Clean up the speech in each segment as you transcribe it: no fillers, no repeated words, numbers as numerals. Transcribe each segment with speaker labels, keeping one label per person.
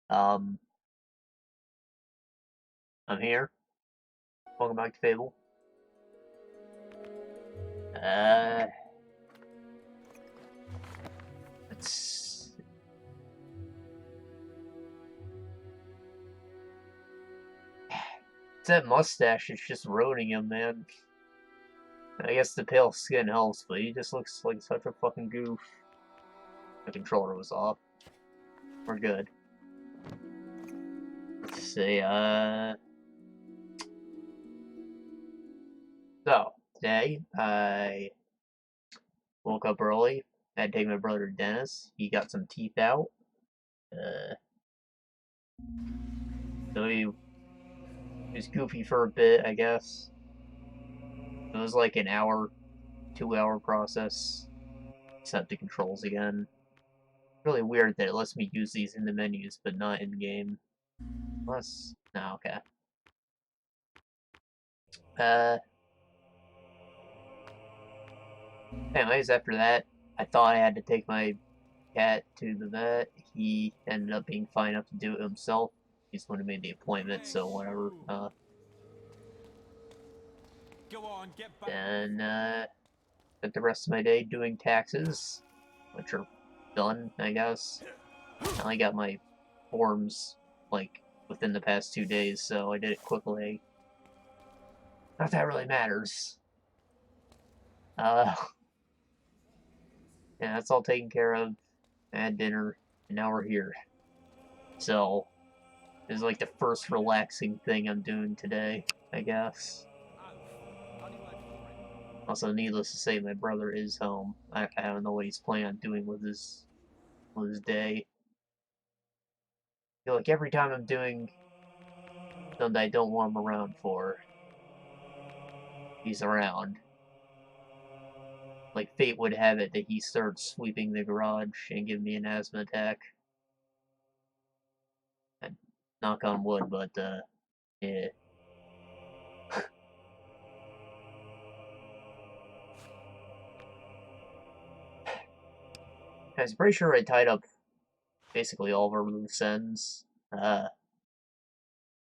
Speaker 1: Um, I'm here. Welcome back to Fable. Uh, it's that mustache is just ruining him, man. I guess the pale skin helps, but he just looks like such a fucking goof. The controller was off. We're good. Let's see. So today I woke up early. I had to take my brother to the dentist. He got some teeth out. Uh, so he was goofy for a bit, I guess. It was like an hour, 2 hour process. Set the controls again. Really weird that it lets me use these in the menus, but not in game. Unless, no, okay. Uh, Anyways, after that, I thought I had to take my cat to the vet. He ended up being fine enough to do it himself. He's the one who made the appointment, so whatever.
Speaker 2: Go on, get back.
Speaker 1: Then, spent the rest of my day doing taxes, which are done, I guess. I only got my forms, like, within the past 2 days, so I did it quickly. Not that really matters. Yeah, that's all taken care of. I had dinner, and now we're here. So, this is like the first relaxing thing I'm doing today, I guess. Also, needless to say, my brother is home. I don't know what he's planning on doing with his day. I feel like every time I'm doing something I don't want him around for, he's around. Like fate would have it that he starts sweeping the garage and giving me an asthma attack. And knock on wood, but yeah. I was pretty sure I tied up basically all of our loose ends. I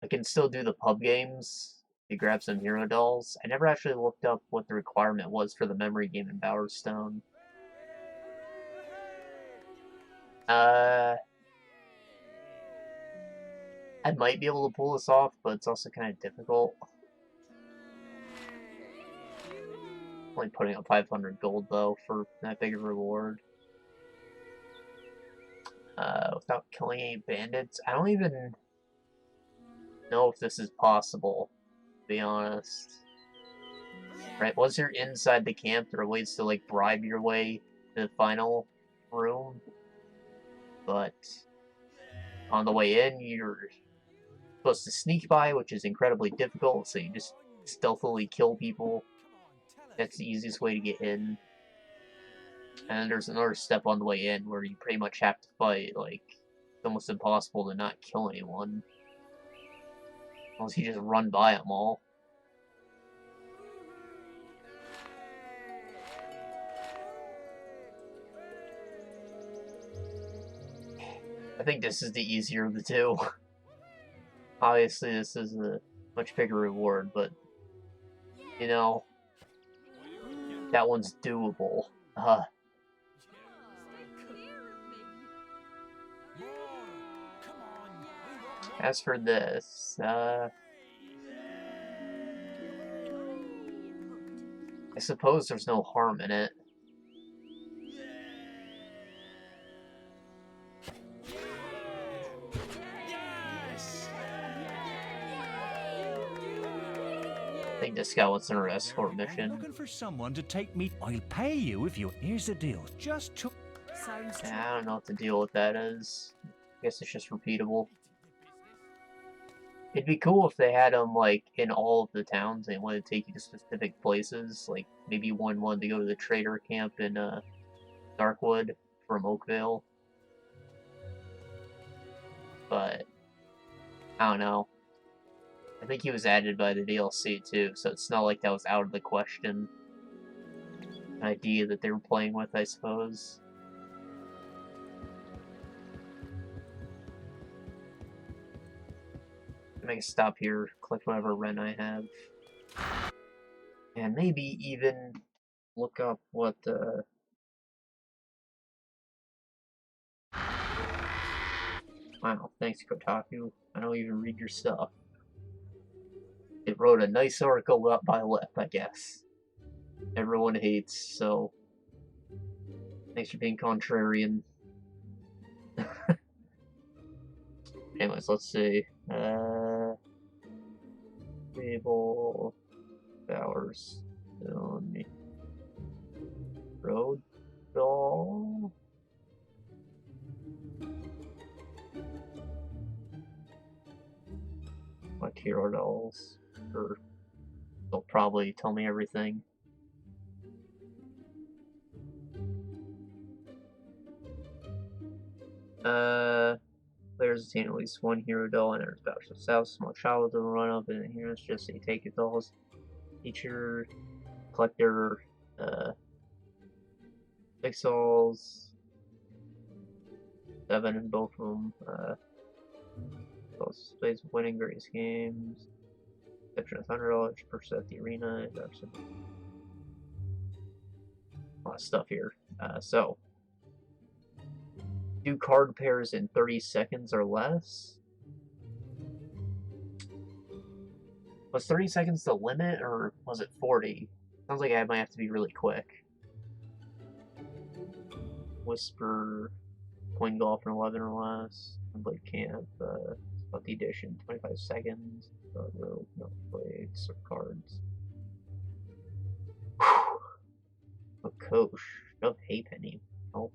Speaker 1: can still do the pub games to grab some hero dolls. I never actually looked up what the requirement was for the memory game in Bowerstone. I might be able to pull this off, but it's also kind of difficult. Only putting up 500 gold, though, for that big a reward. Without killing any bandits. I don't even know if this is possible, to be honest. Right, once you're inside the camp, there are ways to, like, bribe your way to the final room. But on the way in, you're supposed to sneak by, which is incredibly difficult, so you just stealthily kill people. That's the easiest way to get in. And there's another step on the way in where you pretty much have to fight. Like, it's almost impossible to not kill anyone. Unless you just run by them all. I think this is the easier of the two. Obviously, this is a much bigger reward, but, you know, that one's doable. As for this, I suppose there's no harm in it. I think this guy wants an escort mission.
Speaker 3: I'm looking for someone to take me. I'll pay you if you. Here's the deal. Just to.
Speaker 1: Yeah, I don't know what the deal with that is. I guess it's just repeatable. It'd be cool if they had them, like, in all of the towns. They wanted to take you to specific places. Like, maybe one wanted to go to the trader camp in, Darkwood from Oakvale. But, I don't know. I think he was added by the DLC, too, so it's not like that was out of the question. An idea that they were playing with, I suppose. Make a stop here, collect whatever rent I have. And maybe even look up what Wow, thanks Kotaku. I don't even read your stuff. It wrote a nice article about my lip, I guess. Everyone hates, so thanks for being contrarian. Anyways, let's see. Fable Bowers Stone Road Doll. Like hero dolls. Or they'll probably tell me everything. Players obtain at least one hero doll and there's vouchers of south. Small child will run up and heroes just say take your dolls. Feature collector 6 dolls. 7 in both of them. Both displays of winning various games. Exception of $100 per set at the arena. A lot of stuff here. So do card pairs in 30 seconds or less? Was 30 seconds the limit, or was it 40? Sounds like I might have to be really quick. Whisper, coin golf in 11 or less. Blade camp, about the edition, 25 seconds. No blades or cards. A coach. No hay penny. Oh.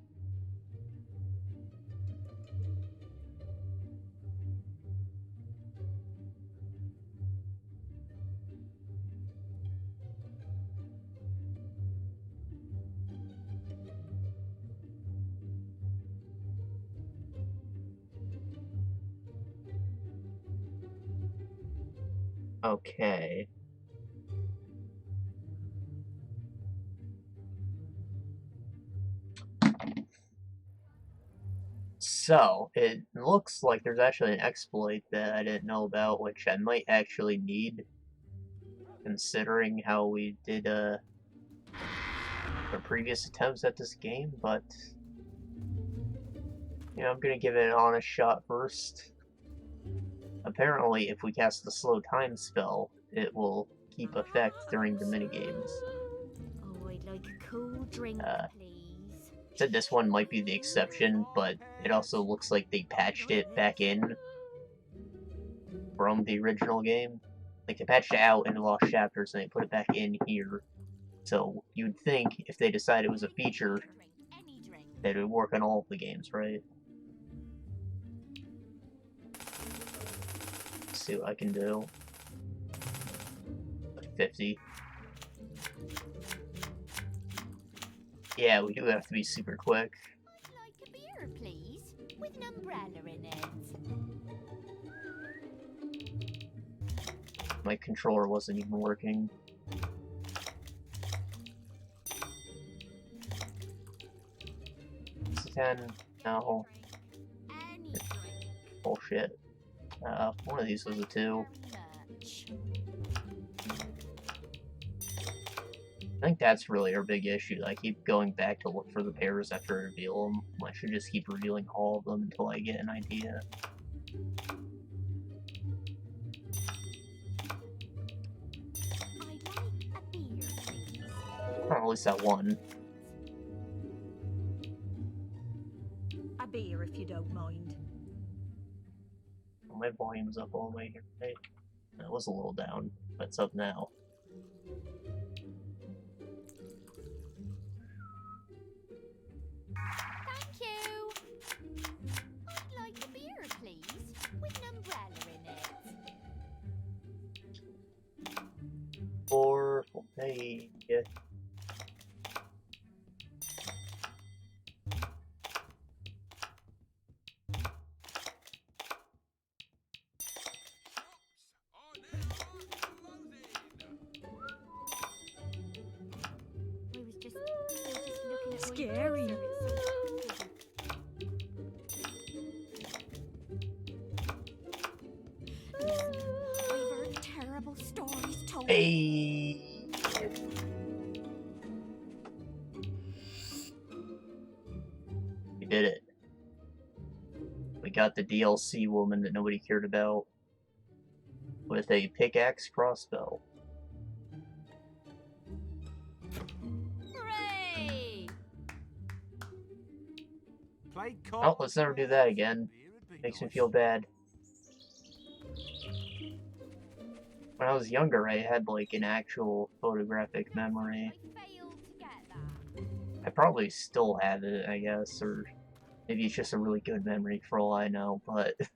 Speaker 1: Okay. So, it looks like there's actually an exploit that I didn't know about, which I might actually need, considering how we did our previous attempts at this game, but you know, I'm gonna give it an honest shot first. Apparently, if we cast the slow time spell, it will keep effect during the minigames.
Speaker 4: Oh, I'd like a cool drink, please.
Speaker 1: Said this one might be the exception, but it also looks like they patched it back in from the original game. Like, they patched it out in the Lost Chapters and they put it back in here. So, you'd think, if they decided it was a feature, that it would work on all of the games, right? Let's see what I can do. 50. Yeah, we do have to be super quick.
Speaker 4: I'd like a beer, please, with an umbrella in it.
Speaker 1: My controller wasn't even working. It's 10. No.
Speaker 4: Any drink.
Speaker 1: Bullshit. One of these was a 2. I think that's really our big issue. I keep going back to look for the pairs after I reveal them. I should just keep revealing all of them until I get an idea.
Speaker 4: I'd like a beer, please.
Speaker 1: Or at least that one.
Speaker 5: A beer, if you don't mind.
Speaker 1: My volume's up all the way here, right? That was a little down, but it's up now.
Speaker 4: Thank you. I'd like a beer, please, with an umbrella in it.
Speaker 1: Or, hey, yeah.
Speaker 4: I was just looking at
Speaker 5: Scary.
Speaker 4: Listen,
Speaker 1: Hey! We did it. We got the DLC woman that nobody cared about with a pickaxe crossbow.
Speaker 4: Hooray!
Speaker 1: Oh, let's never do that again. Makes me feel bad. When I was younger, I had like an actual photographic memory.
Speaker 4: I failed to get that.
Speaker 1: I probably still have it, I guess, or maybe it's just a really good memory for all I know, but,
Speaker 6: Hey,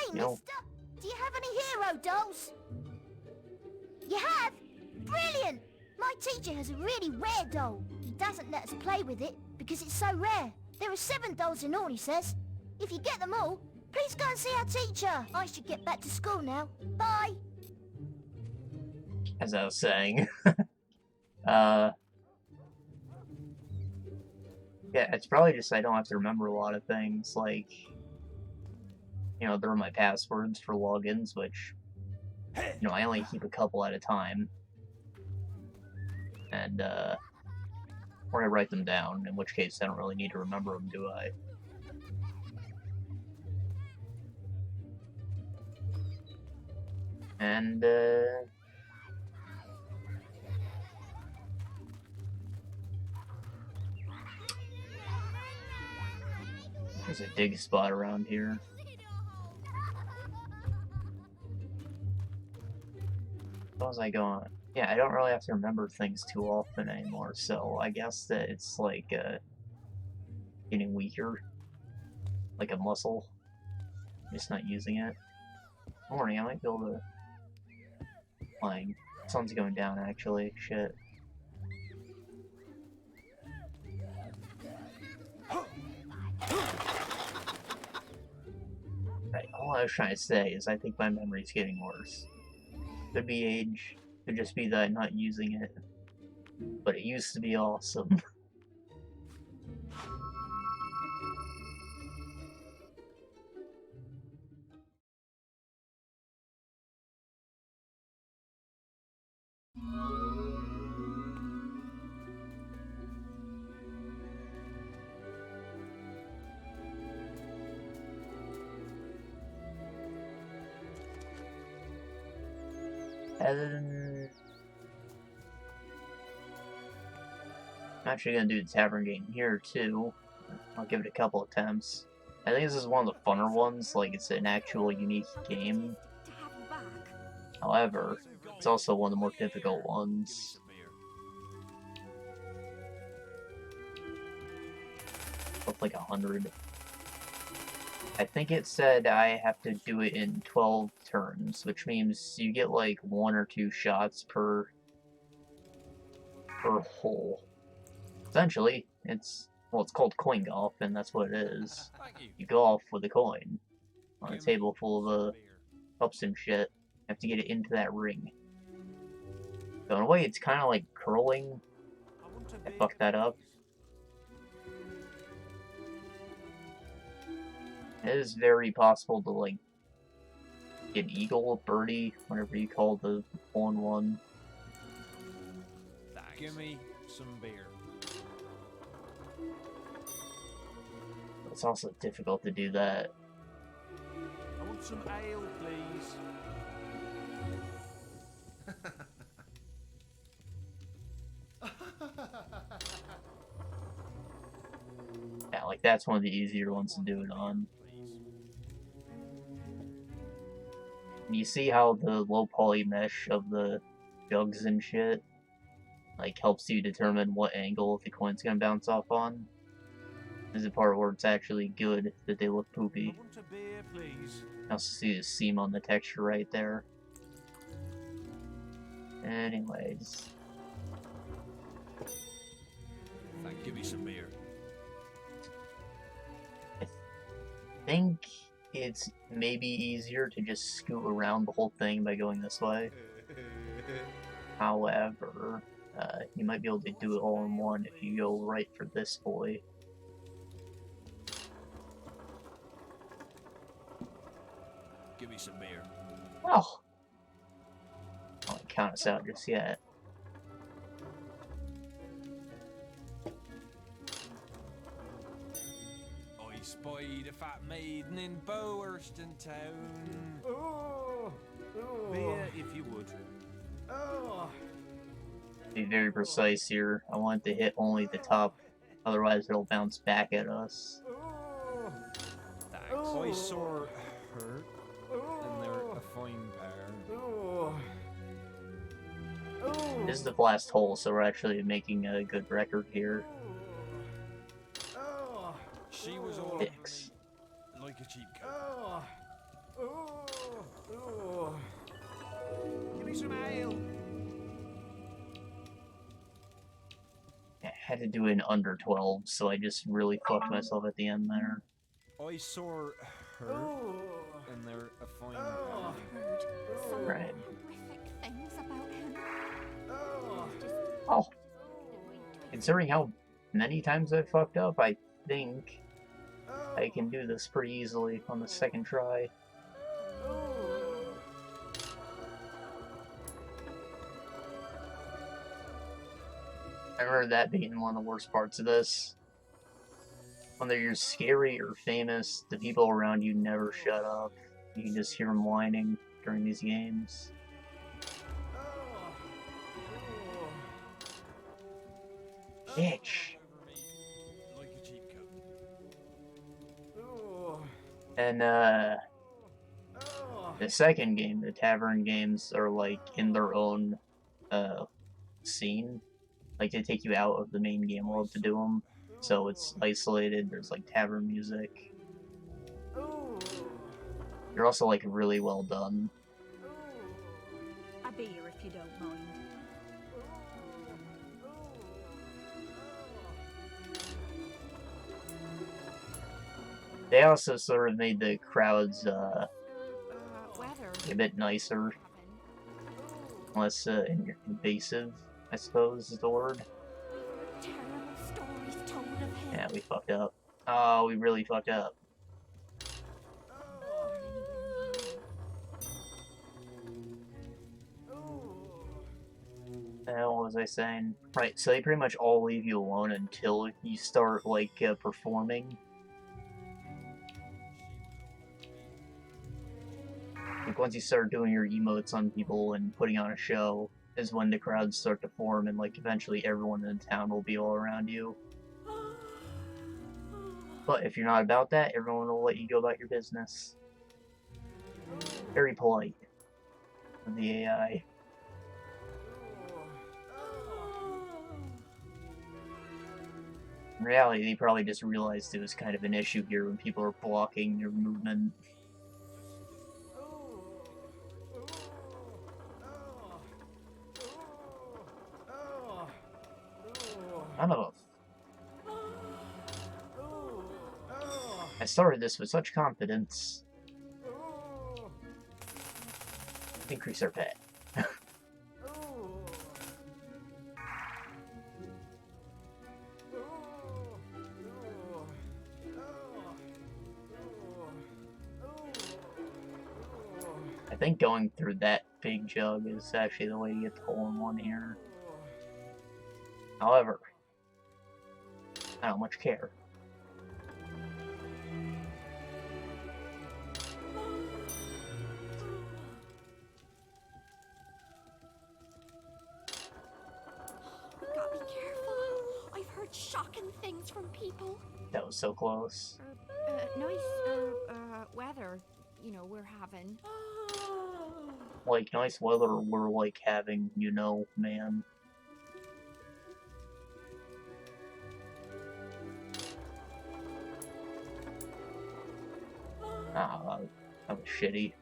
Speaker 1: you know,
Speaker 6: mister! Do you have any hero dolls? You have? Brilliant! My teacher has a really rare doll. He doesn't let us play with it because it's so rare. There are 7 dolls in all, he says. If you get them all, please go and see our teacher. I should get back to school now. Bye!
Speaker 1: as I was saying. Yeah, it's probably just I don't have to remember a lot of things, like, you know, there are my passwords for logins, which, you know, I only keep a couple at a time. And, or I write them down, in which case I don't really need to remember them, do I? And, there's a dig spot around here. What was I going? Yeah, I don't really have to remember things too often anymore, so I guess that it's like, getting weaker. Like a muscle. I'm just not using it. Morning, I might be able to... Flying. Sun's going down, actually. Shit. Right, all I was trying to say is I think my memory's getting worse. Could be age, could just be that I'm not using it. But it used to be awesome. I'm actually gonna do the tavern game here too. I'll give it a couple attempts. I think this is one of the funner ones, like it's an actual unique game.
Speaker 5: To have you back.
Speaker 1: However, it's also one of the more difficult ones. With like 100. I think it said I have to do it in 12 turns, which means you get like 1 or 2 shots per hole. Essentially, it's called coin golf, and that's what it is. You golf with a coin on a table full of cups and shit. You have to get it into that ring. So in a way, it's kind of like curling. I fucked that up. It is very possible to, like, get an eagle, birdie, whatever you call the hole-in-one.
Speaker 2: Give me some beer.
Speaker 1: It's also difficult to do that.
Speaker 2: I want some ale, please.
Speaker 1: Yeah, like, that's one of the easier ones to do it on. And you see how the low poly mesh of the jugs and shit, like, helps you determine what angle the coin's gonna bounce off on? There's a part where it's actually good that they look poopy.
Speaker 2: I want a beer, please.
Speaker 1: You also see the seam on the texture right there. Anyways.
Speaker 2: Give me some beer.
Speaker 1: I think it's maybe easier to just scoot around the whole thing by going this way. However, you might be able to do it all in one if you go right for this boy.
Speaker 2: Give me some beer.
Speaker 1: Oh, count us out just yet.
Speaker 2: I spied a fat maiden in Bowerston town.
Speaker 7: Oh,
Speaker 2: Beer, if you would.
Speaker 7: oh.
Speaker 1: Be very precise here. I want to hit only the top, otherwise it'll bounce back at us.
Speaker 2: Thanks. I saw her, and they're a fine pair.
Speaker 1: This is the last hole, so we're actually making a good record here.
Speaker 2: She was all
Speaker 1: Dicks.
Speaker 2: like a cheap coat. Give me some ale.
Speaker 1: I had to do it in under 12, so I just really fucked myself at the end there.
Speaker 2: I saw her, and they're a fine pair.
Speaker 4: Heard some
Speaker 1: Right.
Speaker 4: horrific things about him.
Speaker 1: Oh, considering how many times I fucked up, I think I can do this pretty easily on the second try. I remember that being one of the worst parts of this. Whether you're scary or famous, the people around you never shut up. You can just hear them whining during these games. Bitch.
Speaker 2: Like a cheap coat.
Speaker 1: And, the second game, the tavern games, are, like, in their own, scene. Like, they take you out of the main game world to do them. So it's isolated, there's, like, tavern music. They're also, like, really well done.
Speaker 5: A beer if you don't mind.
Speaker 1: They also sort of made the crowds,
Speaker 4: Weather.
Speaker 1: a bit nicer. Less, invasive, I suppose is the word.
Speaker 4: Terrible stories told of him.
Speaker 1: Yeah, we fucked up. Oh, we really fucked up. What was I saying? Right, so they pretty much all leave you alone until you start, like, performing. Like, once you start doing your emotes on people and putting on a show, is when the crowds start to form, and, like, eventually everyone in the town will be all around you. But if you're not about that, everyone will let you go about your business. Very polite of the AI. In reality, they probably just realized it was kind of an issue here when people are blocking your movement. Son of a... I started this with such confidence. Increase our pet. I think going through that big jug is actually the way to get the hole-in-one here. However, I don't much care.
Speaker 4: We gotta be careful. I've heard shocking things from people.
Speaker 1: That was so close.
Speaker 4: Nice, weather, you know, we're having.
Speaker 1: Like, nice weather we're, like, having, you know, man. Ah, that was shitty.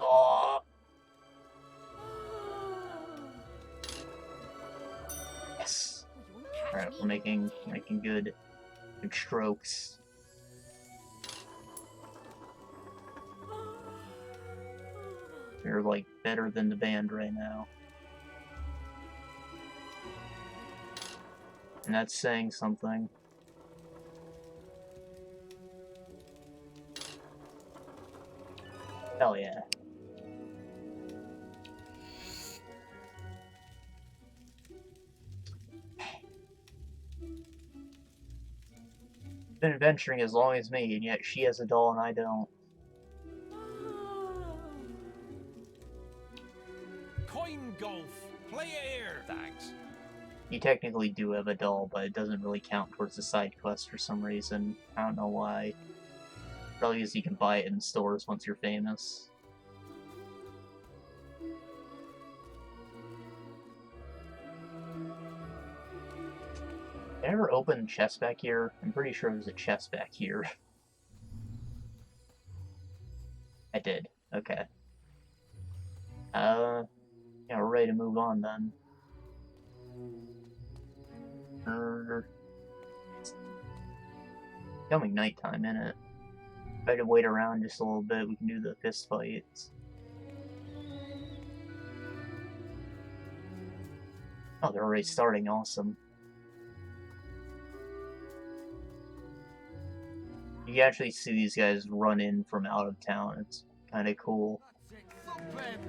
Speaker 1: Oh! Yes!
Speaker 4: You won't catch
Speaker 1: Alright,
Speaker 4: me
Speaker 1: we're making
Speaker 4: red-handed.
Speaker 1: good strokes. You're, like, better than the band right now. And that's saying something. Hell yeah. Been adventuring as long as me, and yet she has a doll and I don't.
Speaker 2: Coin golf. Play it here. Thanks.
Speaker 1: You technically do have a doll, but it doesn't really count towards the side quest for some reason. I don't know why. Probably because you can buy it in stores once you're famous. Did I ever open a chest back here? I'm pretty sure there's a chest back here. I did. Okay. Yeah, we're ready to move on then. It's becoming nighttime, innit? If I had to wait around just a little bit, we can do the fist fights. Oh, they're already starting. Awesome. You can actually see these guys run in from out of town. It's kind of cool.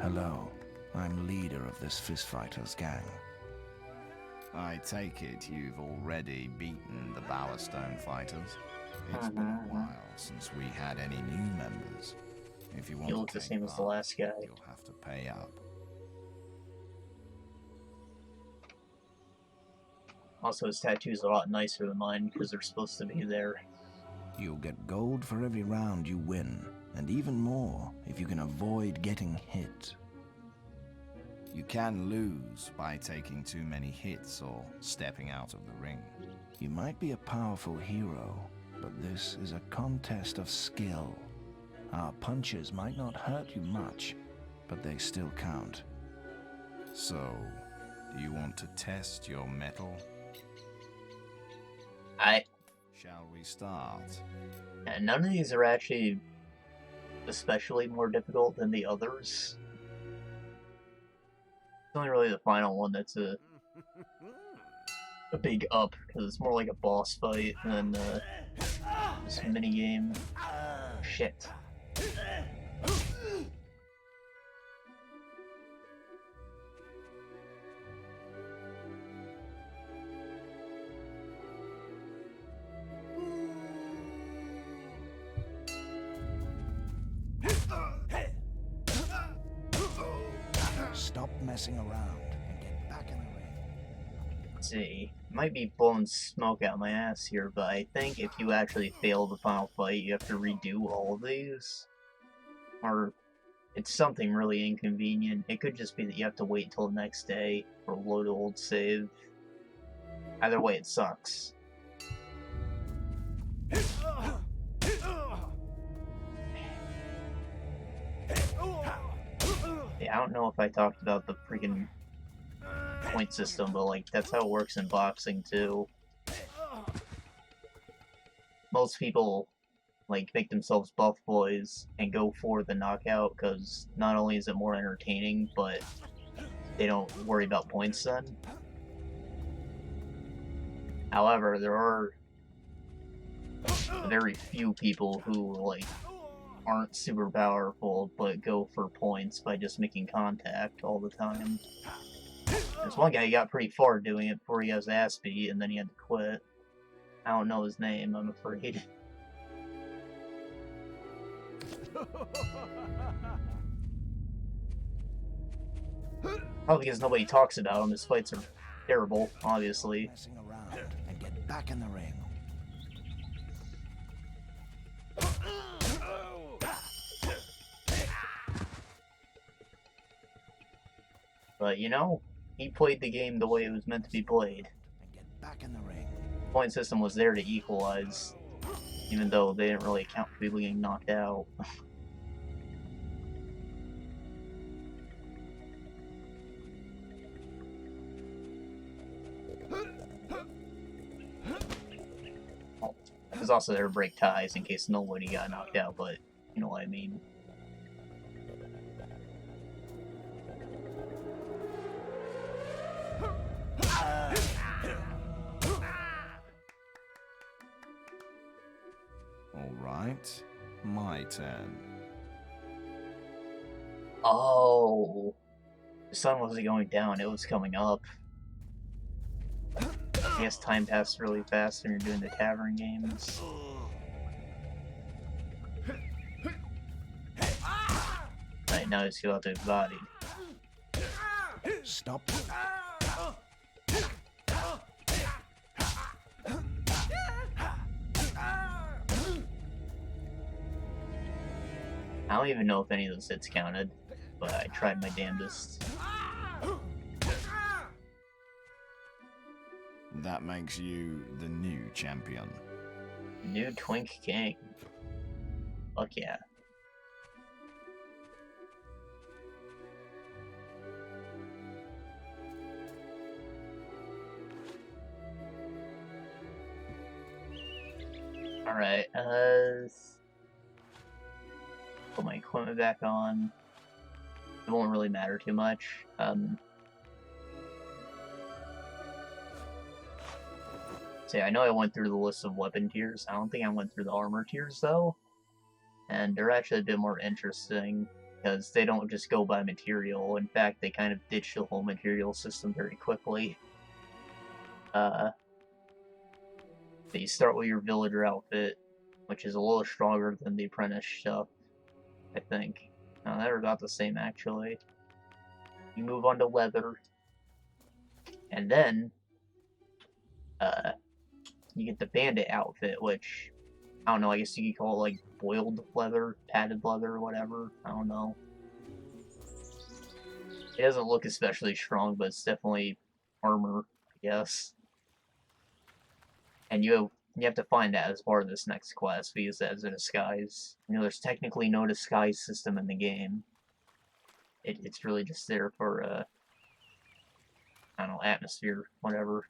Speaker 3: Hello, I'm leader of this fistfighters gang.
Speaker 8: I take it you've already beaten the Bowerstone fighters. It's been a while since we had any new members. If you want
Speaker 1: He
Speaker 8: to
Speaker 1: looks the
Speaker 8: take
Speaker 1: same as the
Speaker 8: part,
Speaker 1: last guy.
Speaker 8: you'll have to pay up.
Speaker 1: Also, his tattoos are a lot nicer than mine because they're supposed to be there.
Speaker 3: You'll get gold for every round you win, and even more if you can avoid getting hit.
Speaker 8: You can lose by taking too many hits or stepping out of the ring.
Speaker 3: You might be a powerful hero, but this is a contest of skill. Our punches might not hurt you much, but they still count.
Speaker 8: So, do you want to test your mettle? Shall we start?
Speaker 1: Yeah, none of these are actually especially more difficult than the others. It's only really the final one that's a big up, because it's more like a boss fight than this minigame. Shit.
Speaker 3: Stop messing around and get back in the ring.
Speaker 1: Let's see. Might be blowing smoke out my ass here, but I think if you actually fail the final fight, you have to redo all of these. Or it's something really inconvenient. It could just be that you have to wait till the next day for a load of old save. Either way, it sucks. Yeah, I don't know if I talked about the freaking point system, but like that's how it works in boxing too. Most people like make themselves buff boys and go for the knockout because not only is it more entertaining, but they don't worry about points then. However, there are very few people who like aren't super powerful but go for points by just making contact all the time. There's one guy who got pretty far doing it before he got his ass beat and then he had to quit. I don't know his name, I'm afraid. Probably because nobody talks about him. His fights are terrible, obviously.
Speaker 3: Messing around and get back in the ring.
Speaker 1: But you know, he played the game the way it was meant to be played.
Speaker 3: And get back in the ring.
Speaker 1: The point system was there to equalize, even though they didn't really account for people getting knocked out. It was also there to break ties in case nobody got knocked out, but you know what I mean.
Speaker 8: All right, my turn.
Speaker 1: Oh, the sun wasn't going down, it was coming up. I guess time passes really fast when you're doing the tavern games. Right, now it's about to be bodied.
Speaker 3: Stop.
Speaker 1: I don't even know if any of those hits counted, but I tried my damnedest.
Speaker 8: That makes you the new champion.
Speaker 1: New Twink King. Fuck yeah. Alright, put my equipment back on. It won't really matter too much. So yeah, I know I went through the list of weapon tiers. I don't think I went through the armor tiers though. And they're actually a bit more interesting because they don't just go by material. In fact, they kind of ditch the whole material system very quickly. So you start with your villager outfit, which is a little stronger than the apprentice stuff, I think. No, they're about the same actually. You move on to leather, and then you get the bandit outfit, which I don't know. I guess you could call it like boiled leather, padded leather, or whatever. I don't know. It doesn't look especially strong, but it's definitely armor, I guess. And you have to find that as part of this next quest, because that is a disguise. You know, there's technically no disguise system in the game. It's really just there for, I don't know, atmosphere, whatever.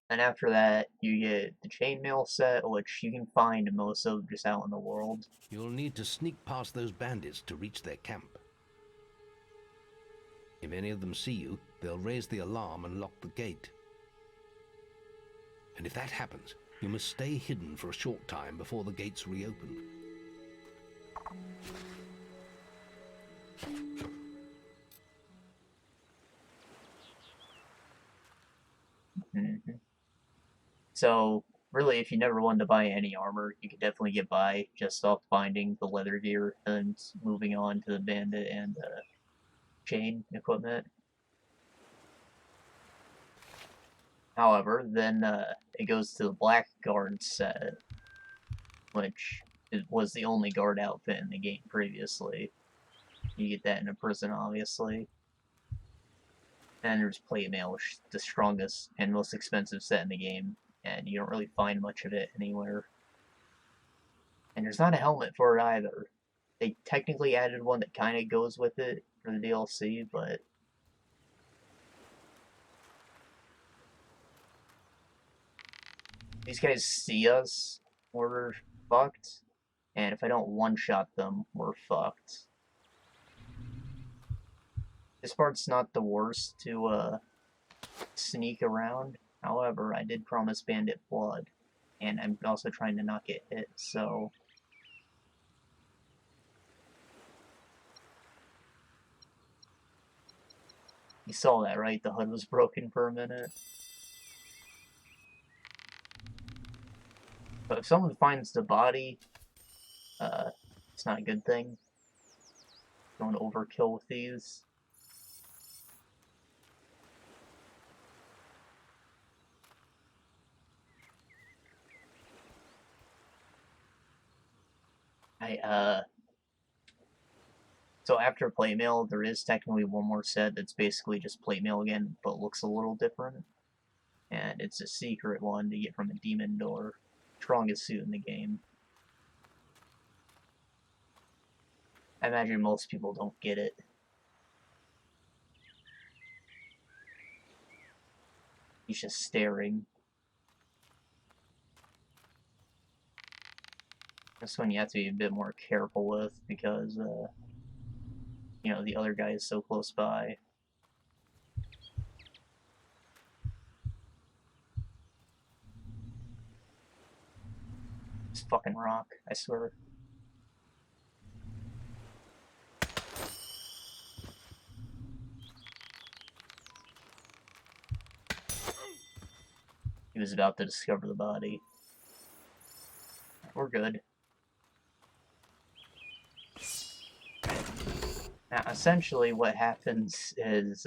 Speaker 1: And after that, you get the chainmail set, which you can find most of just out in the world.
Speaker 9: You'll need to sneak past those bandits to reach their camp. If any of them see you, they'll raise the alarm and lock the gate. And if that happens, you must stay hidden for a short time before the gates reopen.
Speaker 1: Mm-hmm. So, really, if you never wanted to buy any armor, you could definitely get by just off finding the leather gear and moving on to the bandit and chain equipment. However, then it goes to the Blackguard set, which was the only guard outfit in the game previously. You get that in a prison, obviously. And there's plate mail, which is the strongest and most expensive set in the game, and you don't really find much of it anywhere. And there's not a helmet for it either. They technically added one that kind of goes with it for the DLC, but these guys see us, we're fucked. And if I don't one-shot them, we're fucked. This part's not the worst to sneak around. However, I did promise Bandit blood, and I'm also trying to not get hit, so you saw that, right? The HUD was broken for a minute. But if someone finds the body, it's not a good thing. Don't overkill with these. So after plate mail, there is technically one more set that's basically just plate mail again, but looks a little different. And it's a secret one to get from a demon door. Strongest suit in the game. I imagine most people don't get it. He's just staring. This one you have to be a bit more careful with because, you know, the other guy is so close by. fucking rock, I swear. He was about to discover the body. We're good. Now, essentially what happens is,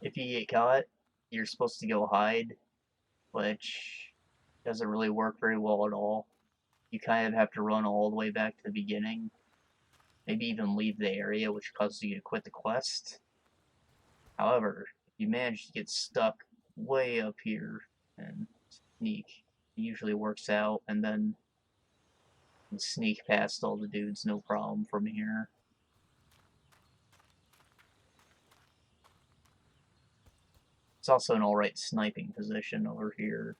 Speaker 1: if you get caught, you're supposed to go hide, which doesn't really work very well at all. You kind of have to run all the way back to the beginning. Maybe even leave the area, which causes you to quit the quest. However, if you manage to get stuck way up here and sneak, it usually works out, and then you can sneak past all the dudes no problem from here. It's also an alright sniping position over here.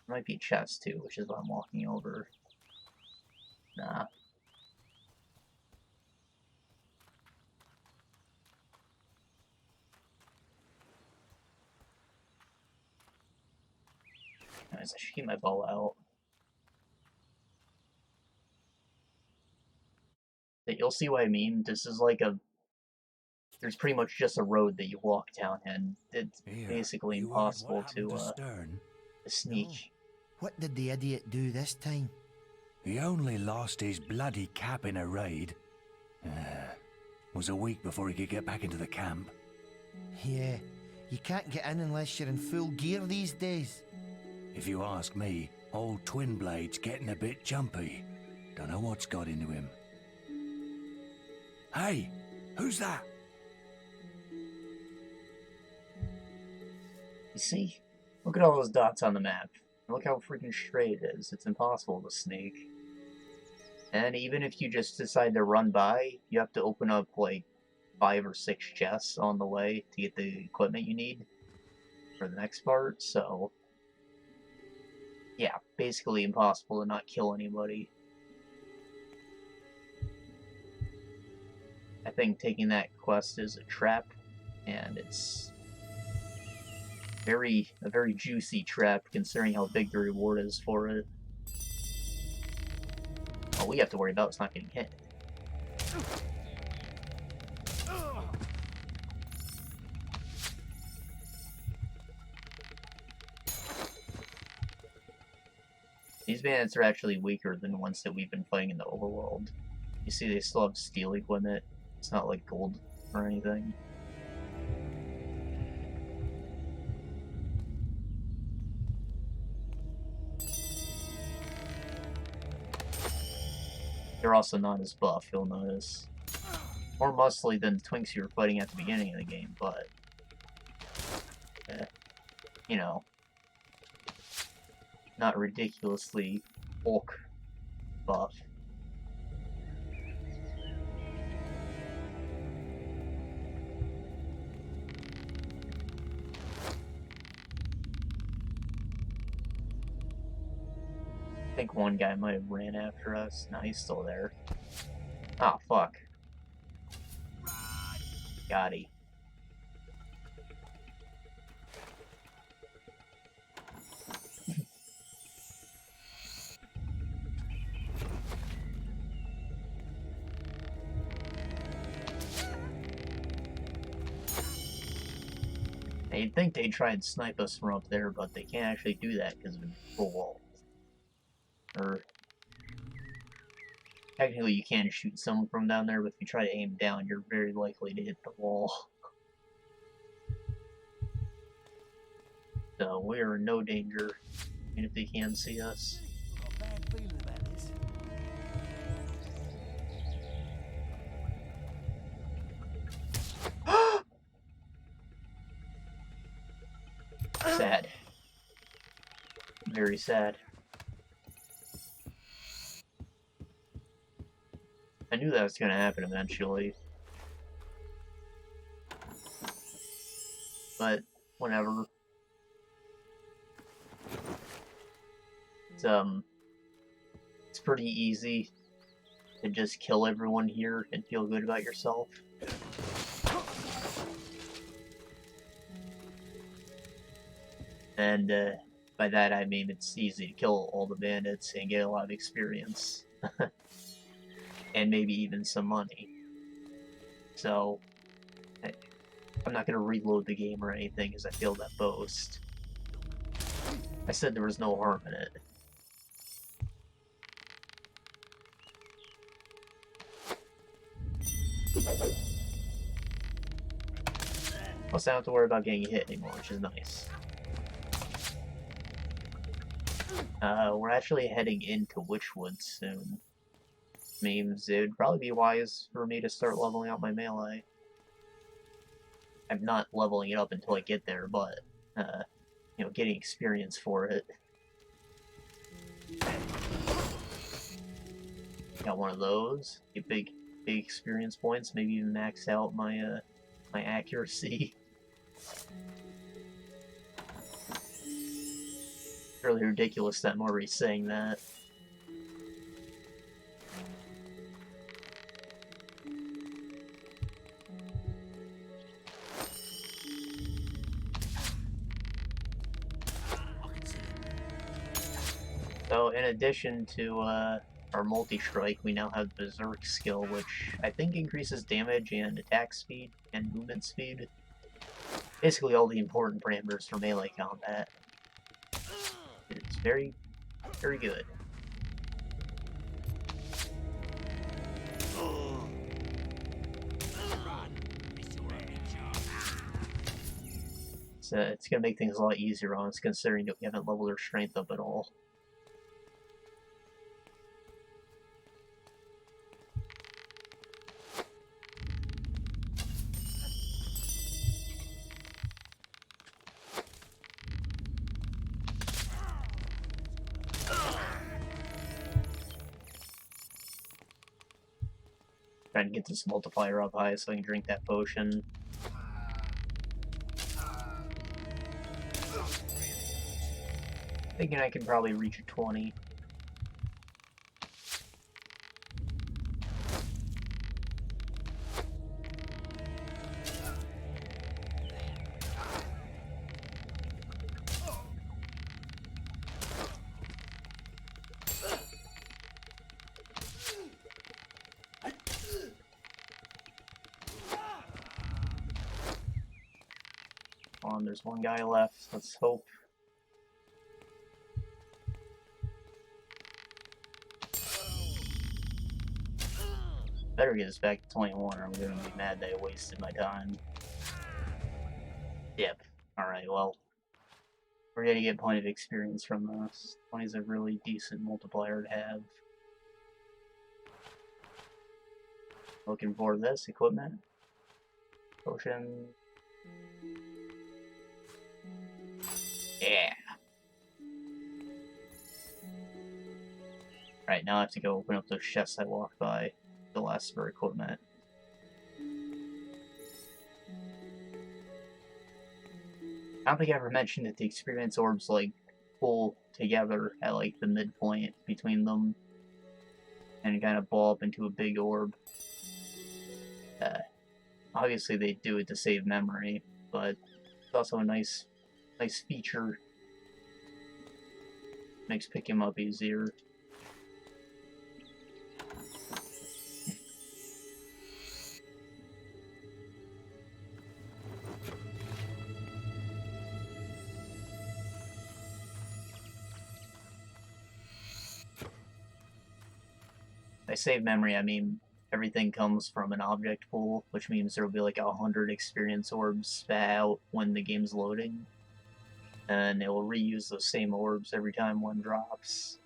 Speaker 1: There might be a chest too, which is what I'm walking over. Nah. Anyways, I should keep my bow out. But you'll see what I mean. This is like a... There's pretty much just a road that you walk down, and it's basically impossible to sneak.
Speaker 7: No. What did the idiot do this time?
Speaker 3: He only lost his bloody cap in a raid. Was a week before he could get back into the camp.
Speaker 7: Yeah, you can't get in unless you're in full gear these days.
Speaker 3: If you ask me, old Twin Blade's getting a bit jumpy. Don't know what's got into him. Hey, who's that?
Speaker 1: You see? Look at all those dots on the map. Look how freaking straight it is. It's impossible to sneak. And even if you just decide to run by, you have to open up like 5 or 6 chests on the way to get the equipment you need for the next part, so... Yeah, basically impossible to not kill anybody. I think taking that quest is a trap, and it's a very juicy trap considering how big the reward is for it. All we have to worry about is not getting hit. These bandits are actually weaker than the ones that we've been fighting in the overworld. You see, they still have steel equipment. It's not like gold or anything. They're also not as buff, you'll notice. More muscly than the twinks you were fighting at the beginning of the game, but... you know... not ridiculously bulk buff. I think one guy might have ran after us. No, he's still there. Oh, fuck. Got he. You'd think they'd try and snipe us from up there, but they can't actually do that because of the wall. Or... technically you can shoot someone from down there, but if you try to aim down, you're very likely to hit the wall. So we're in no danger, even if they can see us.
Speaker 7: Got a bad feeling about this.
Speaker 1: Sad. Very sad. I knew that was going to happen eventually. But, whatever. It's pretty easy to just kill everyone here and feel good about yourself. And, By that I mean it's easy to kill all the bandits and get a lot of experience. And maybe even some money. So, I'm not going to reload the game or anything as I feel that boast. I said there was no harm in it. Plus, I don't have to worry about getting hit anymore, which is nice. We're actually heading into Witchwood soon. Means it would probably be wise for me to start leveling up my melee. I'm not leveling it up until I get there, but, you know, getting experience for it. Got one of those. Get big experience points. Maybe even max out my, my accuracy. It's really ridiculous that I'm already saying that. So, in addition to our multi-strike, we now have Berserk skill, which I think increases damage and attack speed and movement speed. Basically all the important parameters for melee combat. It's very, very good. So it's going to make things a lot easier on us, considering that we haven't leveled our strength up at all. Trying to get this multiplier up high so I can drink that potion. Thinking I can probably reach a 20. There's one guy left. Let's hope. Better get us back to 21 or I'm gonna be mad that I wasted my time. Yep. Alright, well. We're gonna get plenty of experience from this. 20 is a really decent multiplier to have. Looking for this equipment. Potion. Yeah. Right, now I have to go open up those chests I walked by. The last for equipment. I don't think I ever mentioned that the experience orbs, like, pull together at, like, the midpoint between them. And kind of ball up into a big orb. Obviously they do it to save memory, but it's also a nice feature. Makes picking them up easier. By save memory, I mean everything comes from an object pool, which means there will be like 100 experience orbs spat out when the game's loading. And it will reuse those same orbs every time one drops.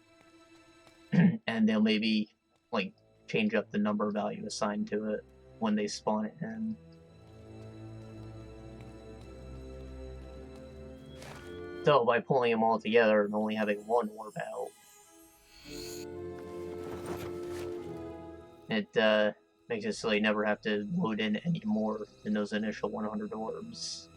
Speaker 1: And they'll maybe, like, change up the number value assigned to it when they spawn it in. So, by pulling them all together and only having one orb out, it makes it so you never have to load in any more than those initial 100 orbs.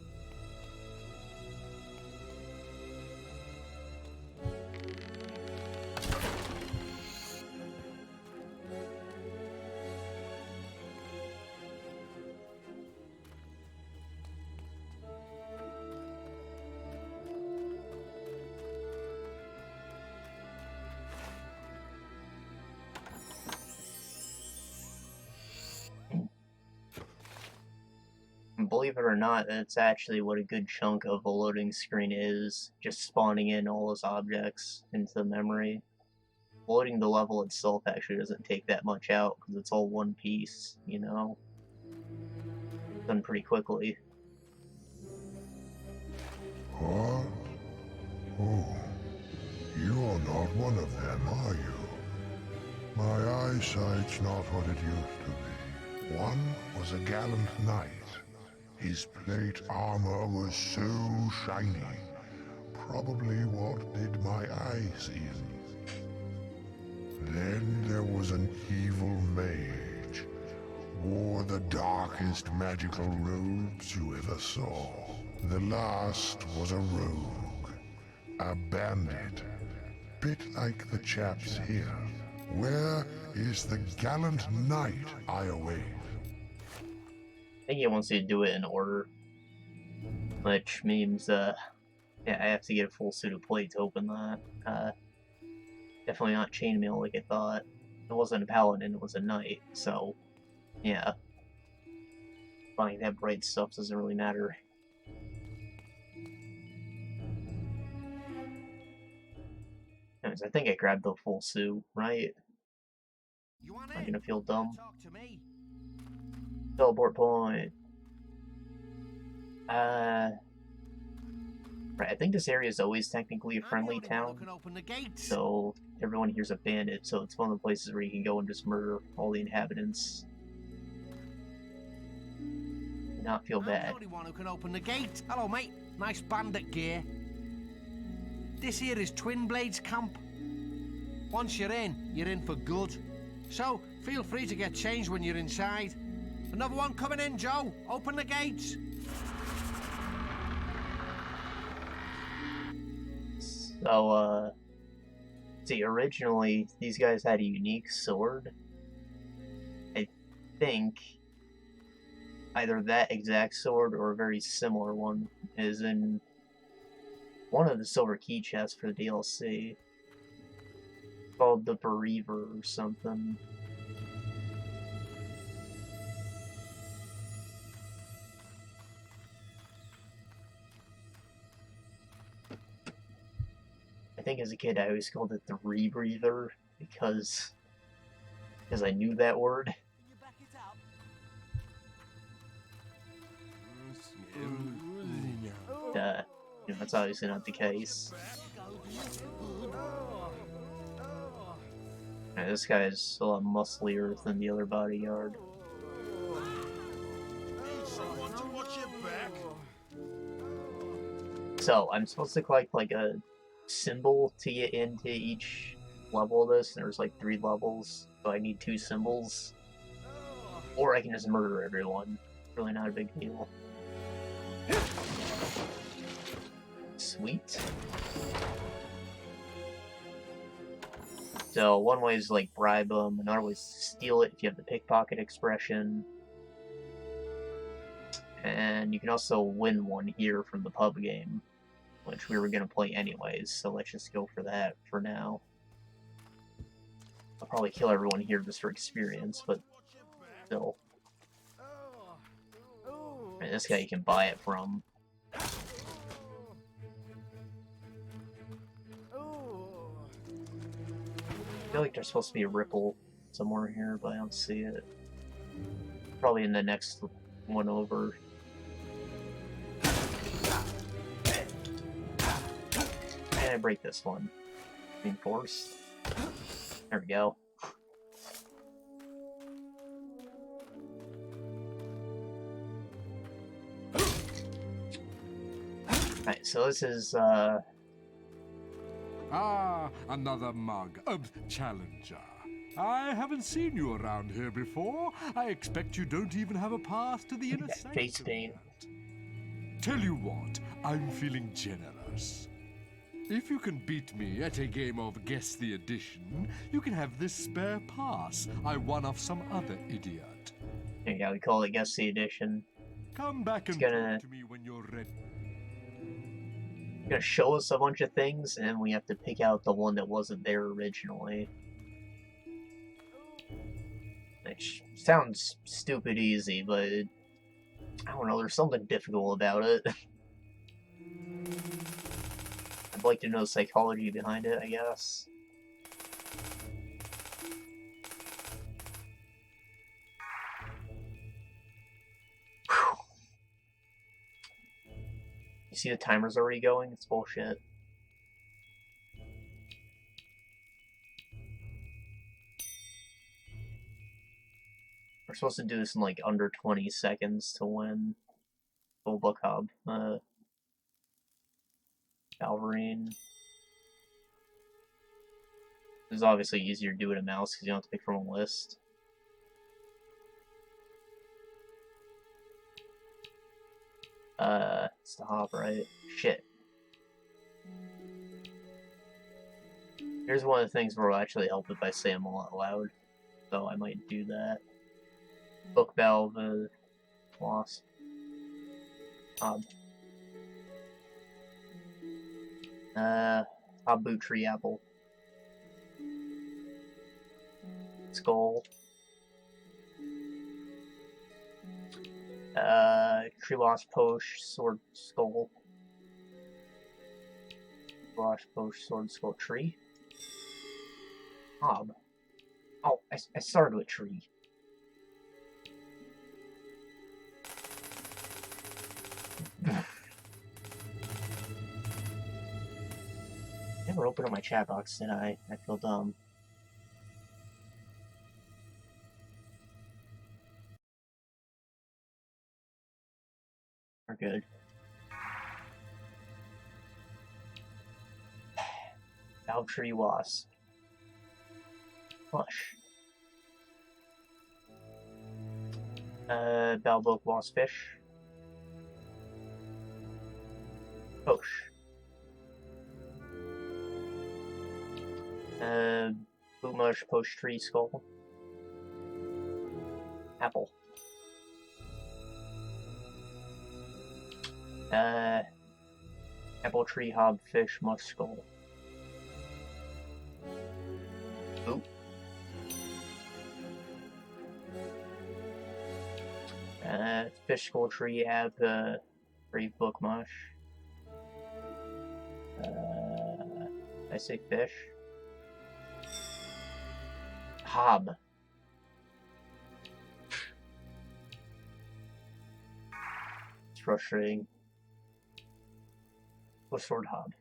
Speaker 1: believe it or not, that's actually what a good chunk of a loading screen is, just spawning in all those objects into the memory. Loading the level itself actually doesn't take that much out, because it's all one piece, you know? Done pretty quickly.
Speaker 10: What? Oh, you're not one of them, are you? My eyesight's not what it used to be. One was a gallant knight. His plate armor was so shiny. Probably what did my eyes in. Then there was an evil mage. Wore the darkest magical robes you ever saw. The last was a rogue. A bandit. Bit like the chaps here. Where is the gallant knight I await?
Speaker 1: I think he wants you to do it in order. Which means, yeah, I have to get a full suit of plate to open that. Definitely not chainmail like I thought. It wasn't a paladin, it was a knight, so, yeah. Buying that bright stuff doesn't really matter. Anyways, I think I grabbed the full suit, right? I'm gonna feel dumb. Teleport point. Right, I think this area is always technically a friendly town. So everyone here's a bandit, so it's one of the places where you can go and just murder all the inhabitants. Not feel bad.
Speaker 11: I'm the only one who can open the gate. Hello, mate. Nice bandit gear. This here is Twin Blades Camp. Once you're in for good. So, feel free to get changed when you're inside. Another one coming in, Joe. Open the gates.
Speaker 1: So, see, originally, these guys had a unique sword. I think either that exact sword or a very similar one is in one of the silver key chests for the DLC. Called the Bereaver or something. I think as a kid I always called it the Rebreather because I knew that word. That's obviously not the case. This guy is a lot musclier than the other bodyguard. So, I'm supposed to collect like a symbol to get into each level of this, and there's like 3 levels, so I need 2 symbols. Or I can just murder everyone. Really not a big deal. Sweet. So one way is like bribe them, another way is steal it if you have the pickpocket expression. And you can also win one here from the pub game, which we were going to play anyways, so let's just go for that for now. I'll probably kill everyone here just for experience, but still. Right, this guy you can buy it from. I feel like there's supposed to be a ripple somewhere here, but I don't see it. Probably in the next one over. And I break this one. Reinforced. There we go. Alright, so this is,
Speaker 12: Ah, another mug. Challenger. I haven't seen you around here before. I expect you don't even have a pass to the inner sanctum.
Speaker 1: Face paint.
Speaker 12: Tell you what, I'm feeling generous. If you can beat me at a game of Guess the Edition, you can have this spare pass I won off some other idiot.
Speaker 1: There you go, we call it Guess the Edition.
Speaker 12: Come back and
Speaker 1: talk
Speaker 12: to me when you're ready.
Speaker 1: Gonna show us a bunch of things, and we have to pick out the one that wasn't there originally. Which sounds stupid easy, but I don't know, there's something difficult about it. I'd like to know the psychology behind it, I guess. Whew. You see the timer's already going? It's bullshit. We're supposed to do this in like under 20 seconds to win. Full book hub. Valverine. It's obviously easier to do it in mouse because you don't have to pick from a list. It's the hop, right? Shit. Here's one of the things where I'll actually help if I say them all out loud. So I might do that. Book Valve, Wasp. Hob. Hob Boot Tree Apple. Skull. Tree Wasp Posh Sword Skull. Wasp Posh Sword Skull Tree. Hob. Oh, I started with tree. Never opened up my chat box, did I? I feel dumb. We're good. Valve Tree Wasp. Flush. Balboak Wasp Fish. Posh. Bootmush Posh Tree Skull. Apple. Apple Tree Hob Fish Mush Skull. Oop. Fish Skull Tree Ab Brave Book Mush. I say fish. Hob. It's frustrating. What sword hob?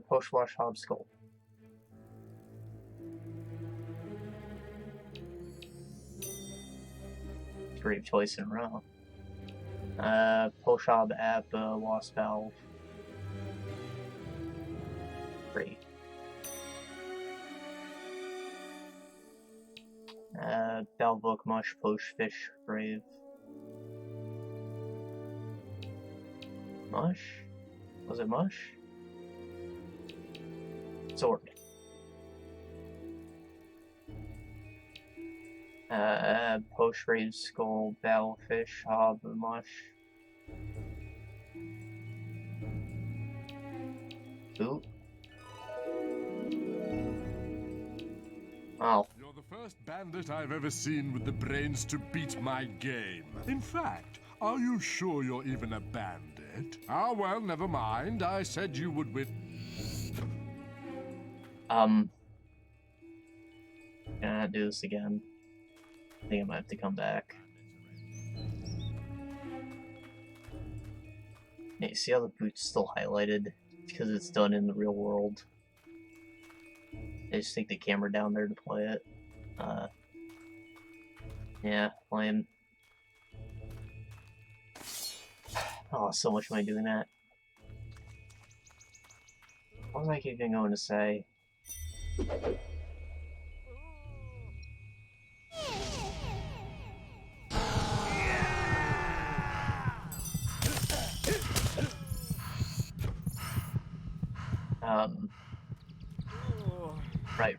Speaker 1: Post-wash hob skull. Brave choice in a row. Poshab app Wasp Valve. Great. Balbook Mush Posh Fish Brave. Mush? Was it Mush? Sword. Posh Brave Skull Battlefish Hob Mush. Boot. Oh.
Speaker 12: You're the first bandit I've ever seen with the brains to beat my game. In fact, are you sure you're even a bandit? Ah, well, never mind. I said you would win.
Speaker 1: Gonna do this again. I think I might have to come back. Yeah, you see how the boot's still highlighted? It's because it's done in the real world. I just take the camera down there to play it. Yeah, lame. Oh, so much am I doing that? What was I even going to say?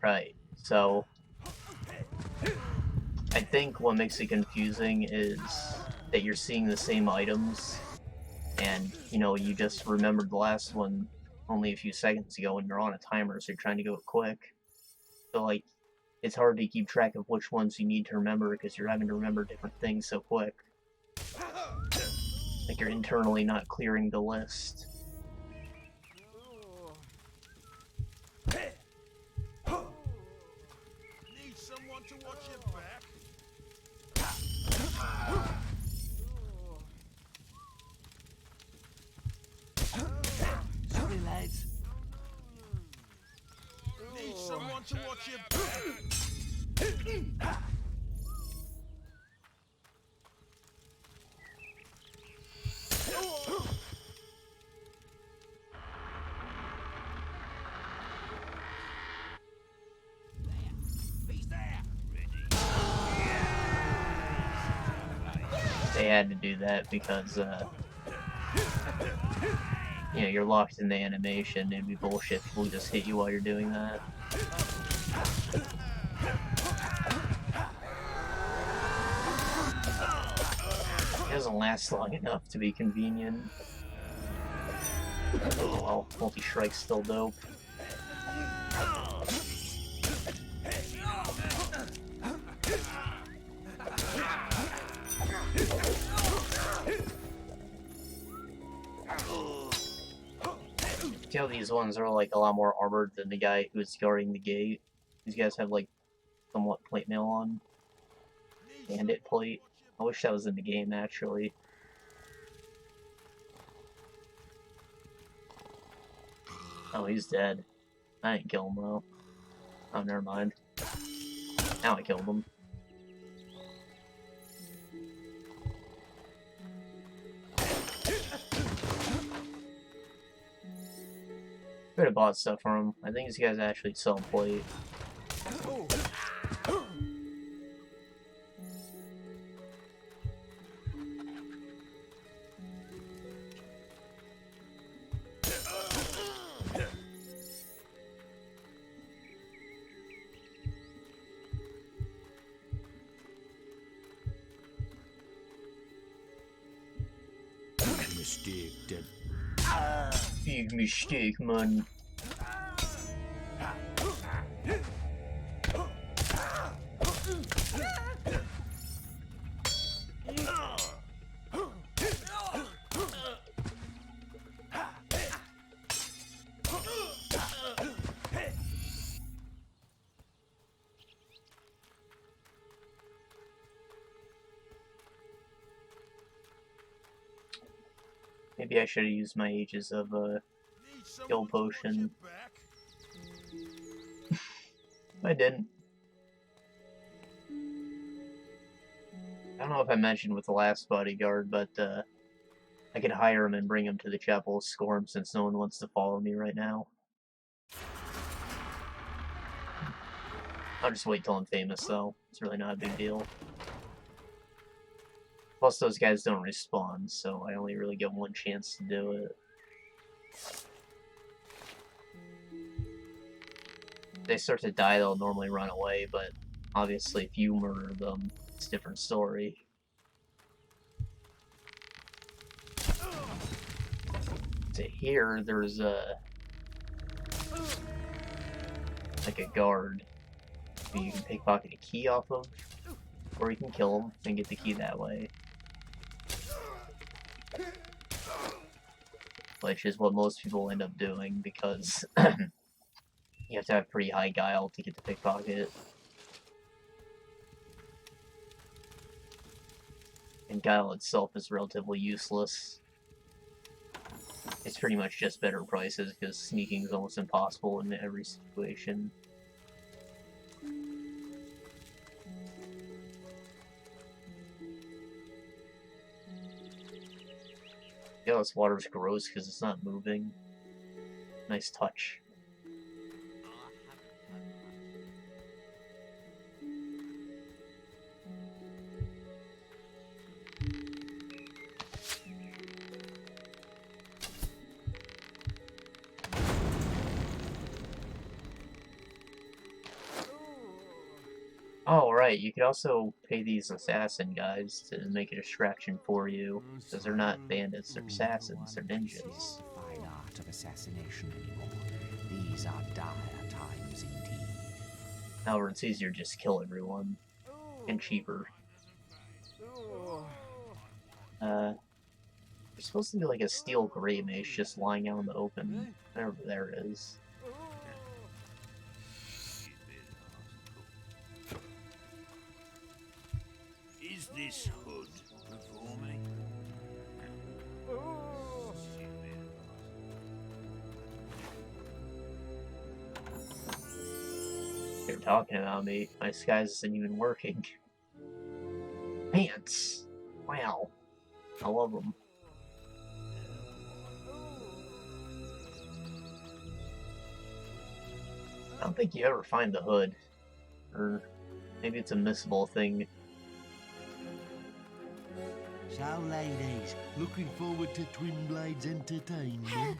Speaker 1: Right. So, I think what makes it confusing is that you're seeing the same items, and, you know, you just remembered the last one only a few seconds ago when you're on a timer, so you're trying to go quick. So, like, it's hard to keep track of which ones you need to remember because you're having to remember different things so quick. Like, you're internally not clearing the list.
Speaker 13: Need someone to watch your back?
Speaker 11: Sorry, lads.
Speaker 13: Need someone to watch your back?
Speaker 1: They had to do that because, you know, you're locked in the animation. It'd be bullshit if people just hit you while you're doing that. It doesn't last long enough to be convenient. Oh well, multi-strike's still dope. See how these ones are like a lot more armored than the guy who's guarding the gate. These guys have like somewhat plate mail on. Bandit plate. I wish that was in the game actually. Oh, he's dead. I didn't kill him though. Oh, never mind. Now I killed him. Could have bought stuff from him. I think these guys actually sell plate.
Speaker 13: Mistake, Dad.
Speaker 1: Big mistake, man. Maybe I should have used my Ages of Skill Potion. I didn't. I don't know if I mentioned with the last bodyguard, but I could hire him and bring him to the chapel, score him since no one wants to follow me right now. I'll just wait till I'm famous though. It's really not a big deal. Plus those guys don't respawn, so I only really get one chance to do it. If they start to die, they'll normally run away, but obviously if you murder them, it's a different story. To here, there's like a guard who you can pickpocket a key off of, or you can kill him and get the key that way. Which is what most people end up doing because you have to have pretty high guile to get the pickpocket. And guile itself is relatively useless. It's pretty much just better prices because sneaking is almost impossible in every situation. Yeah, this water's gross because it's not moving. Nice touch. Oh, right, you could also pay these assassin guys to make a distraction for you, because they're not bandits, they're assassins, they're ninjas.
Speaker 14: Fine art of assassination anymore. These are dire times indeed.
Speaker 1: However, it's easier to just kill everyone. And cheaper. There's supposed to be like a steel gray mace just lying out in the open. Whatever there is.
Speaker 13: Is this hood performing?
Speaker 1: They're talking about me. My disguise isn't even working. Pants! Wow. I love them. I don't think you ever find the hood. Or maybe it's a missable thing.
Speaker 11: So, ladies, looking forward to Twin Blades entertainment?
Speaker 4: Help!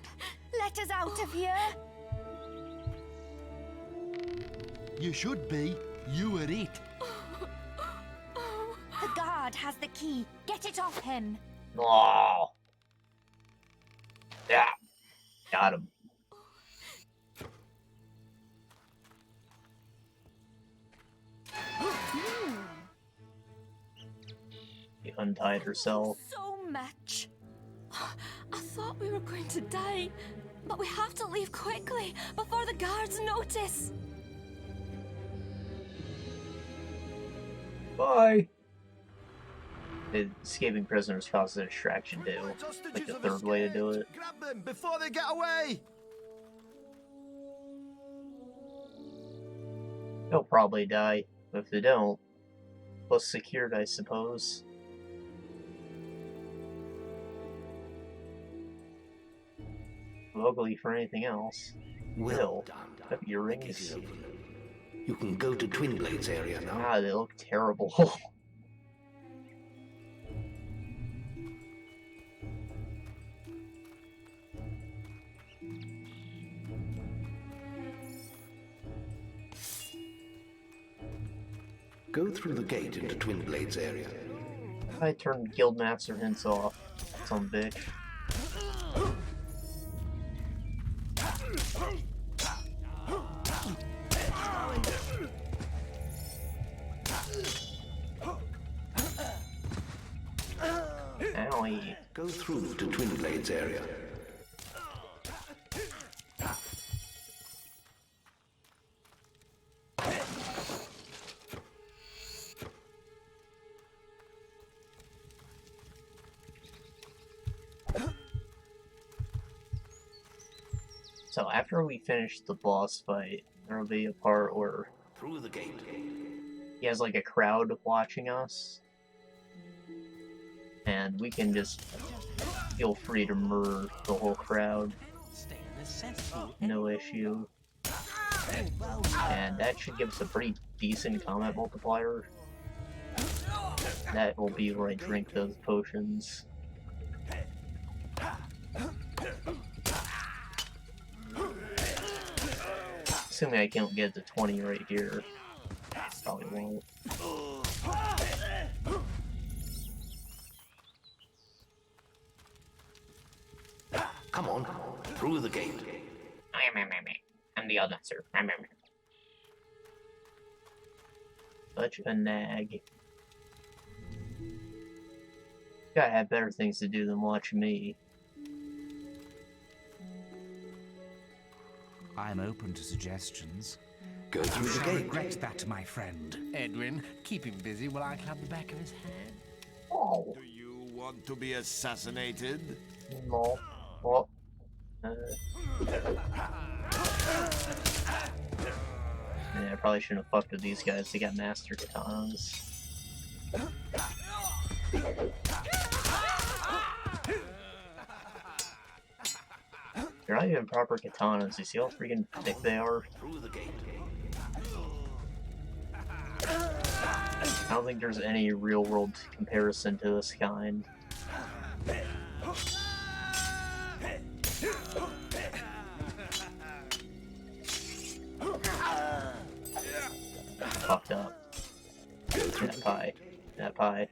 Speaker 4: Let us out of here!
Speaker 11: You should be. You are it.
Speaker 4: The guard has the key. Get it off him.
Speaker 1: Oh. Yeah. Got him. She untied herself.
Speaker 14: So much. I thought we were going to die, but we have to leave quickly before the guards notice.
Speaker 1: Bye. Escaping prisoners causes a distraction too. Like the third way to do it.
Speaker 7: Grab them before they get away!
Speaker 1: They'll probably die. But if they don't, plus secured, I suppose. Ugly for anything else.
Speaker 9: Well done.
Speaker 1: Have earrings.
Speaker 9: You can go to Twin Blades area now.
Speaker 1: Ah, they look terrible.
Speaker 9: Go through the gate into Twin Blades area.
Speaker 1: I turned Guildmaster hints off. Some bitch. Owie.
Speaker 9: Go through to Twin Blades area.
Speaker 1: So after we finish the boss fight, there'll be a part where
Speaker 9: through the gate.
Speaker 1: He has like a crowd watching us. And we can just feel free to murder the whole crowd. No issue. And that should give us a pretty decent combat multiplier. That will be where I drink those potions. Assuming I can't get to 20 right here. Probably won't.
Speaker 9: Come on, through the gate.
Speaker 1: I'm the answer. Such a nag. Gotta have better things to do than watch me.
Speaker 15: I'm open to suggestions.
Speaker 9: Go through the gate.
Speaker 15: Regret that, my friend.
Speaker 11: Edwin, keep him busy while I clap the back of his hand.
Speaker 1: Oh.
Speaker 13: Do you want to be assassinated?
Speaker 1: No. Well. Yeah, I probably shouldn't have fucked with these guys. They got master katanas. They're not even proper katanas. You see how freaking thick they are?
Speaker 9: Through the gate.
Speaker 1: I don't think there's any real-world comparison to this kind. Fucked up. That pie. That pie.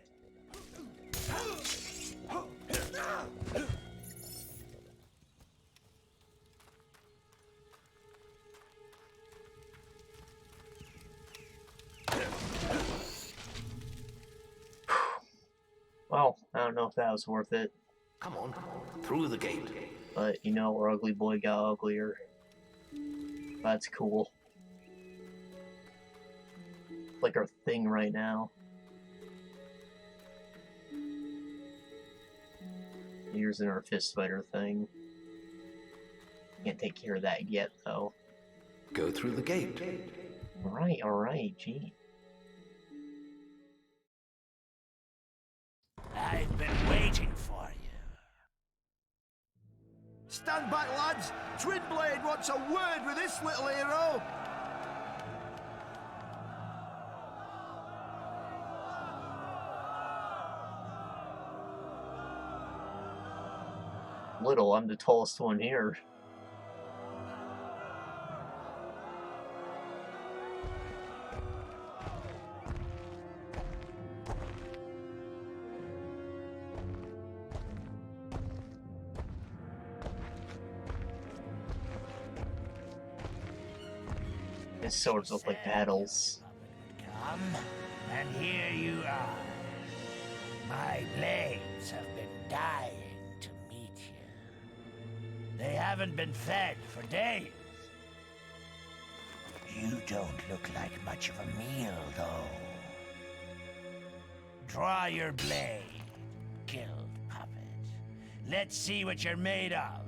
Speaker 1: don't know if that was worth it.
Speaker 9: Come on, through the gate.
Speaker 1: But, you know, our ugly boy got uglier. That's cool. Like our thing right now. Using our fist fighter thing. Can't take care of that yet, though.
Speaker 9: Go through the gate.
Speaker 1: Alright, gee.
Speaker 16: I've been waiting for you.
Speaker 13: Stand back, lads! Twinblade wants a word with this little hero!
Speaker 1: Little, I'm the tallest one here. His swords look like paddles.
Speaker 16: Come, and here you are. My blades have been dying to meet you. They haven't been fed for days. You don't look like much of a meal, though. Draw your blade, guild puppet. Let's see what you're made of.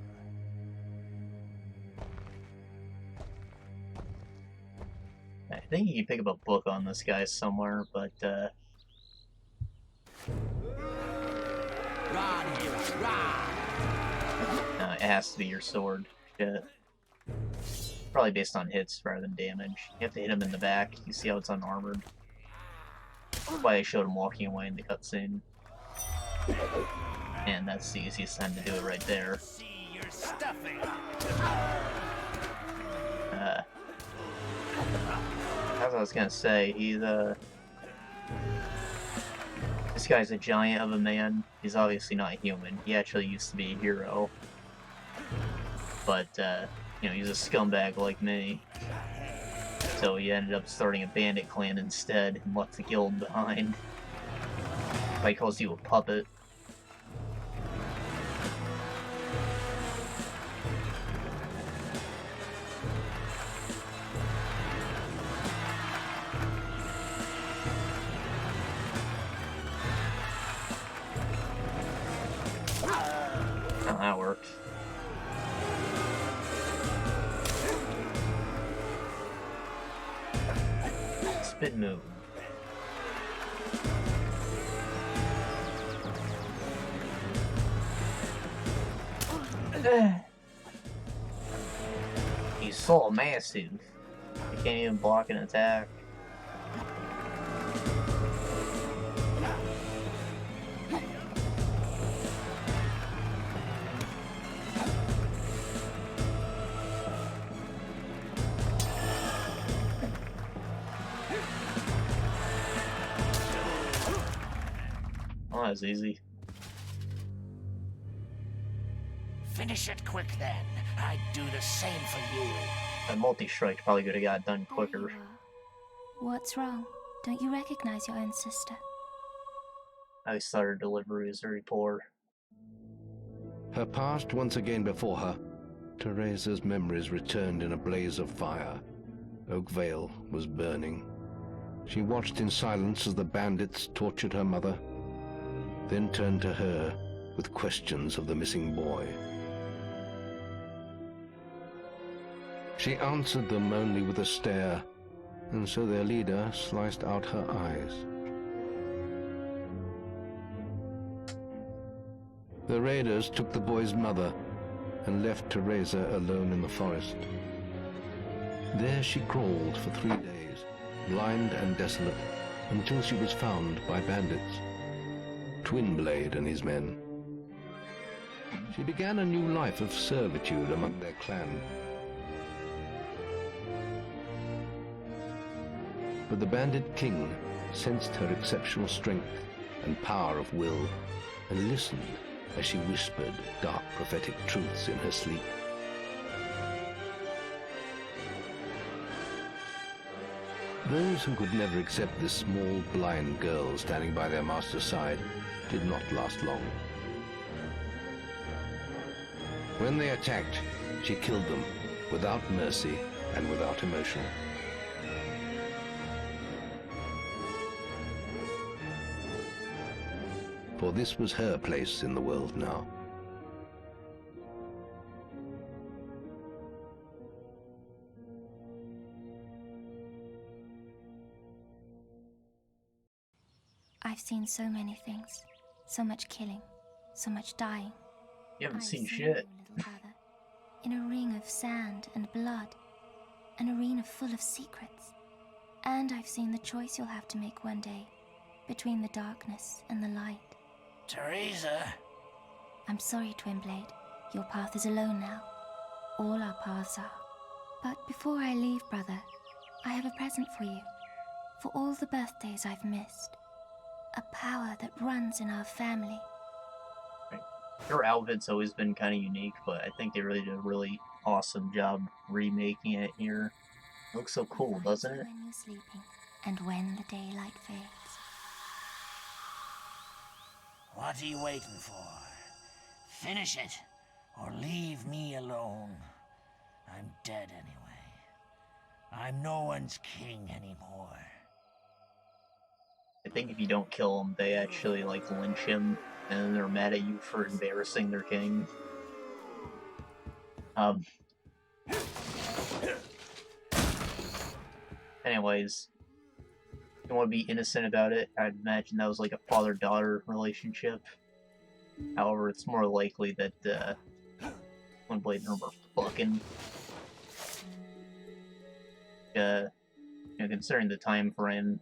Speaker 1: I think you can pick up a book on this guy somewhere, but, it has to be your sword. Shit. Probably based on hits rather than damage. You have to hit him in the back. You see how it's unarmored. That's why I showed him walking away in the cutscene. And that's the easiest time to do it right there. As I was gonna say, he's this guy's a giant of a man. He's obviously not human. He actually used to be a hero. But, you know, he's a scumbag like me. So he ended up starting a bandit clan instead and left the guild behind. He calls you a puppet. Oh, that worked. Spin move. He's so massive. He can't even block an attack. Oh, that was easy.
Speaker 16: Finish it quick, then. I'd do the same for you.
Speaker 1: A multi-strike probably could have got done quicker.
Speaker 17: What's wrong? Don't you recognize your own sister?
Speaker 1: I thought her delivery was very poor.
Speaker 9: Her past once again before her, Teresa's memories returned in a blaze of fire. Oakvale was burning. She watched in silence as the bandits tortured her mother, then turned to her with questions of the missing boy. She answered them only with a stare, and so their leader sliced out her eyes. The raiders took the boy's mother and left Teresa alone in the forest. There she crawled for 3 days, blind and desolate, until she was found by bandits, Twinblade and his men. She began a new life of servitude among their clan. But the bandit king sensed her exceptional strength and power of will, and listened as she whispered dark prophetic truths in her sleep. Those who could never accept this small, blind girl standing by their master's side did not last long. When they attacked, she killed them without mercy and without emotion. For this was her place in the world now.
Speaker 17: I've seen so many things. So much killing. So much dying.
Speaker 1: You haven't
Speaker 17: I've
Speaker 1: seen
Speaker 17: you,
Speaker 1: shit.
Speaker 17: little brother, in a ring of sand and blood. An arena full of secrets. And I've seen the choice you'll have to make one day. Between the darkness and the light.
Speaker 16: Teresa!
Speaker 17: I'm sorry, Twinblade. Your path is alone now. All our paths are. But before I leave, brother, I have a present for you. For all the birthdays I've missed. A power that runs in our family.
Speaker 1: Her outfit's always been kind of unique, but I think they really did a really awesome job remaking it here. It looks so cool, doesn't it?
Speaker 17: When you're sleeping, and when the daylight fades.
Speaker 16: What are you waiting for? Finish it, or leave me alone. I'm dead anyway. I'm no one's king anymore.
Speaker 1: I think if you don't kill him, they actually, like, lynch him, and they're mad at you for embarrassing their king. Anyways, if you want to be innocent about it, I'd imagine that was like a father-daughter relationship. However, it's more likely that, Twinblade and her were fucking. Considering the time frame,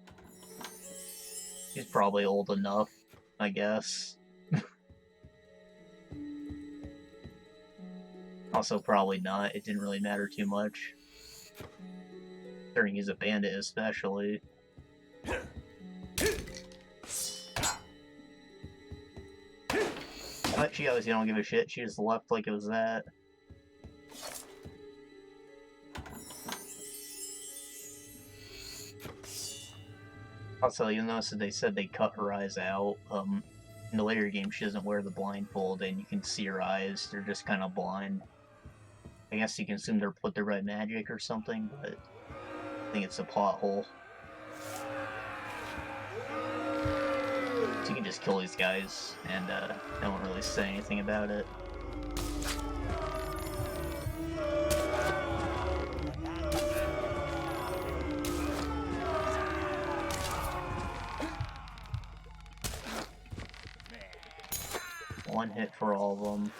Speaker 1: she's probably old enough, I guess. Also, probably not. It didn't really matter too much. Considering he's a bandit, especially. But she obviously don't give a shit. She just left like it was that. Also, you'll notice that they said they cut her eyes out. In the later game, she doesn't wear the blindfold, and you can see her eyes. They're just kind of blind. I guess you can assume they're put there by magic or something, but I think it's a plot hole. So you can just kill these guys, and no one really say anything about it. One hit for all of them.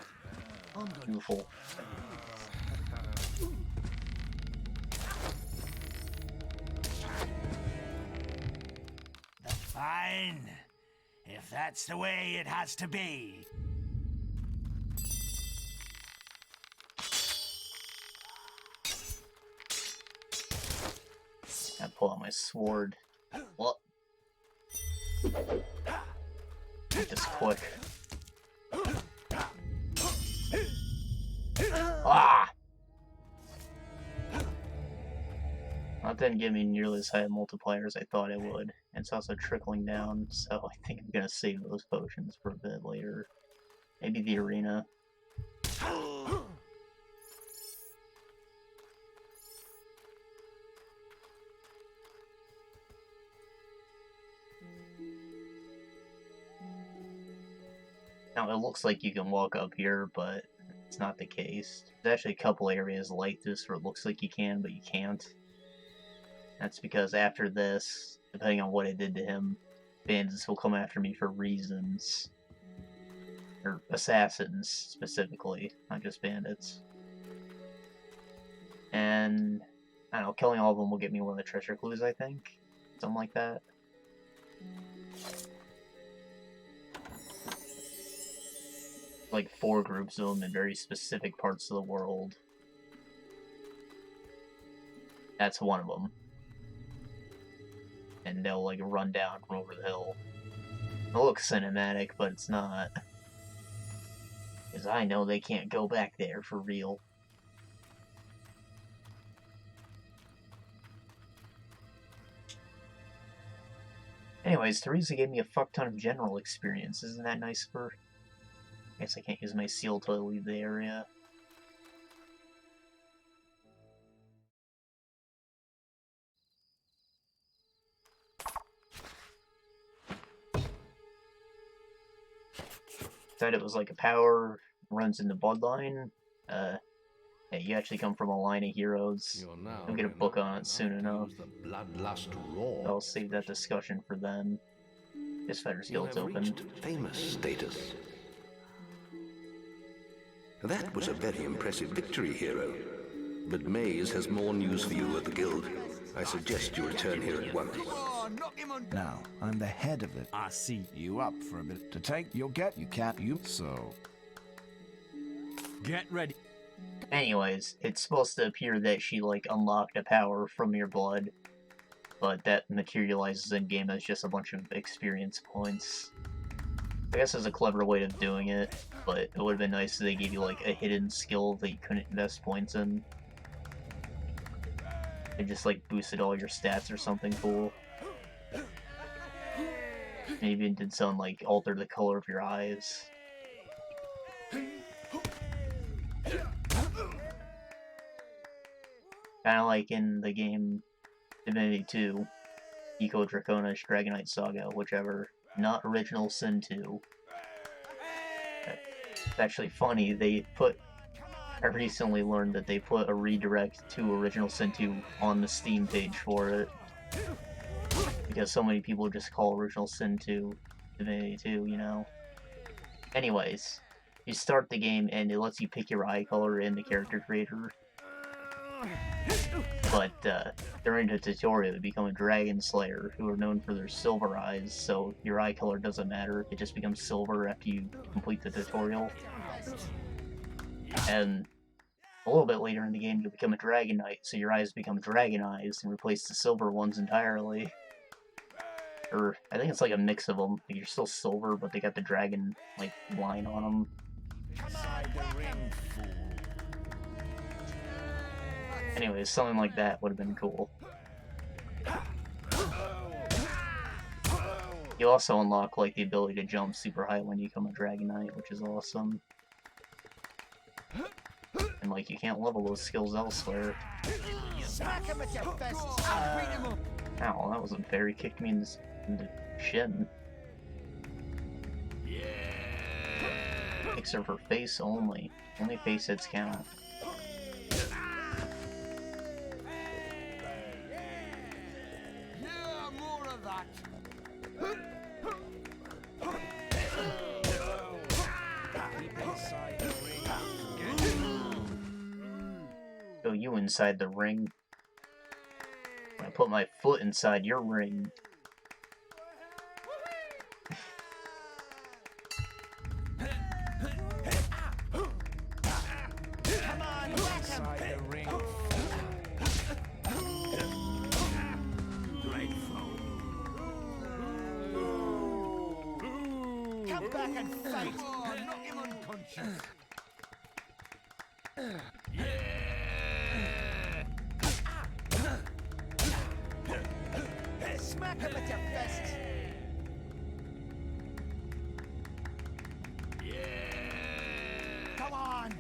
Speaker 1: Beautiful.
Speaker 16: Fine. If that's the way it has to be.
Speaker 1: I pull out my sword. What? Just quick. Ah! That didn't give me nearly as high a multiplier as I thought it would. And it's also trickling down, so I think I'm gonna save those potions for a bit later. Maybe the arena. Now, it looks like you can walk up here, but it's not the case. There's actually a couple areas like this where it looks like you can, but you can't. That's because after this, depending on what I did to him, bandits will come after me for reasons. Or assassins, specifically, not just bandits. And, I don't know, killing all of them will get me one of the treasure clues, I think. Something like that. Like 4 groups of them in very specific parts of the world. That's one of them. And they'll like run down from over the hill. It looks cinematic, but it's not. Because I know they can't go back there for real. Anyways, Teresa gave me a fuck ton of general experience. Isn't that nice of her? I guess I can't use my seal till I leave the area. Said it was like a power runs in the bloodline. Yeah, you actually come from a line of heroes. I'll get a book on it soon enough. I'll save that discussion for then. This fighter's guild's open.
Speaker 9: Famous status. That was a very impressive victory, hero. But Maze has more news for you at the guild. I suggest you return here at once.
Speaker 3: Now, I'm the head of it.
Speaker 15: I see. You up for a bit to take? You'll get. You can't. You. So.
Speaker 11: Get ready.
Speaker 1: Anyways, it's supposed to appear that she, like, unlocked a power from your blood, but that materializes in-game as just a bunch of experience points. I guess it's a clever way of doing it, but it would have been nice if they gave you, like, a hidden skill that you couldn't invest points in. It just, like, boosted all your stats or something cool. Maybe it did something like alter the color of your eyes. Kinda like in the game Divinity 2, Eco Draconish Dragonite Saga, whichever. Not Original Sin 2. It's actually funny, I recently learned that they put a redirect to Original Sin 2 on the Steam page for it. Because so many people just call Original Sin 2 Divinity 2, you know? Anyways, you start the game and it lets you pick your eye color in the character creator. But during the tutorial you become a Dragon Slayer, who are known for their silver eyes, so your eye color doesn't matter, it just becomes silver after you complete the tutorial. And a little bit later in the game, you'll become a Dragon Knight, so your eyes become Dragon Eyes and replace the silver ones entirely. Or, I think it's like a mix of them. Like, you're still silver, but they got the dragon, like, line on them. Anyways, something like that would have been cool. You also unlock, like, the ability to jump super high when you become a Dragon Knight, which is awesome. And, like, you can't level those skills elsewhere. Ow, that wasn't fair. He kicked me in the shin. Kicks her for face only. Only face hits count. Go you inside the ring. I put my foot inside your ring.
Speaker 16: Come back and fight! Oh, knock him unconscious! Smack him at your fist! Come on!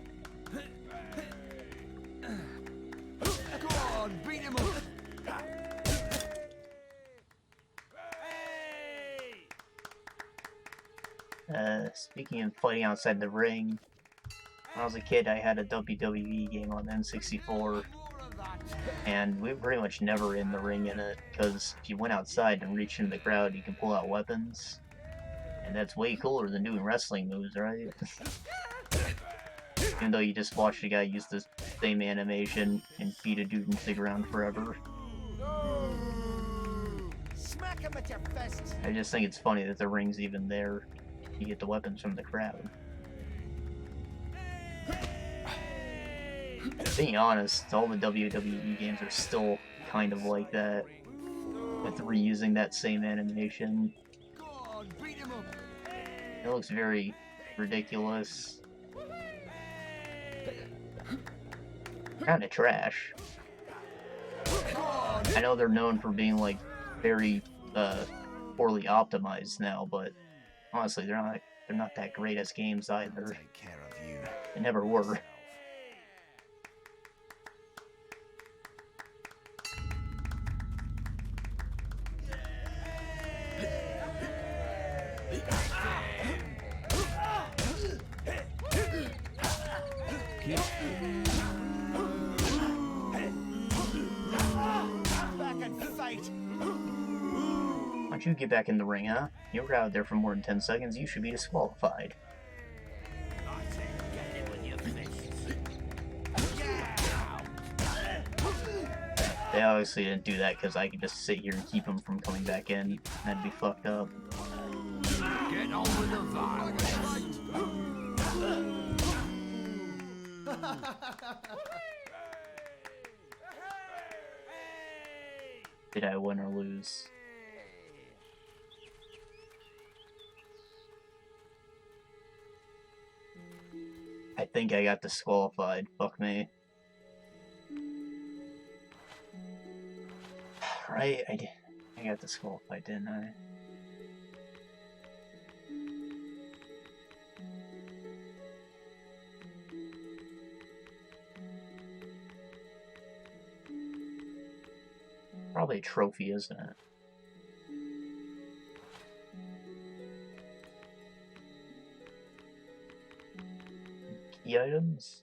Speaker 16: Go on, beat him up!
Speaker 1: Speaking of fighting outside the ring, when I was a kid I had a WWE game on N64, and we were pretty much never in the ring in it, because if you went outside and reached into the crowd you can pull out weapons, and that's way cooler than doing wrestling moves, right? Even though you just watched a guy use the same animation and beat a dude into the ground forever.
Speaker 16: Smack him at your fist!
Speaker 1: I just think it's funny that the ring's even there. You get the weapons from the crowd. Being honest, all the WWE games are still kind of like that, with reusing that same animation. It looks very ridiculous. Kinda trash. I know they're known for being like very poorly optimized now, but honestly, they're not that great as games either.
Speaker 8: Take care of you.
Speaker 1: They never were. Why don't you get back in the ring, huh? You were out there for more than 10 seconds, you should be disqualified. They obviously didn't do that because I could just sit here and keep him from coming back in. That'd be fucked up.
Speaker 16: Get on with the violence.
Speaker 1: Did I win or lose? I think I got disqualified. Fuck me. Right, I got disqualified, didn't I? Probably a trophy, isn't it? Key items?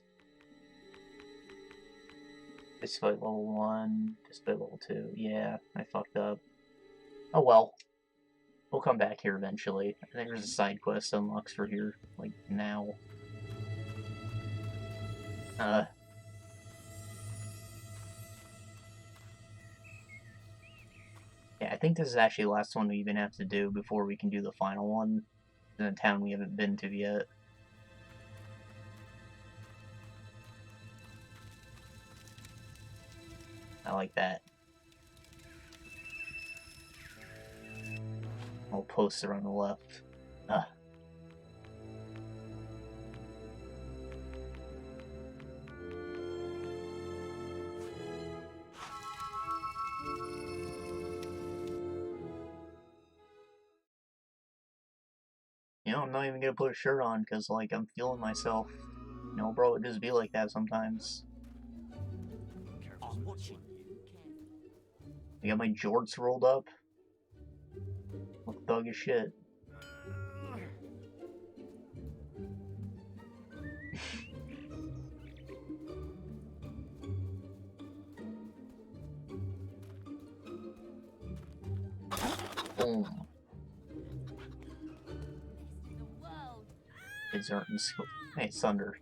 Speaker 1: Display level 1, display level 2. Yeah, I fucked up. Oh well. We'll come back here eventually. I think there's a side quest unlocks for here, like, now. Yeah, I think this is actually the last one we even have to do before we can do the final one in a town we haven't been to yet. I like that. Little poster on the left. You know, I'm not even gonna put a shirt on because, like, I'm feeling myself. You know, bro, it just be like that sometimes. I got my jorts rolled up. Look thug as shit. Boom. Kids aren't in school. Hey, it's Thunder.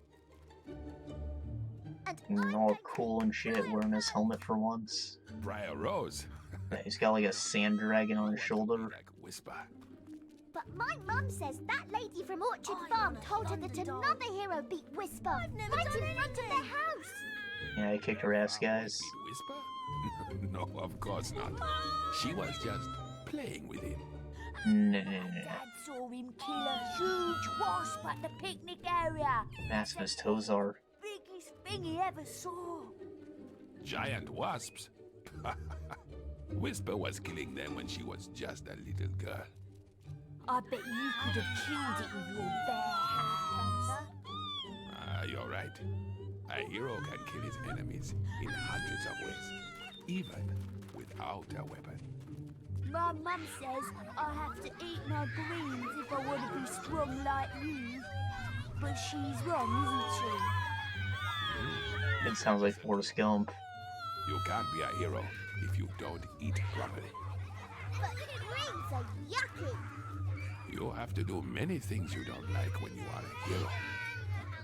Speaker 1: All cool and shit, wearing his helmet for once.
Speaker 18: Briar Rose.
Speaker 1: Yeah, he's got like a sand dragon on his shoulder.
Speaker 18: Like Whisper.
Speaker 6: But my mum says that lady from Orchard Farm told her that another hero beat Whisper right in front of their house.
Speaker 1: Yeah, I kicked her ass, guys.
Speaker 18: Whisper? No, of course not. She was just playing with him.
Speaker 1: No.
Speaker 6: Dad saw him kill a huge wasp at the picnic area.
Speaker 1: Massive as toes are.
Speaker 6: Biggest thing he ever saw.
Speaker 18: Giant wasps? Whisper was killing them when she was just a little girl.
Speaker 6: I bet you could have killed it with your bare hands.
Speaker 18: You're right. A hero can kill his enemies in hundreds of ways, even without a weapon.
Speaker 6: My mum says I have to eat my greens if I want to be strong like you. But she's wrong, isn't she?
Speaker 1: It sounds like Forrest Gump.
Speaker 18: You can't be a hero if you don't eat properly.
Speaker 6: But greens are yucky.
Speaker 18: You have to do many things you don't like when you are a hero.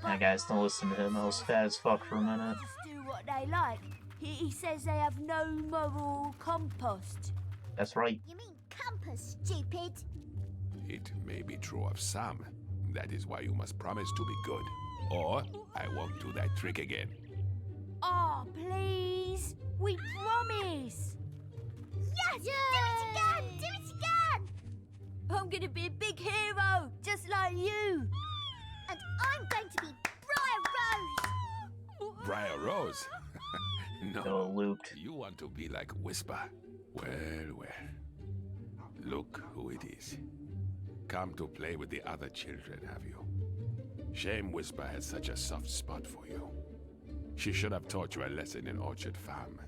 Speaker 1: Nah, guys, don't listen to him. I was fat as fuck for a minute.
Speaker 6: Just do what they like. He says they have no moral compass.
Speaker 1: That's right.
Speaker 6: You mean compass, stupid?
Speaker 18: It may be true of some. That is why you must promise to be good. Or I won't do that trick again.
Speaker 6: Oh, please. We promise. Yes! Do it again! Do it again! I'm gonna be a big hero, just like you. And I'm going to be Briar Rose.
Speaker 18: Briar Rose?
Speaker 1: No, Luke.
Speaker 18: You want to be like Whisper. Well. Look who it is. Come to play with the other children, have you? Shame Whisper has such a soft spot for you. She should have taught you a lesson in Orchard Farm.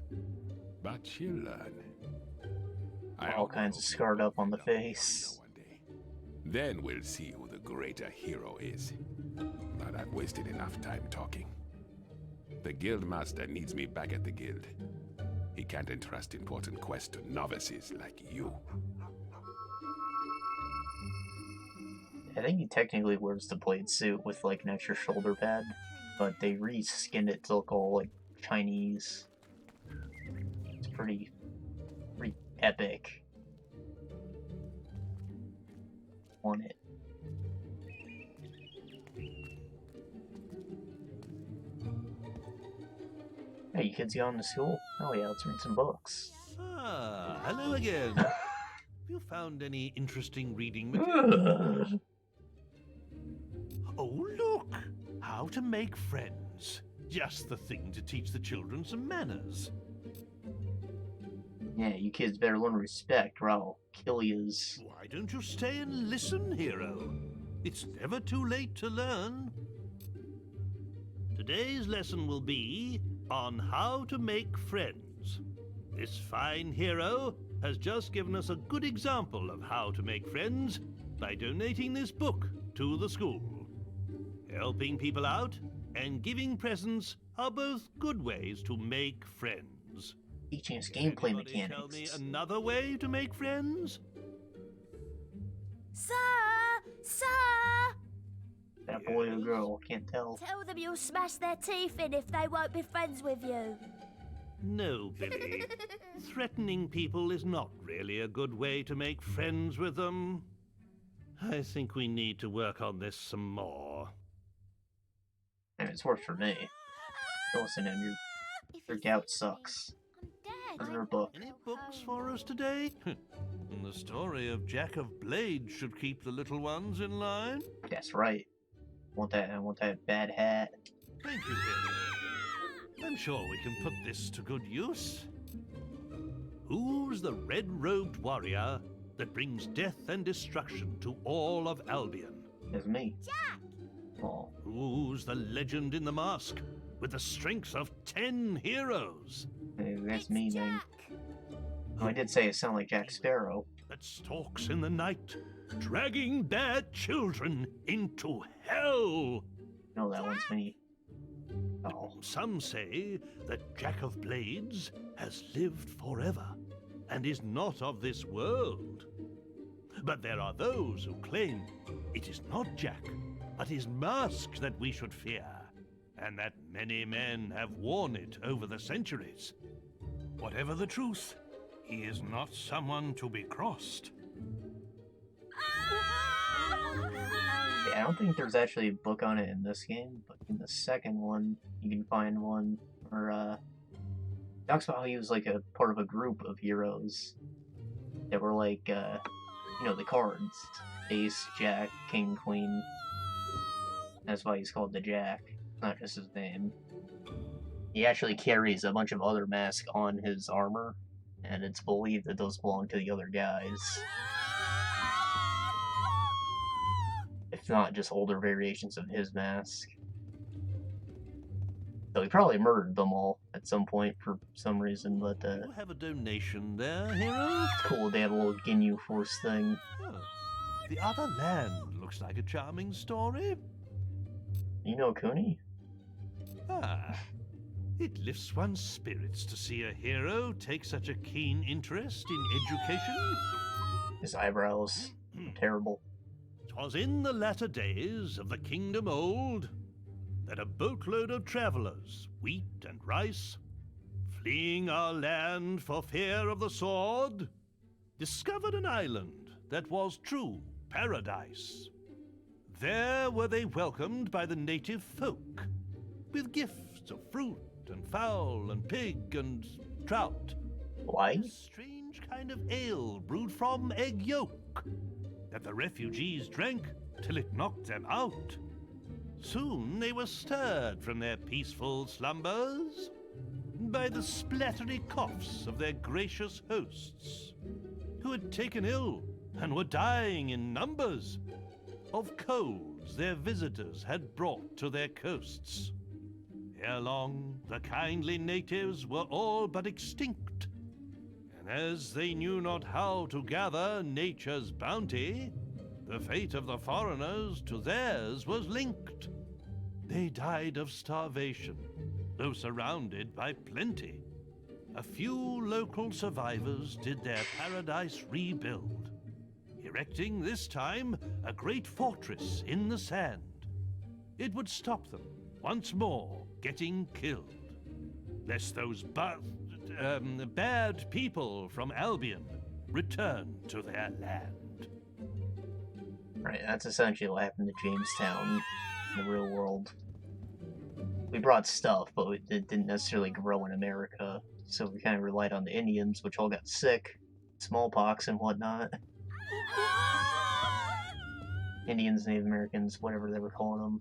Speaker 18: But she'll learn.
Speaker 1: All kinds of scarred up on the face.
Speaker 18: Then we'll see who the greater hero is. But I've wasted enough time talking. The Guildmaster needs me back at the guild. He can't entrust important quests to novices like you.
Speaker 1: I think he technically wears the blade suit with like an extra shoulder pad, but they reskinned it to look all like Chinese. It's pretty epic. Want it. Hey, you kids going to school? Oh yeah, let's read some books.
Speaker 19: Ah, hello again. Have you found any interesting reading material? Oh, look! How to make friends. Just the thing to teach the children some manners.
Speaker 1: Yeah, you kids better learn respect, or I'll kill yous.
Speaker 19: Why don't you stay and listen, hero? It's never too late to learn. Today's lesson will be on how to make friends. This fine hero has just given us a good example of how to make friends by donating this book to the school. Helping people out and giving presents are both good ways to make friends.
Speaker 1: Teaching us gameplay mechanics.
Speaker 19: Tell me another way to make friends?
Speaker 6: Sir! Sir!
Speaker 1: That boy or girl, can't tell.
Speaker 6: Tell them you'll smash their teeth in if they won't be friends with you.
Speaker 19: No, Billy. Threatening people is not really a good way to make friends with them. I think we need to work on this some more.
Speaker 1: And it's worked for me. Don't listen to him, your gout sucks. Another book.
Speaker 19: Any books for us today? The story of Jack of Blades should keep the little ones in line.
Speaker 1: That's right. I want that bad hat.
Speaker 19: Thank you, Henry. I'm sure we can put this to good use. Who's the red-robed warrior that brings death and destruction to all of Albion?
Speaker 1: It's me.
Speaker 6: Jack!
Speaker 1: Oh.
Speaker 19: Who's the legend in the mask with the strength of 10 heroes?
Speaker 1: That's me, man. Oh, I did say it sounded like Jack Sparrow.
Speaker 19: That stalks in the night, dragging their children into hell.
Speaker 1: No, that one's me. Oh.
Speaker 19: Some say that Jack of Blades has lived forever and is not of this world. But there are those who claim it is not Jack, but his mask that we should fear, and that many men have worn it over the centuries. Whatever the truth, he is not someone to be crossed.
Speaker 1: Yeah, I don't think there's actually a book on it in this game, but in the second one, you can find one where, talks about how he was like a part of a group of heroes that were like, you know, the cards. Ace, Jack, King, Queen. That's why he's called the Jack, not just his name. He actually carries a bunch of other masks on his armor, and it's believed that those belong to the other guys. If not just older variations of his mask. So he probably murdered them all at some point for some reason, but
Speaker 19: You have a donation there, hero?
Speaker 1: it's cool they have a little Ginyu Force thing.
Speaker 19: Oh, the Other Land looks like a charming story.
Speaker 1: You know Cooney?
Speaker 19: Ah, it lifts one's spirits to see a hero take such a keen interest in education.
Speaker 1: His eyebrows terrible.
Speaker 19: 'Twas in the latter days of the Kingdom Old that a boatload of travelers, wheat and rice, fleeing our land for fear of the sword, discovered an island that was true paradise. There were they welcomed by the native folk, with gifts of fruit and fowl and pig and trout.
Speaker 1: Why?
Speaker 19: A strange kind of ale brewed from egg yolk that the refugees drank till it knocked them out. Soon they were stirred from their peaceful slumbers by the splattery coughs of their gracious hosts, who had taken ill and were dying in numbers, of colds their visitors had brought to their coasts. Ere long, the kindly natives were all but extinct, and as they knew not how to gather nature's bounty, the fate of the foreigners to theirs was linked. They died of starvation, though surrounded by plenty. A few local survivors did their paradise rebuild, erecting this time a great fortress in the sand. It would stop them once more getting killed, lest those bad people from Albion return to their land.
Speaker 1: Right, that's essentially what happened to Jamestown in the real world. We brought stuff, but it didn't necessarily grow in America, so we kind of relied on the Indians, which all got sick, smallpox and whatnot. Indians, Native Americans, whatever they were calling them.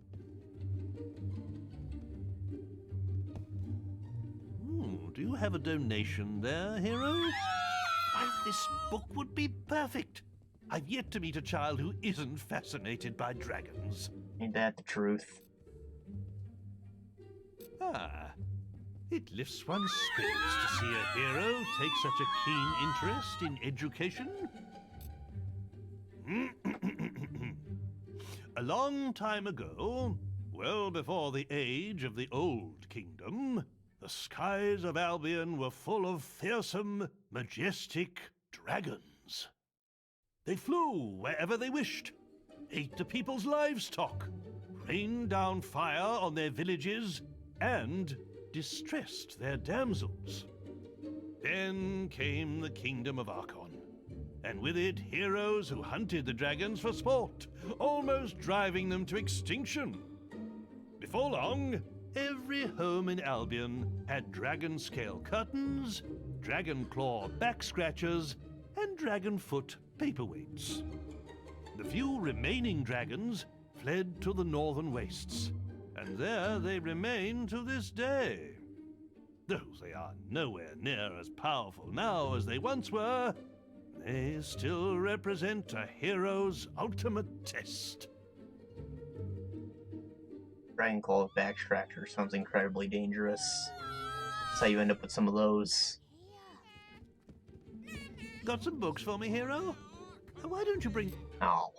Speaker 19: Do you have a donation there, hero? Why, this book would be perfect. I've yet to meet a child who isn't fascinated by dragons.
Speaker 1: Ain't that the truth?
Speaker 19: Ah, it lifts one's spirits to see a hero take such a keen interest in education. A long time ago, well before the age of the Old Kingdom, the skies of Albion were full of fearsome, majestic dragons. They flew wherever they wished, ate the people's livestock, rained down fire on their villages, and distressed their damsels. Then came the kingdom of Archon, and with it heroes who hunted the dragons for sport, almost driving them to extinction. Before long, every home in Albion had dragon scale curtains, dragon claw back scratchers, and dragon foot paperweights. The few remaining dragons fled to the northern wastes, and there they remain to this day. Though they are nowhere near as powerful now as they once were, they still represent a hero's ultimate test.
Speaker 1: Dragon Claw back scratcher sounds incredibly dangerous. That's how you end up with some of those.
Speaker 19: Got some books for me, hero? Why don't you bring...
Speaker 1: Oh.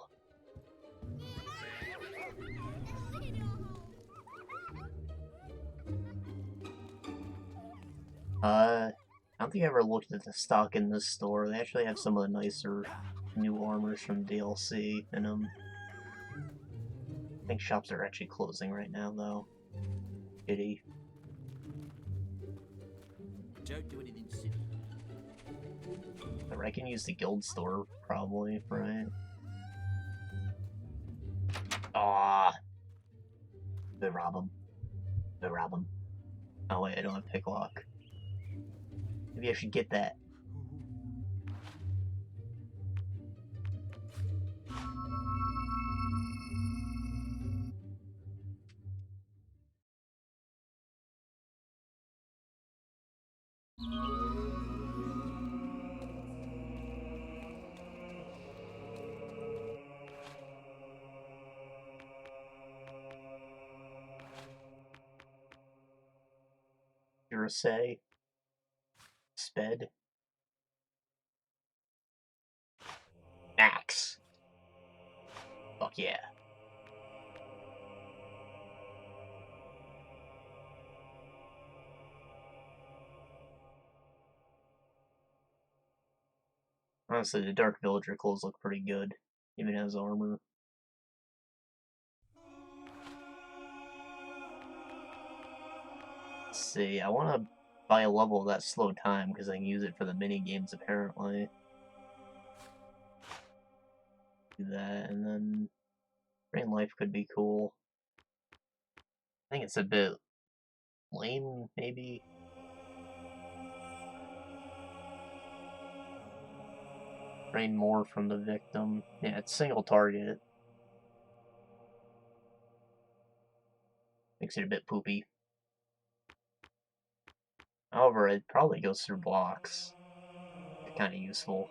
Speaker 1: I don't think I ever looked at the stock in this store. They actually have some of the nicer new armors from DLC in them. I think shops are actually closing right now, though. Pity.
Speaker 20: Don't do anything silly.
Speaker 1: I can use the guild store, probably, right? Ah. Go rob him. Go rob him. Oh wait, I don't have picklock. Maybe I should get that. Say sped max. Fuck yeah. Honestly, the Dark Villager clothes look pretty good, even as armor. Let's see, I want to buy a level of that slow time because I can use it for the mini games apparently. Do that, and then Rain Life could be cool. I think it's a bit lame, maybe. Rain more from the victim. Yeah, it's single target. Makes it a bit poopy. However, it probably goes through blocks. Kind of useful.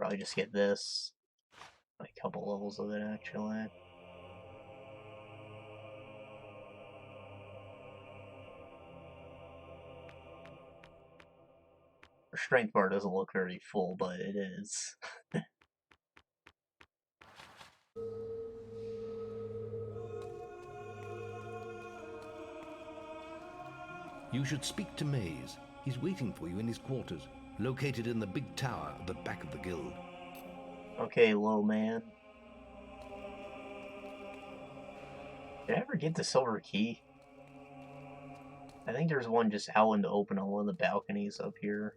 Speaker 1: Probably just get this. Like a couple levels of it, actually. Our strength bar doesn't look very full, but it is.
Speaker 9: You should speak to Maze. He's waiting for you in his quarters, located in the big tower at the back of the guild.
Speaker 1: Okay, low man. Did I ever get the silver key? I think there's one just out in the open on one of the balconies up here.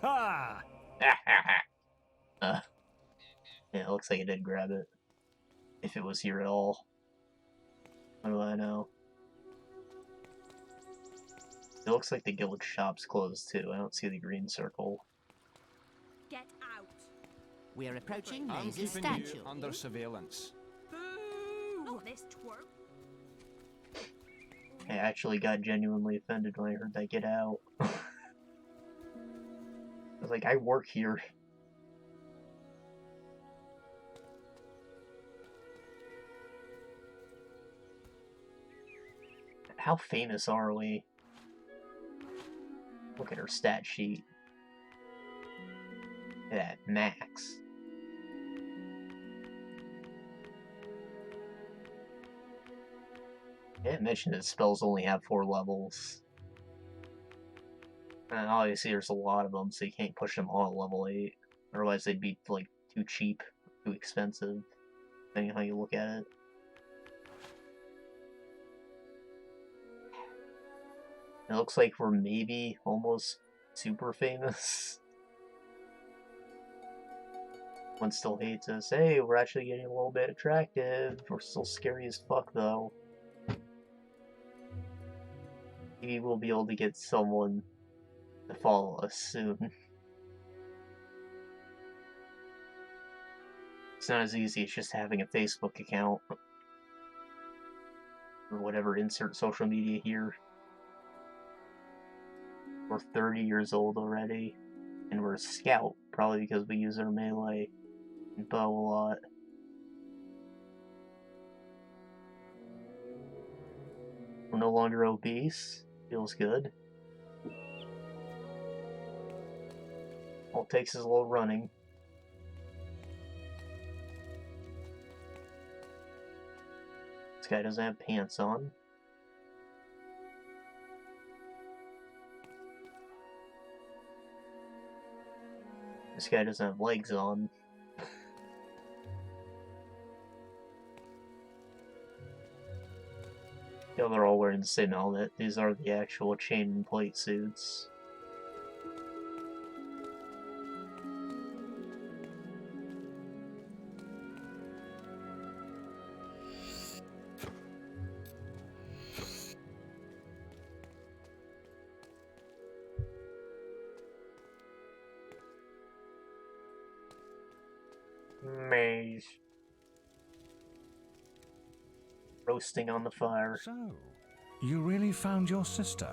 Speaker 19: Ha
Speaker 1: Yeah, it looks like I did grab it. If it was here at all. What do I know? It looks like the guild shop's closed too. I don't see the green circle.
Speaker 5: Get out.
Speaker 20: We're approaching
Speaker 2: I'm
Speaker 20: Maze's
Speaker 2: keeping
Speaker 20: statue.
Speaker 2: you under surveillance.
Speaker 5: Boo! Not this twerp.
Speaker 1: I actually got genuinely offended when I heard that get out. I was like, I work here. How famous are we? Look at her stat sheet. Look at that, max. I didn't mention that spells only have 4 levels. And obviously there's a lot of them, so you can't push them all at level 8. Otherwise they'd be, like, too cheap, too expensive, depending on how you look at it. It looks like we're maybe almost super famous. One still hates us. Hey, we're actually getting a little bit attractive. We're still scary as fuck, though. Maybe we'll be able to get someone to follow us soon. It's not as easy as just having a Facebook account. Or whatever, insert social media here. We're 30 years old already. And we're a scout, probably because we use our melee and bow a lot. We're no longer obese. Feels good. All it takes is a little running. This guy doesn't have pants on. This guy doesn't have legs on. Yeah, they're all wearing the same helmet. These are the actual chain and plate suits. Maze. Roasting on the fire.
Speaker 3: So, you really found your sister?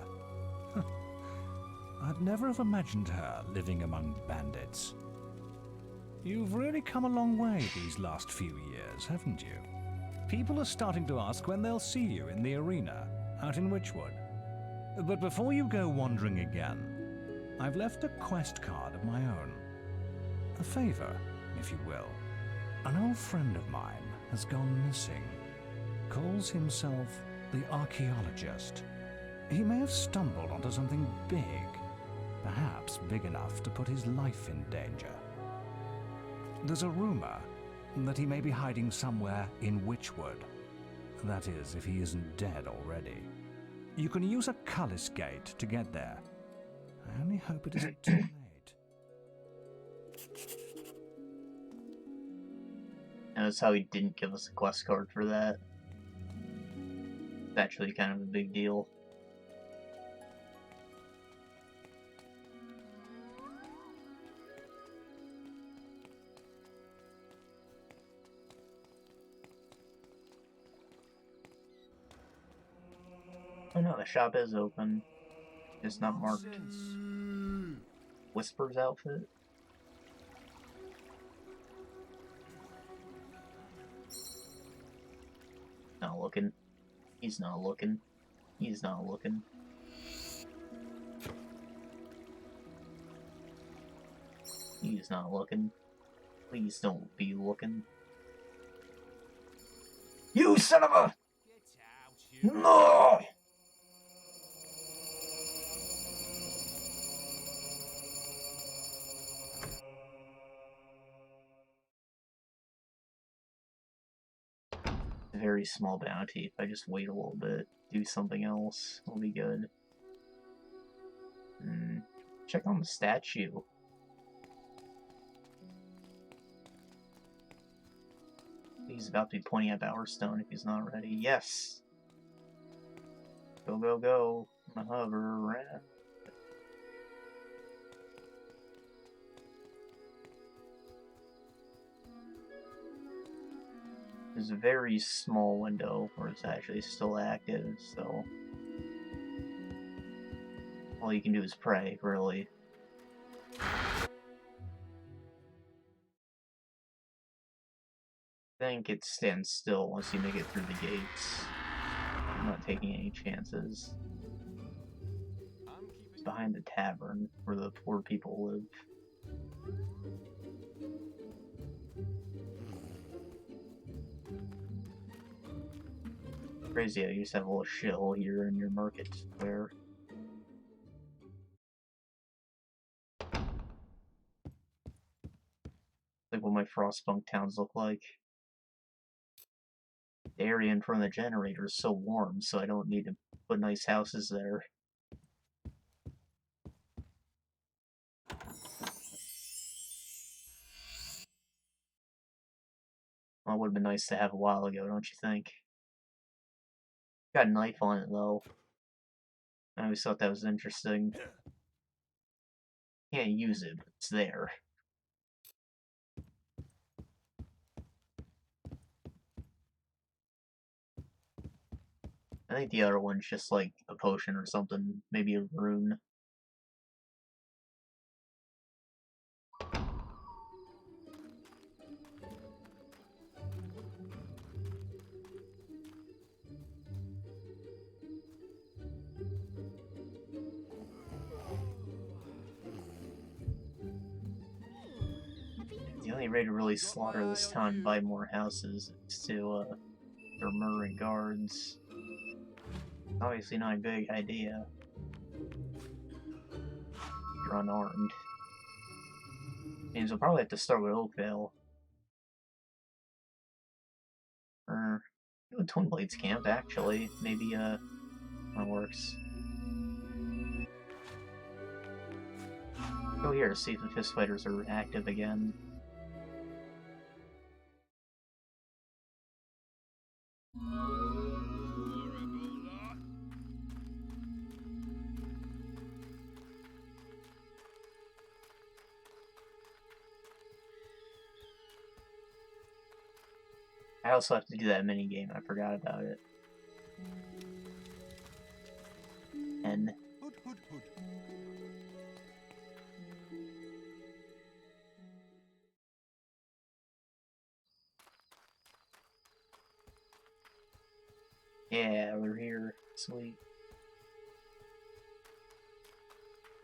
Speaker 3: I'd never have imagined her living among bandits. You've really come a long way these last few years, haven't you? People are starting to ask when they'll see you in the arena, out in Witchwood. But before you go wandering again, I've left a quest card of my own. A favor, if you will. An old friend of mine has gone missing. Calls himself the Archaeologist. He may have stumbled onto something big, perhaps big enough to put his life in danger. There's a rumor that he may be hiding somewhere in Witchwood. That is, if he isn't dead already. You can use a Cullis gate to get there. I only hope it isn't too late.
Speaker 1: Notice how he didn't give us a quest card for that. It's actually kind of a big deal. Oh no, the shop is open. It's not marked. Whisper's outfit. Not looking. He's not looking. He's not looking. He's not looking. Please don't be looking. You son of a... No! A very small bounty. If I just wait a little bit, do something else, it'll be good. Check on the statue. He's about to be pointing at Bowerstone if he's not ready. Yes! Go, go, go. I'm gonna hover around. There's a very small window where it's actually still active, so all you can do is pray, really. I think it stands still once you make it through the gates. I'm not taking any chances. It's behind the tavern where the poor people live. Crazy how you just have a little shithole here in your market square. Like what my Frostpunk towns look like. The area in front of the generator is so warm, so I don't need to put nice houses there. Well, it would have been nice to have a while ago, don't you think? Got a knife on it, though. I always thought that was interesting. Can't use it, but it's there. I think the other one's just like a potion or something, maybe a rune. The only way to really slaughter this town and buy more houses is to, they're murdering guards. Obviously not a big idea. You're unarmed. Means we'll probably have to start with Oakvale. Or Twin Blades Camp, actually. Maybe, that works. Go here to see if the fist fighters are active again. I also have to do that minigame, I forgot about it. And yeah, we're here. Sweet.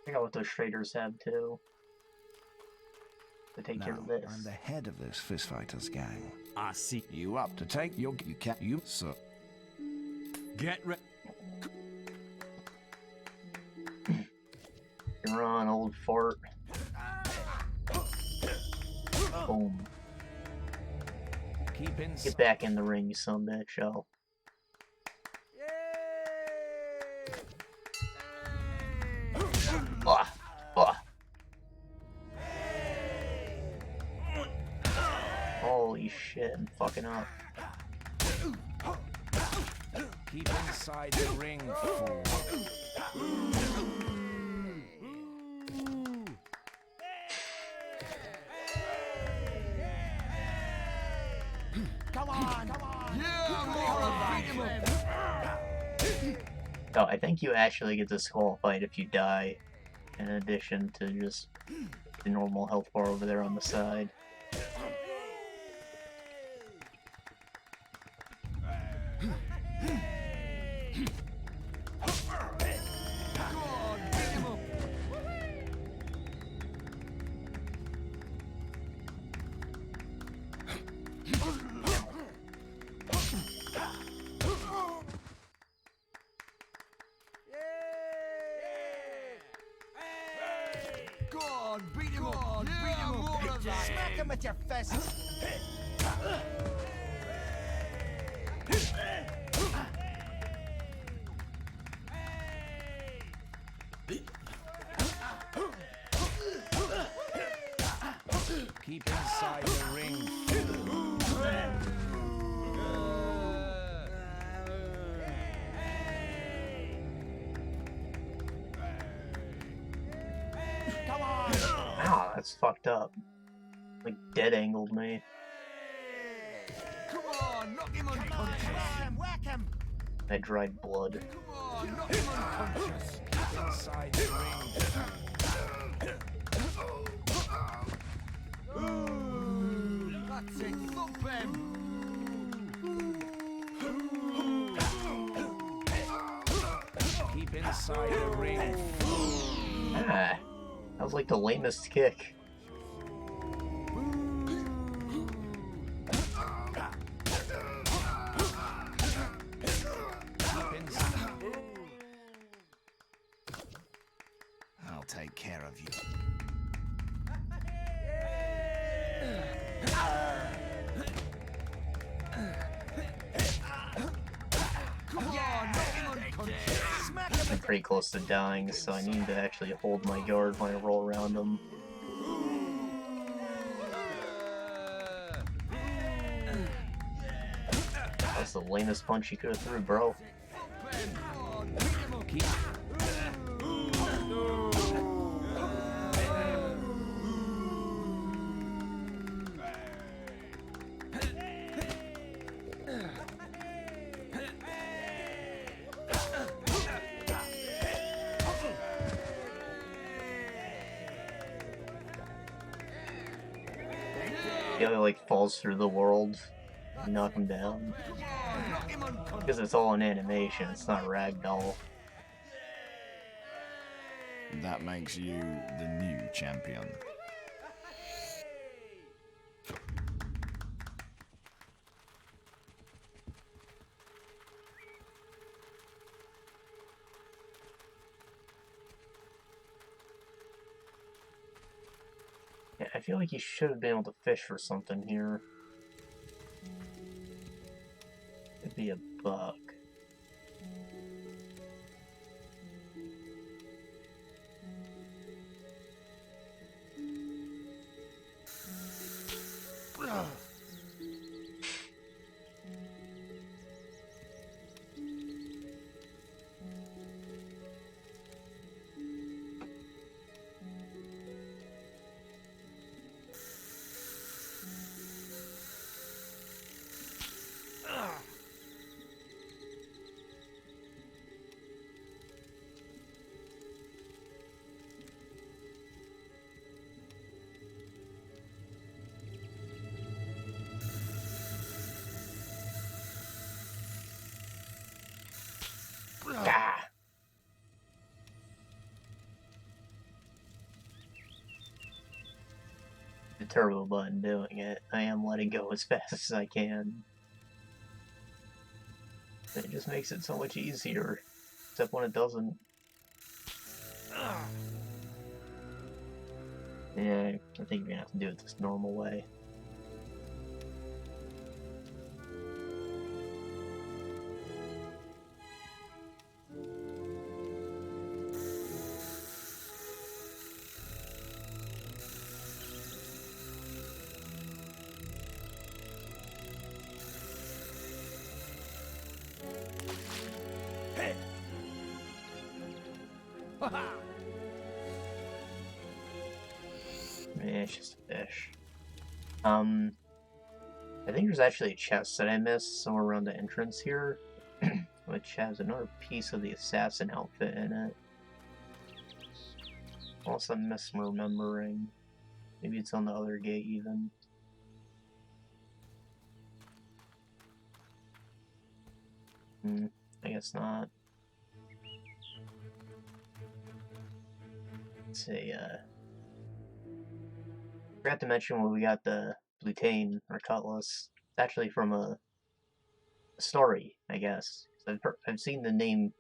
Speaker 1: I got what those traders have too. To take care of this.
Speaker 15: I'm the head of this fistfighters gang.
Speaker 11: I see.
Speaker 15: You up to take your... You can't... You... So...
Speaker 11: Get ready.
Speaker 1: You're on, old fart. Boom.
Speaker 15: Keep in...
Speaker 1: Get back in the ring, you son of a bitch. Oh. Holy shit, I'm fucking up.
Speaker 15: Keep inside the ring, fool.
Speaker 13: Come on! Come on! Yeah, more of
Speaker 1: Oh, I think you actually get disqualified if you die, in addition to just the normal health bar over there on the side.
Speaker 13: Go on, beat him up! Smack him with your fists!
Speaker 15: Keep inside the ring.
Speaker 13: Come on!
Speaker 1: Wow, that's fucked up. Like, dead-angled me.
Speaker 13: Come on, knock him unconscious! Whack him!
Speaker 1: I dried blood.
Speaker 13: Come on, knock him unconscious!
Speaker 15: Keep inside the ring.
Speaker 13: That's it, thump him!
Speaker 15: Keep inside the ring.
Speaker 1: Ah, that was like the lamest kick.
Speaker 8: I'll take care of you.
Speaker 13: Come on, knock him unconscious! Smack him!
Speaker 1: I'm pretty close to dying, so I need to actually hold my guard when I roll around them. That's the lamest punch you could have threw, bro. The other like falls through the world, and knock him down. Because it's all in animation, it's not ragdoll.
Speaker 8: That makes you the new champion.
Speaker 1: Yeah, I feel like you should have been able to fish for something here. It'd be a bug. Ah. The turbo button doing it. I am letting go as fast as I can. It just makes it so much easier, except when it doesn't. Yeah, I think you're gonna have to do it this normal way. Yeah, it's just a fish. I think there's actually a chest that I missed somewhere around the entrance here. which has another piece of the assassin outfit in it. Unless I'm misremembering. Maybe it's on the other gate even. I guess not. Let's see, forgot to mention when we got the Blutane, or Cutlass. It's actually from a story, I guess. I've seen the name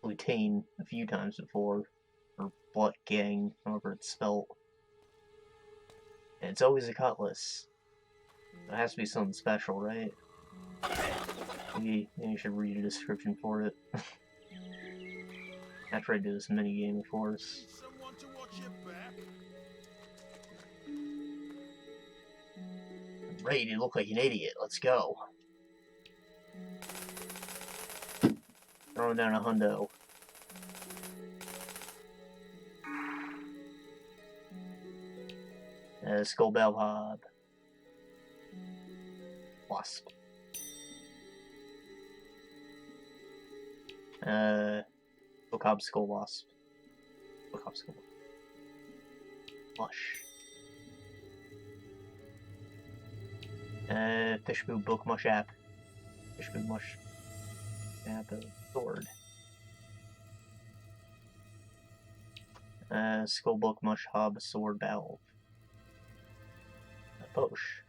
Speaker 1: Blutane a few times before, or Blood Gang, however it's spelled. And it's always a cutlass. It has to be something special, right? Maybe you should read a description for it. After I do this minigame, of course.
Speaker 13: Someone to watch your back.
Speaker 1: I'm ready to look like an idiot. Let's go. Throwing down a hundo. Skull Bellhop. Wasp. Bookhob Skull Wasp. Bookhob Skull. Lush. Fishboo Book Mush App. Fishboo Mush App Sword. Skull Book Mush Hob Sword Valve. Posh.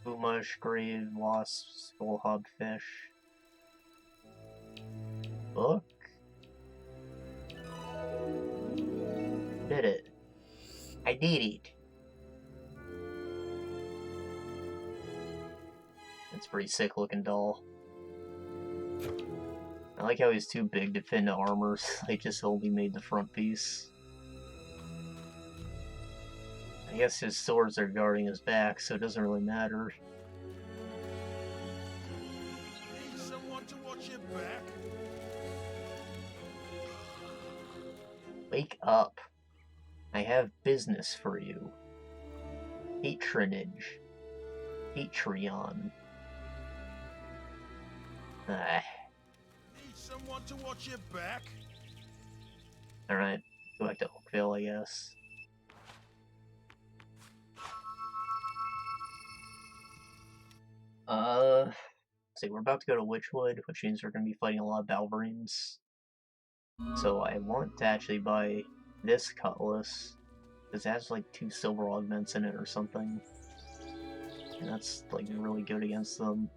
Speaker 1: Bootmush, Grave, Wasp, Skull Hob Fish. Book? Did it. I did it. It's a pretty sick looking doll. I like how he's too big to fit into armor, so they just only made the front piece. I guess his swords are guarding his back, so it doesn't really matter.
Speaker 13: Need someone to watch your back.
Speaker 1: Wake up. I have business for you. Patronage. Patreon.
Speaker 13: Need someone to watch your back.
Speaker 1: Alright, go back to Oakvale, I guess. See, we're about to go to Witchwood, which means we're going to be fighting a lot of Balverines. So I want to actually buy this Cutlass, because it has like 2 silver augments in it or something. And that's like really good against them.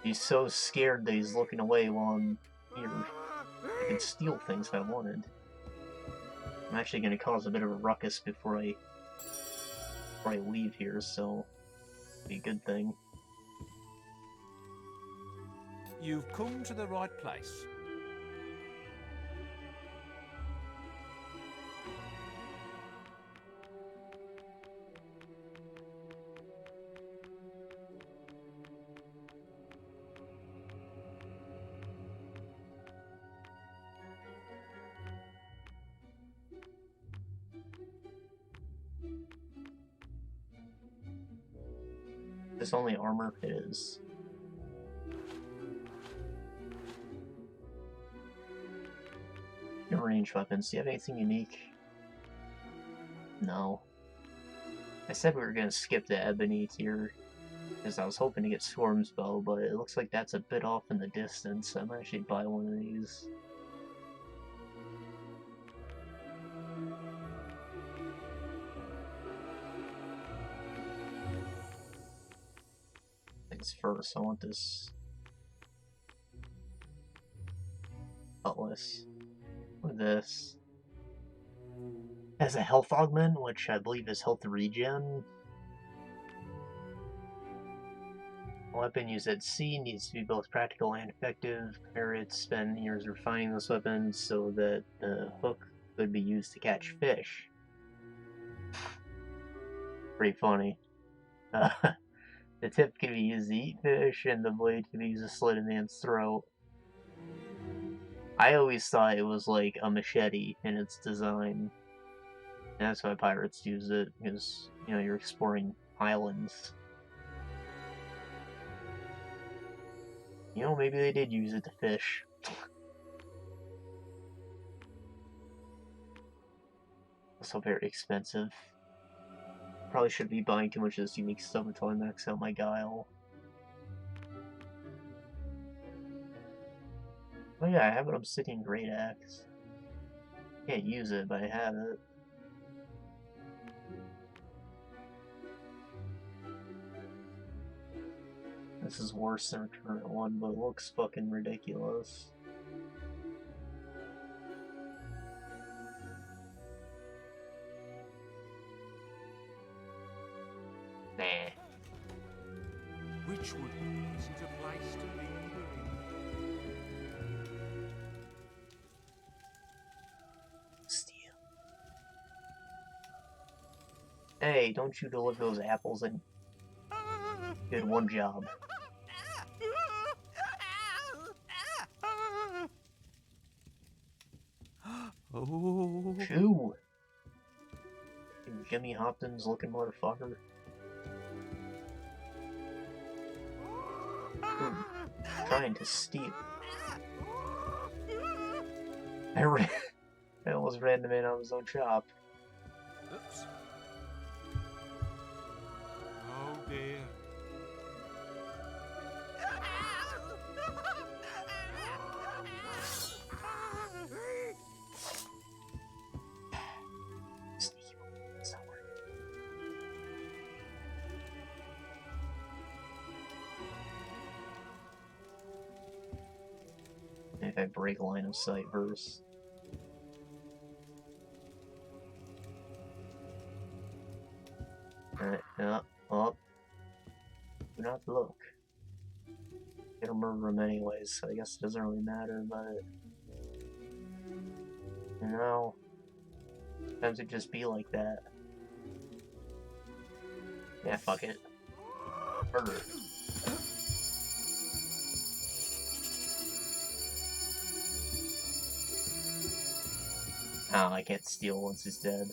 Speaker 1: He's so scared that he's looking away while I'm here. I can steal things if I wanted. I'm actually going to cause a bit of a ruckus before I leave here, so it'll be a good thing.
Speaker 2: You've come to the right place.
Speaker 1: This only armor is. Your range weapons. Do you have anything unique? No. I said we were gonna skip the ebony tier because I was hoping to get Storm's Bow, but it looks like that's a bit off in the distance. I might actually buy one of these. First, I want this Cutlass. Or this. It has a health augment, which I believe is health regen. A weapon used at sea needs to be both practical and effective. Pirates spend years refining this weapon so that the hook could be used to catch fish. Pretty funny. The tip can be used to eat fish, and the blade can be used to slit a man's throat. I always thought it was like a machete in its design, That's why pirates use it, because, you know, you're exploring islands. You know, maybe they did use it to fish. Also very expensive. Probably shouldn't be buying too much of this unique stuff until I max out my guile. Oh yeah, I have an obsidian great axe. Can't use it, but I have it. This is worse than our current one, but it looks fucking ridiculous. Nah.
Speaker 2: Witchwood isn't a place to linger in.
Speaker 1: Steal. Hey, don't you deliver those apples and did one job.
Speaker 11: Oh.
Speaker 1: Shoo! Jimmy Hopkins looking motherfucker. Trying to steal. I almost ran the man on his own shop.
Speaker 2: Oops. Oh dear.
Speaker 1: If I break line of sight first. Alright, yeah, well. Do not look. It'll murder him anyways, so I guess it doesn't really matter, but... You know... Sometimes it just be like that. Yeah, fuck it. Murder. Oh, I can't steal once he's dead.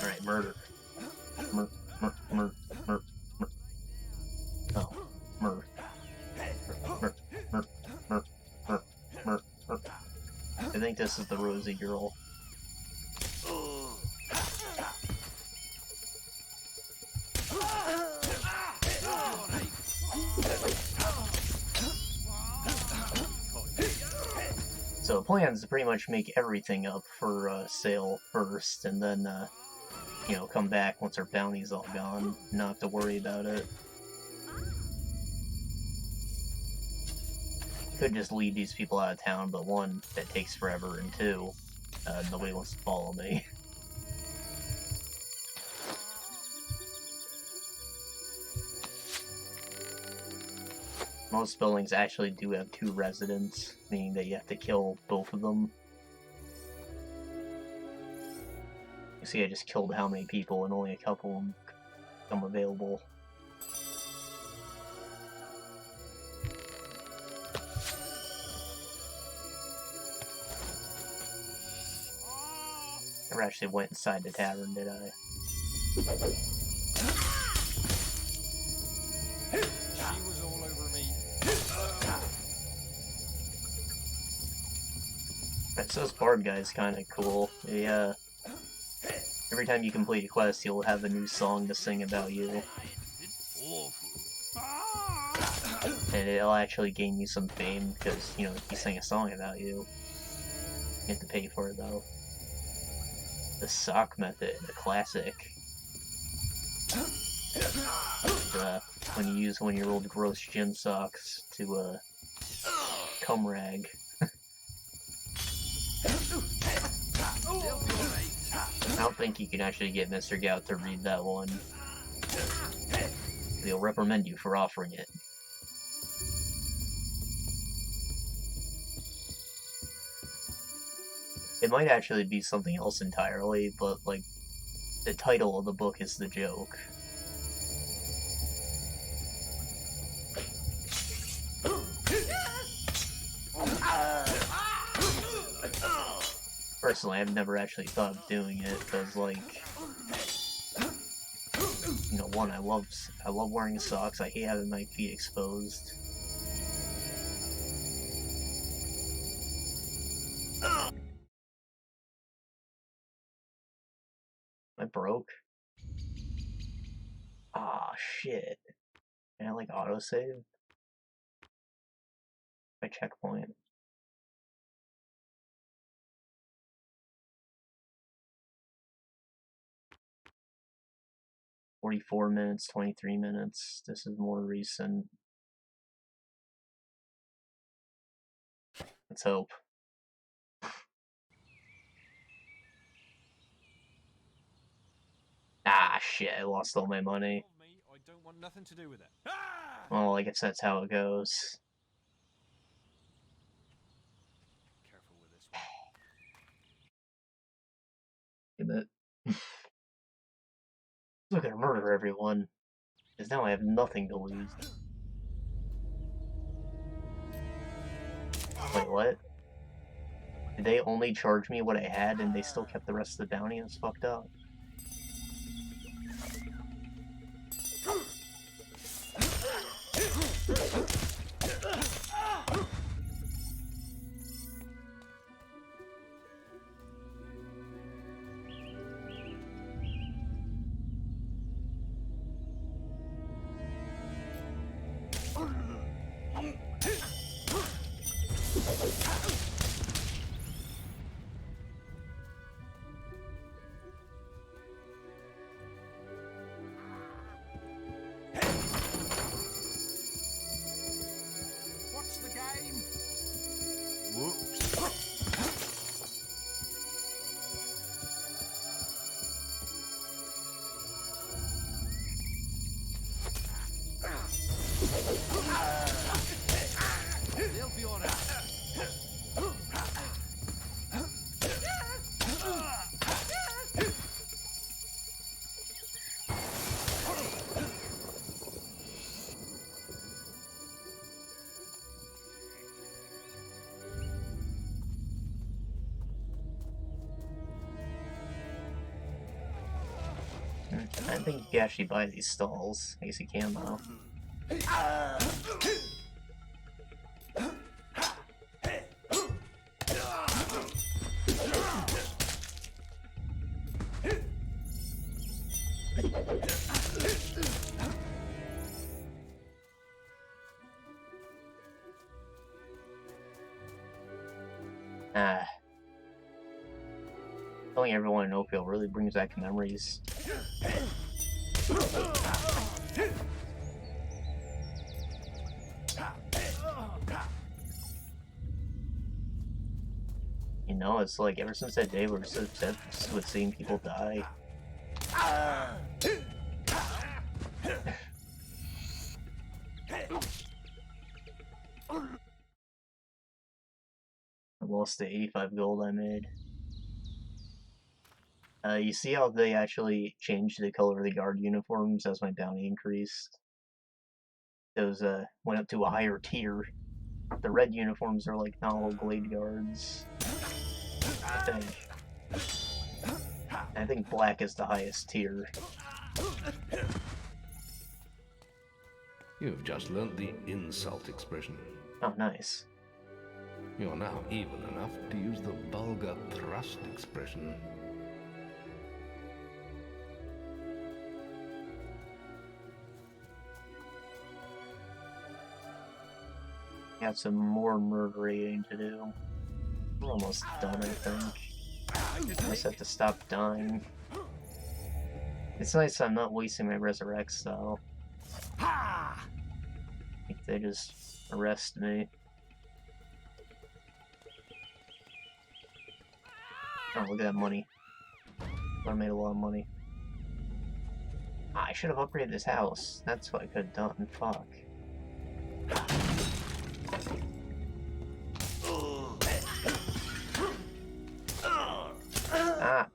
Speaker 1: Alright, murder. Murder. Oh, murder. I think this is the rosy girl. So the plan is to pretty much make everything up for sale first, and then, you know, come back once our bounty's all gone, not have to worry about it. Could just lead these people out of town, but one, that takes forever, and two, nobody wants to follow me. Most buildings actually do have 2 residents, meaning that you have to kill both of them. You see, I just killed how many people, and only a couple of them become available. Never actually went inside the tavern, did I?
Speaker 2: She was all over me.
Speaker 1: That Sus Bard guy's kinda cool. Yeah. Every time you complete a quest, he'll have a new song to sing about you. And it'll actually gain you some fame, because, you know, he sang a song about you. You have to pay for it, though. The sock method, the classic. When you use one of your old gross gym socks to, cum rag. I don't think you can actually get Mr. Gout to read that one. He'll reprimand you for offering it. It might actually be something else entirely, but, like, the title of the book is the joke. Personally, I've never actually thought of doing it, because, like, you know, one, I love wearing socks. I hate having my feet exposed. Am I broke? Ah, shit. Can I, like, autosave? My checkpoint. "44 minutes, 23 minutes. This is more recent. Let's hope. Ah, shit, I lost all my money.
Speaker 2: I don't want nothing to do with it.
Speaker 1: Well, I guess that's how it goes.
Speaker 2: Careful with this one.
Speaker 1: Damn it. I'm gonna murder everyone. Because now I have nothing to lose. Wait, what? Did they only charge me what I had and they still kept the rest of the bounty? That's fucked up.
Speaker 13: What's the game?
Speaker 11: Whoops.
Speaker 13: They'll be all right.
Speaker 1: I think you can actually buy these stalls. I guess you can, though. Ah. Killing everyone in Oakvale really brings back memories. You know, it's like ever since that day we're so obsessed with seeing people die. I lost the 85 gold I made. You see how they actually changed the color of the guard uniforms as my bounty increased? Those went up to a higher tier. The red uniforms are like nominal blade guards. I think black is the highest tier.
Speaker 9: You've just learnt the insult expression.
Speaker 1: Oh, nice.
Speaker 9: You're now evil enough to use the vulgar thrust expression.
Speaker 1: Got some more murderating to do. We're almost done, I think. I just have to stop dying. It's nice I'm not wasting my resurrects, though. If they just arrest me. Oh, look at that money. I made a lot of money. I should have upgraded this house. That's what I could have done. Fuck. Ah.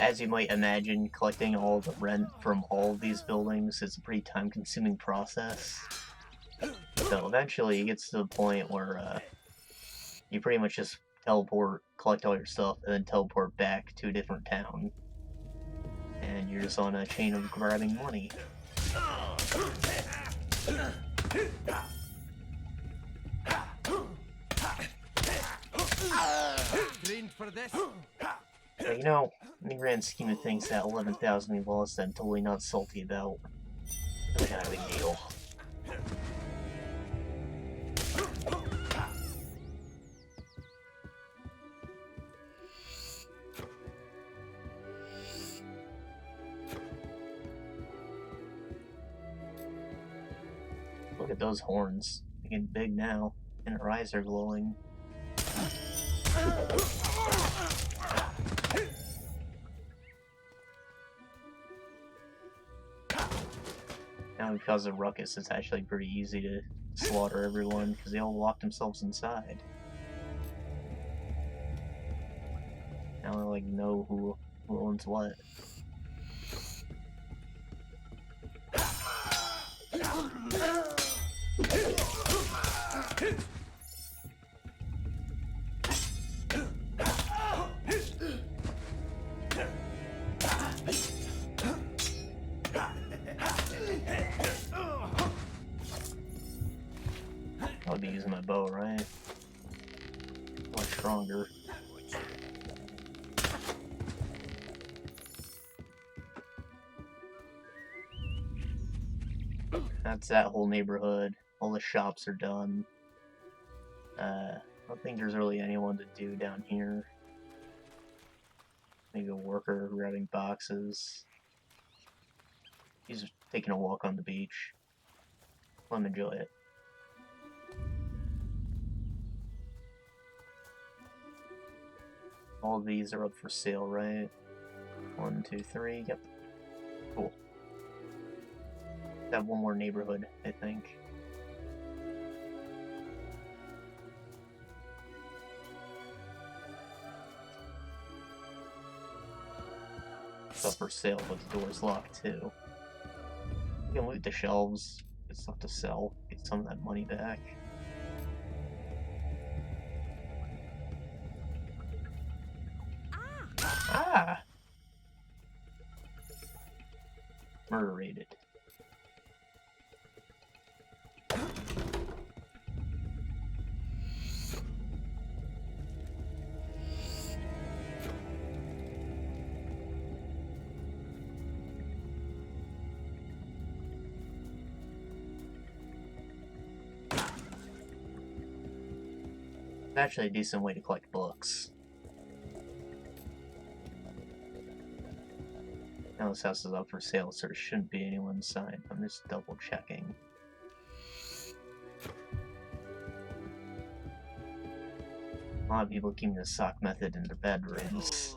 Speaker 1: as you might imagine, collecting all the rent from all of these buildings is a pretty time-consuming process. So eventually it gets to the point where you pretty much just teleport, collect all your stuff, and then teleport back to a different town. And you're just on a chain of grabbing money.
Speaker 11: For this.
Speaker 1: But you know, in the grand scheme of things, that 11,000 we lost, I'm totally not salty about. It's kind of a big deal. Look at those horns. They're getting big now, and her eyes are glowing. Now because of Ruckus, it's actually pretty easy to slaughter everyone, because they all locked themselves inside. Now I like know who owns what. I'll be using my bow, right? Much stronger. That's that whole neighborhood. All the shops are done. I don't think there's really anyone to do down here. Maybe a worker grabbing boxes. He's taking a walk on the beach. Let him enjoy it. All of these are up for sale, right? 1, 2, 3, yep. Cool. Have one more neighborhood, I think. It's up for sale, but the door's locked too. We can loot the shelves, get stuff to sell, get some of that money back. Ah! Murder rated. It's actually a decent way to collect books. Now this house is up for sale, so there shouldn't be anyone inside. I'm just double checking. A lot of people keeping the sock method in their bedrooms.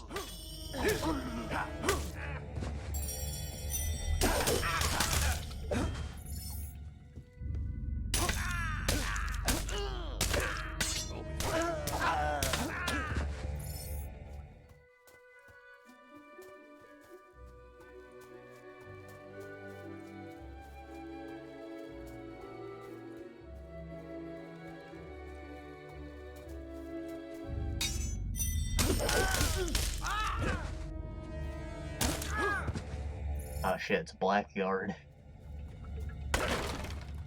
Speaker 1: Oh shit, it's a Blackguard. I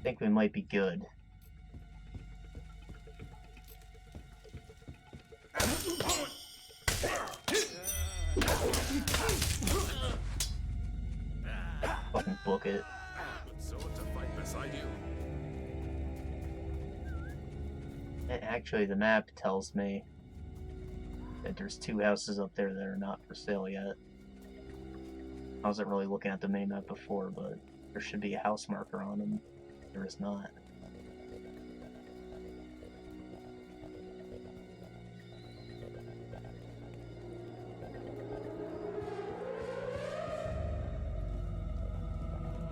Speaker 1: think we might be good. Fucking book it.
Speaker 18: So to fight beside you.
Speaker 1: And actually, the map tells me that there's 2 houses up there that are not for sale yet. I wasn't really looking at the main map before, but there should be a house marker on them. There is not.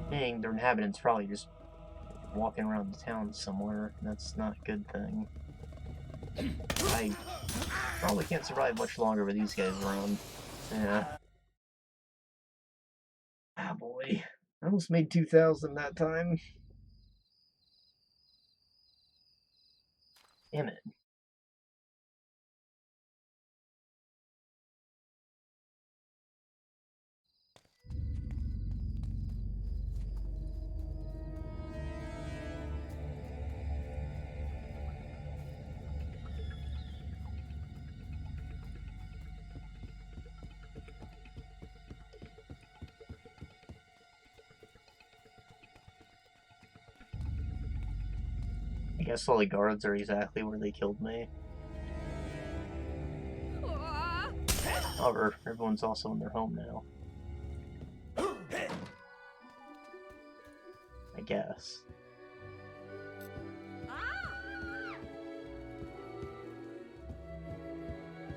Speaker 1: Dang, their inhabitants probably just walking around the town somewhere. That's not a good thing. I probably can't survive much longer with these guys around. Yeah. Ah, boy. I almost made 2,000 that time. Damn it. I guess all the guards are exactly where they killed me. However, everyone's also in their home now. I guess.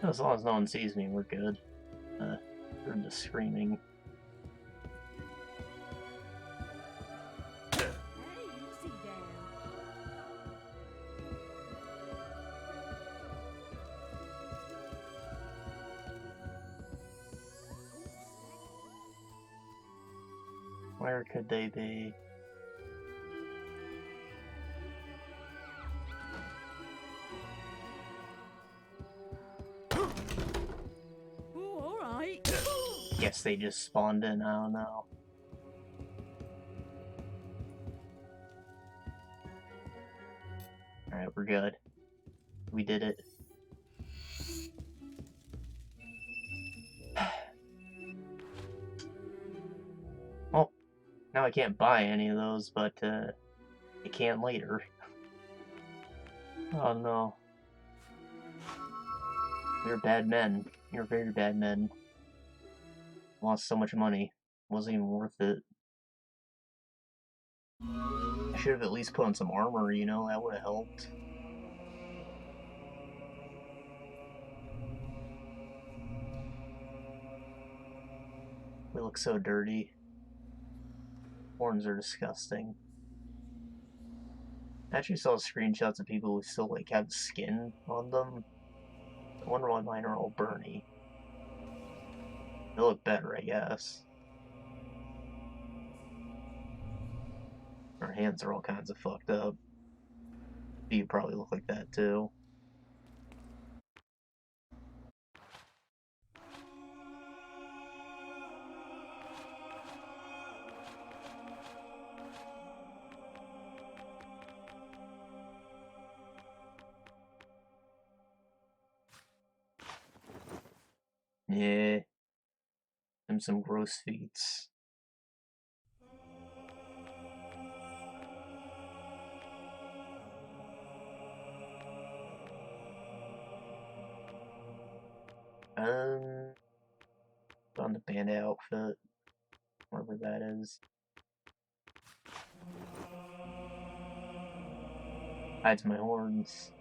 Speaker 1: As long as no one sees me, we're good. They're just screaming. Where could they be? Guess they just spawned in, I don't know. Alright, we're good. We did it. Well, now I can't buy any of those, but I can later. Oh no. You're bad men. You're very bad men. Lost so much money. Wasn't even worth it. I should have at least put on some armor, you know, that would have helped. We look so dirty. Horns are disgusting. I actually saw screenshots of people who still like have skin on them. I wonder why mine are all burny. They look better, I guess. Our hands are all kinds of fucked up. You probably look like that too. Yeah. And some gross feats. On the bandit outfit. Whatever that is. Hides my horns.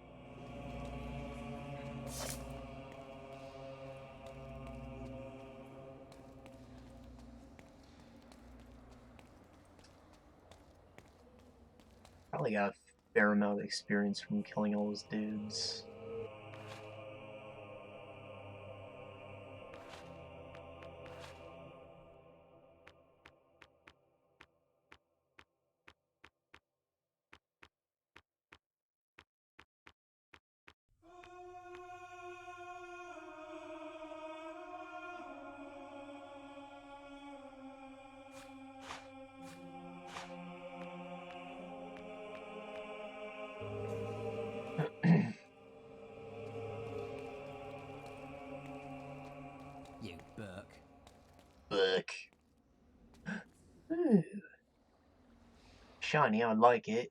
Speaker 1: Probably got a fair amount of experience from killing all those dudes.
Speaker 20: You Burke.
Speaker 1: Look. Ooh. Shiny, I like it.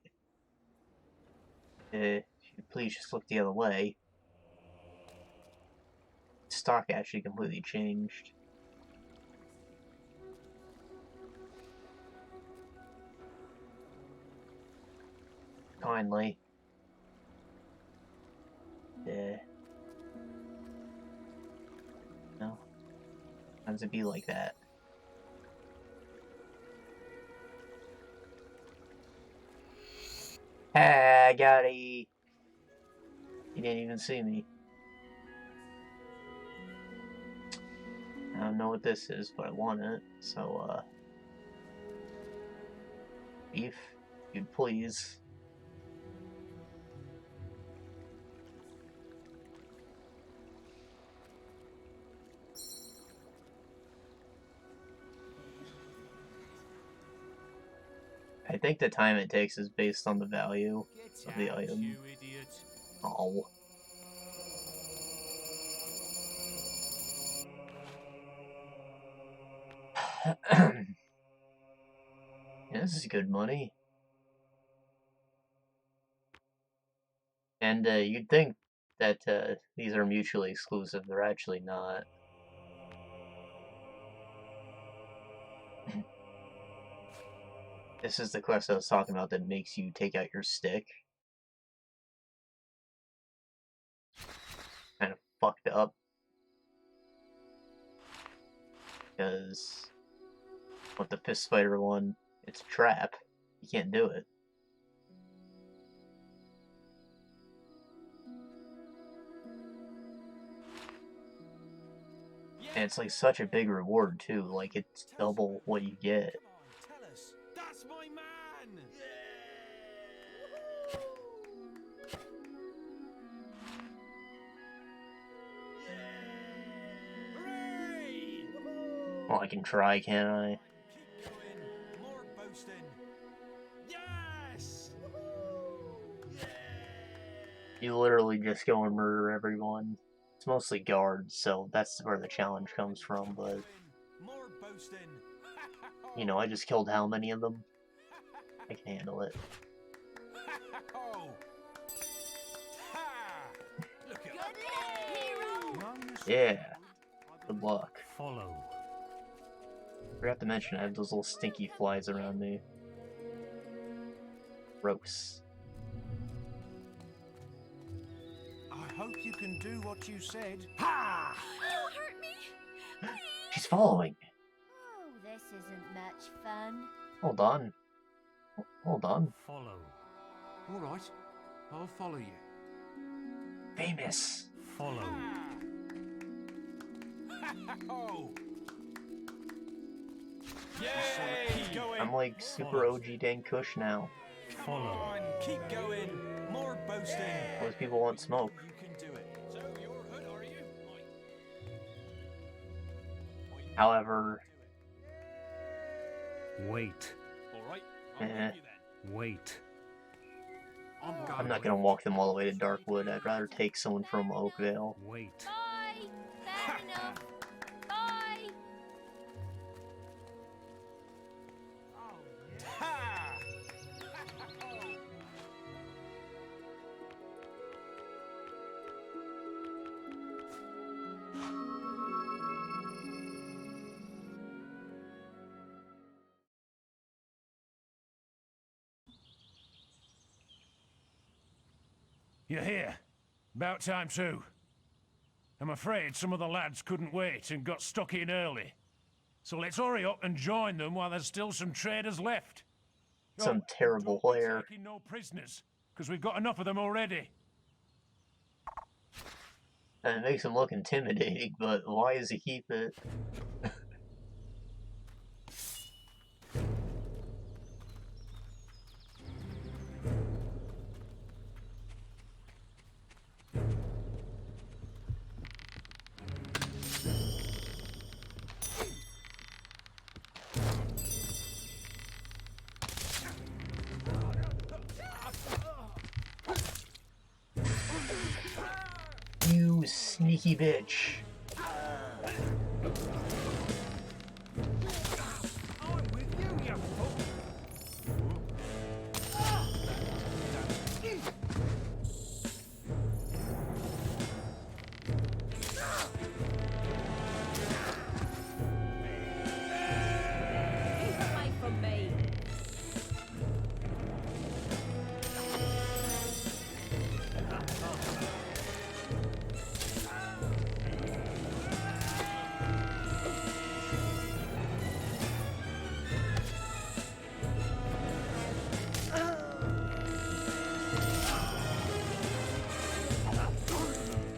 Speaker 1: Please just look the other way. Stock actually completely changed. Kindly. Yeah. No. Sometimes it be like that. Ah, I got it. You didn't even see me. I don't know what this is, but I want it, so, Beef, you'd please. I think the time it takes is based on the value of the item. Oh. Yeah, this is good money. And you'd think that these are mutually exclusive. They're actually not. This is the quest I was talking about that makes you take out your stick. Kind of fucked up. Because with the fist spider one, it's a trap. You can't do it. And it's like such a big reward too. Like it's double what you get.
Speaker 2: Tell us. That's my man.
Speaker 1: Well, I can try, can't I?
Speaker 2: Keep going. More boasting. Yes.
Speaker 1: You literally just go and murder everyone. It's mostly guards, so that's where the challenge comes from, but...
Speaker 2: More boasting.
Speaker 1: You know, I just killed how many of them? I can handle it. Yeah. Good luck.
Speaker 19: Follow.
Speaker 1: Forgot to mention I have those little stinky flies around me. Gross.
Speaker 13: I hope you can do what you said.
Speaker 4: Ha! You hurt me!
Speaker 1: She's following.
Speaker 6: Oh, this isn't much fun.
Speaker 1: Hold on. Hold on.
Speaker 19: Follow.
Speaker 11: All right, I'll follow you.
Speaker 1: Famous.
Speaker 19: Follow.
Speaker 2: Oh. Yay! Keep going.
Speaker 1: I'm like super OG Dan Kush now.
Speaker 2: Come on, keep going. More boasting.
Speaker 1: Most people want smoke.
Speaker 2: You can do it. So you're hood, are you?
Speaker 1: However...
Speaker 19: Wait.
Speaker 2: Alright,
Speaker 19: Wait.
Speaker 1: I'm not gonna walk them all the way to Darkwood. I'd rather take someone from Oakvale.
Speaker 19: Wait.
Speaker 4: Bye! Fair enough. Bye!
Speaker 3: You're here. About time too. I'm afraid some of the lads couldn't wait and got stuck in early. So let's hurry up and join them while there's still some traders left.
Speaker 1: Some terrible player.
Speaker 3: Taking no prisoners, because we've got enough of them already.
Speaker 1: And it makes him look intimidating, but why does he keep it? You sneaky bitch.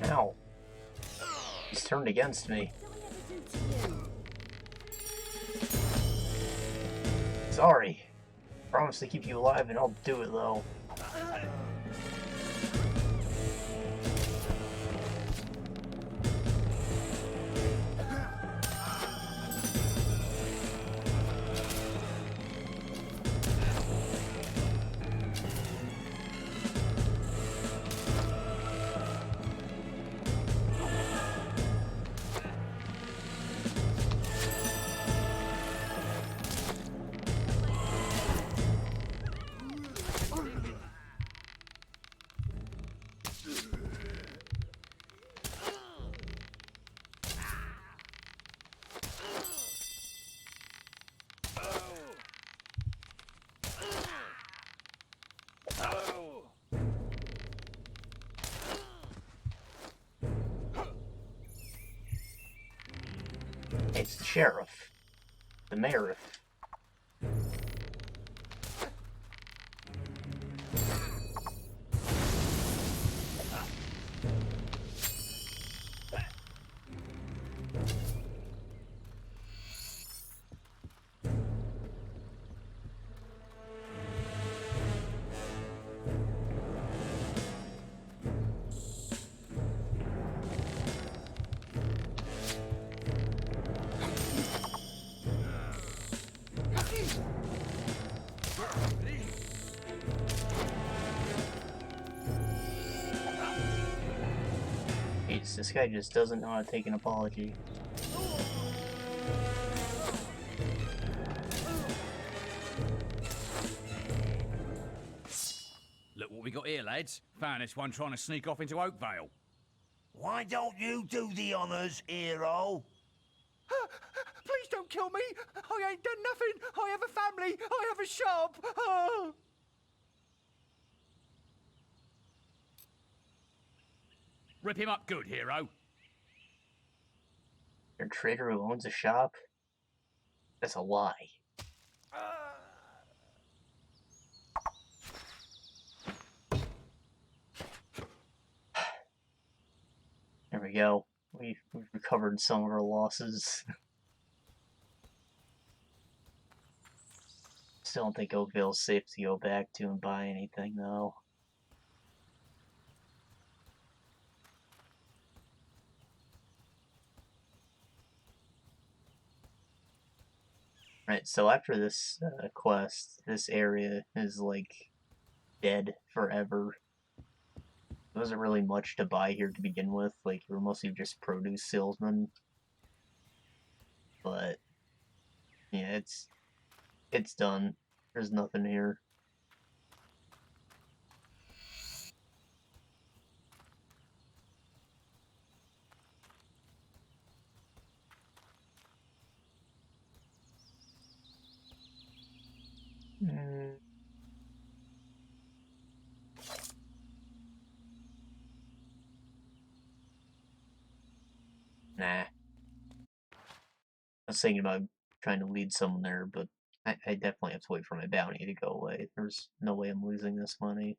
Speaker 1: Ow. He's turned against me. Sorry. Promise to keep you alive, and I'll do it though. It's the sheriff. The mayor. This guy just doesn't know how to take an apology.
Speaker 21: Look what we got here, lads. Found this one trying to sneak off into Oakvale.
Speaker 16: Why don't you do the honours, hero?
Speaker 13: Please don't kill me! I ain't done nothing! I have a family! I have a shop! Oh.
Speaker 21: Rip him up good, hero.
Speaker 1: You're a trader who owns a shop? That's a lie. There we go. We've recovered some of our losses. Still don't think Oakvale's safe to go back to and buy anything, though. Right, so after this quest, this area is, like, dead forever. There wasn't really much to buy here to begin with. Like, we're mostly just produce salesmen. But, yeah, it's done. There's nothing here. Nah. I was thinking about trying to lead someone there, but I definitely have to wait for my bounty to go away. There's no way I'm losing this money.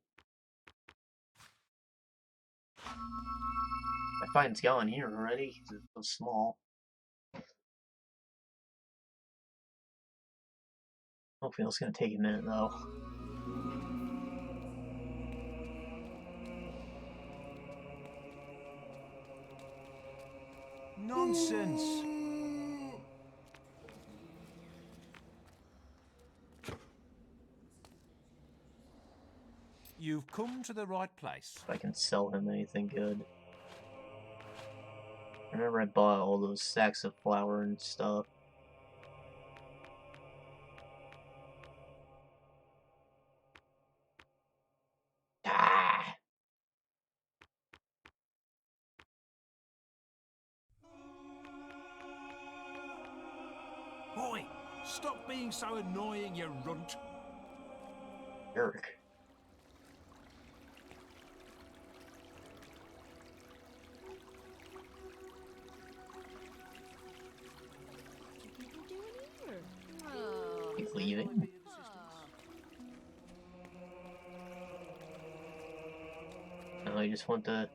Speaker 1: My fine's gone here already, because it's so small. Hopefully it's gonna take a minute, though.
Speaker 13: Nonsense!
Speaker 11: You've come to the right place.
Speaker 1: If I can sell him anything good. I remember I bought all those sacks of flour and stuff. Ah!
Speaker 11: Oi! Stop being so annoying, you runt.
Speaker 1: Jerk. He's leaving. No, I just want to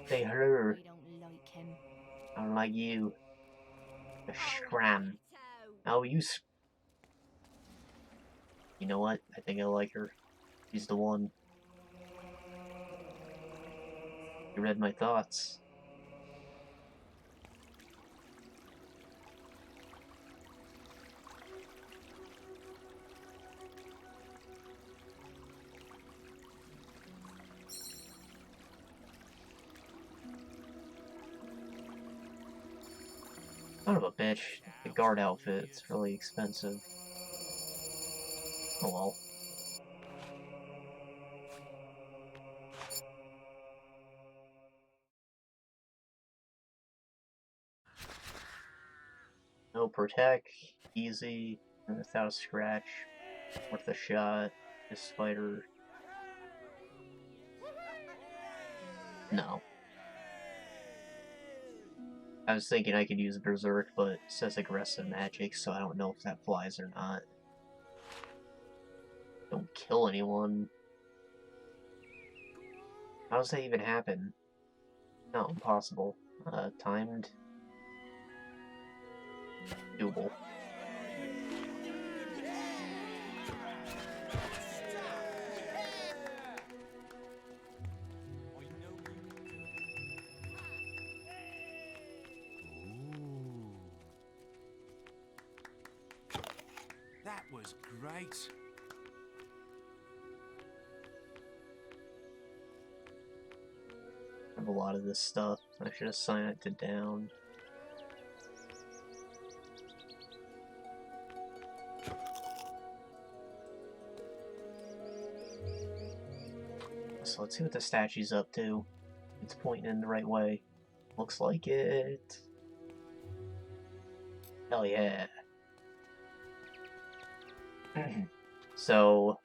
Speaker 1: say hello.
Speaker 4: We don't like him.
Speaker 1: I don't like you. The scram. Oh, you You know what? I think I like her. She's the one. You read my thoughts. Son of a bitch. The guard outfit's really expensive. Oh well. No protect, easy, and without a scratch, worth a shot, this spider. No. I was thinking I could use Berserk, but it says aggressive magic, so I don't know if that flies or not. Don't kill anyone. How does that even happen? No, impossible. Timed. Doable.
Speaker 11: That was great.
Speaker 1: I have a lot of this stuff. I should assign it to down. So let's see what the statue's up to. It's pointing in the right way. Looks like it. Hell yeah. So,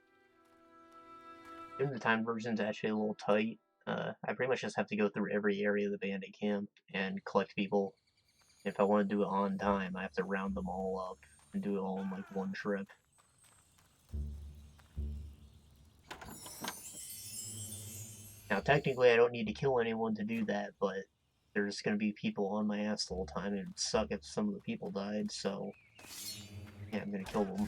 Speaker 1: doing the time version's actually a little tight. I pretty much just have to go through every area of the bandit camp and collect people. If I want to do it on time, I have to round them all up and do it all in like one trip. Now, technically, I don't need to kill anyone to do that, but there's going to be people on my ass the whole time, and it'd suck if some of the people died, so yeah, I'm going to kill them.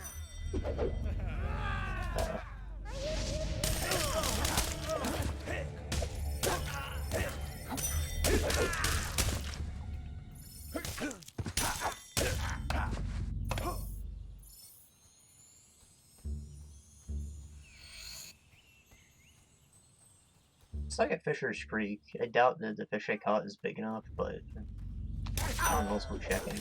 Speaker 1: It's like at Fisher's Creek. I doubt that the fish I caught is big enough, but I don't know, it's worth checking.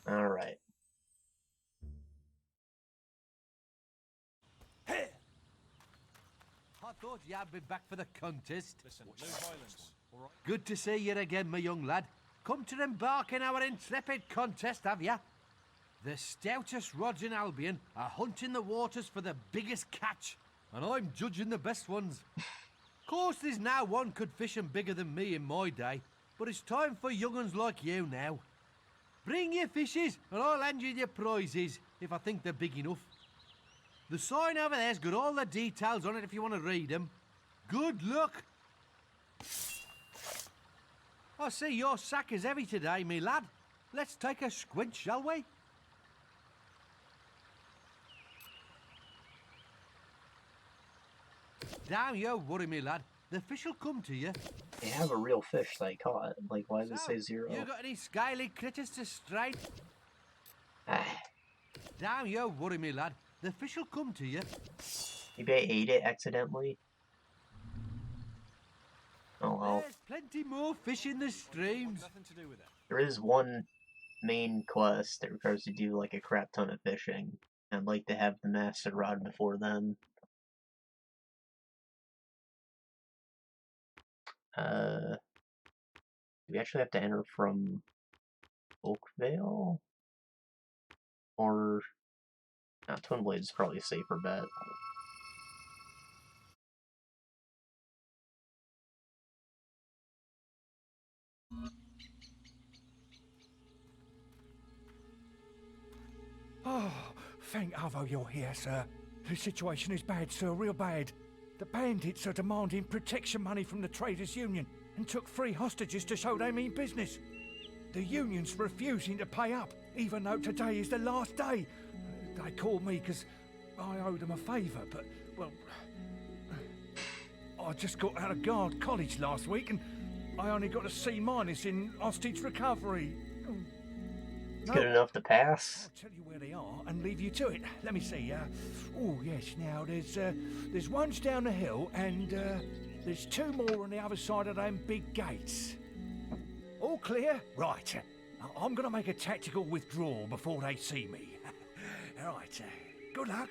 Speaker 1: Alright.
Speaker 11: I thought you had been back for the contest.
Speaker 2: Listen, no violence, all right?
Speaker 11: Good to see you again, my young lad. Come to embark in our intrepid contest, have ya? The stoutest rods in Albion are hunting the waters for the biggest catch, and I'm judging the best ones. Of course, there's now one could fish 'em bigger than me in my day, but it's time for young'uns like you now. Bring your fishes, and I'll hand you your prizes, if I think they're big enough. The sign over there's got all the details on it if you want to read them. Good luck! I see your sack is heavy today, me lad. Let's take a squint, shall we? Don't you worry, me lad. The fish'll come to you.
Speaker 1: They have a real fish that I caught. Like, why does it say 0?
Speaker 11: You got any scaly critters to straight? Don't you worry, me lad. The fish'll come to you.
Speaker 1: Maybe I ate it accidentally. Oh well.
Speaker 11: There's plenty more fish in the streams.
Speaker 2: Nothing to do with it.
Speaker 1: There is one main quest that requires you to do like a crap ton of fishing. I'd like to have the master rod before then. Do we actually have to enter from Oakvale? Or... no, Twin Blades is probably a safer bet.
Speaker 13: Oh, thank Avo you're here, sir. The situation is bad, sir, real bad. The bandits are demanding protection money from the Traders' Union and took 3 hostages to show they mean business. The union's refusing to pay up, even though today is the last day. They called me because I owed them a favour, but, well... I just got out of Guard College last week and I only got a C- in hostage recovery.
Speaker 1: It's good enough to pass.
Speaker 13: I'll tell you where they are and leave you to it. Let me see. Oh yes. Now there's ones down the hill and there's 2 more on the other side of them big gates. All clear? Right. I'm gonna make a tactical withdrawal before they see me. All right. Good luck.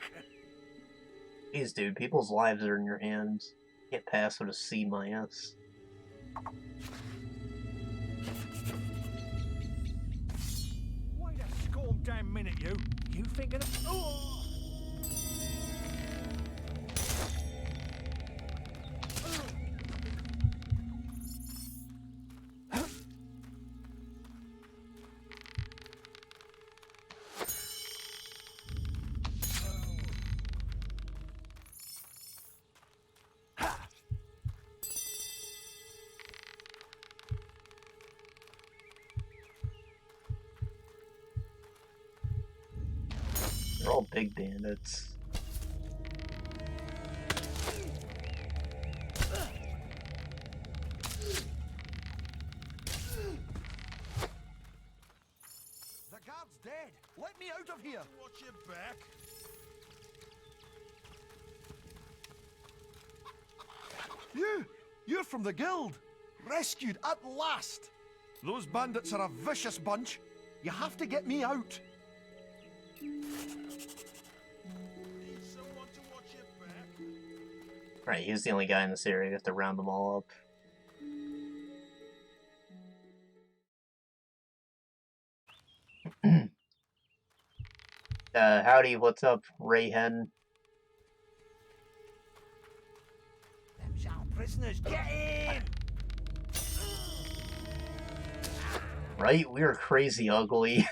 Speaker 1: Jeez, dude, people's lives are in your hands. Can't pass with a C-.
Speaker 13: Wait a scorn damn minute, you. You thinking of... Oh!
Speaker 1: They're all big bandits.
Speaker 11: The guard's dead. Let me out of here.
Speaker 13: Watch your back.
Speaker 11: You're from the guild. Rescued at last. Those bandits are a vicious bunch. You have to get me out.
Speaker 1: Right, he's the only guy in this area. You have to round them all up. Howdy, what's up, Rayhen?
Speaker 16: Them shall prisoners get in!
Speaker 1: Right? We are crazy ugly.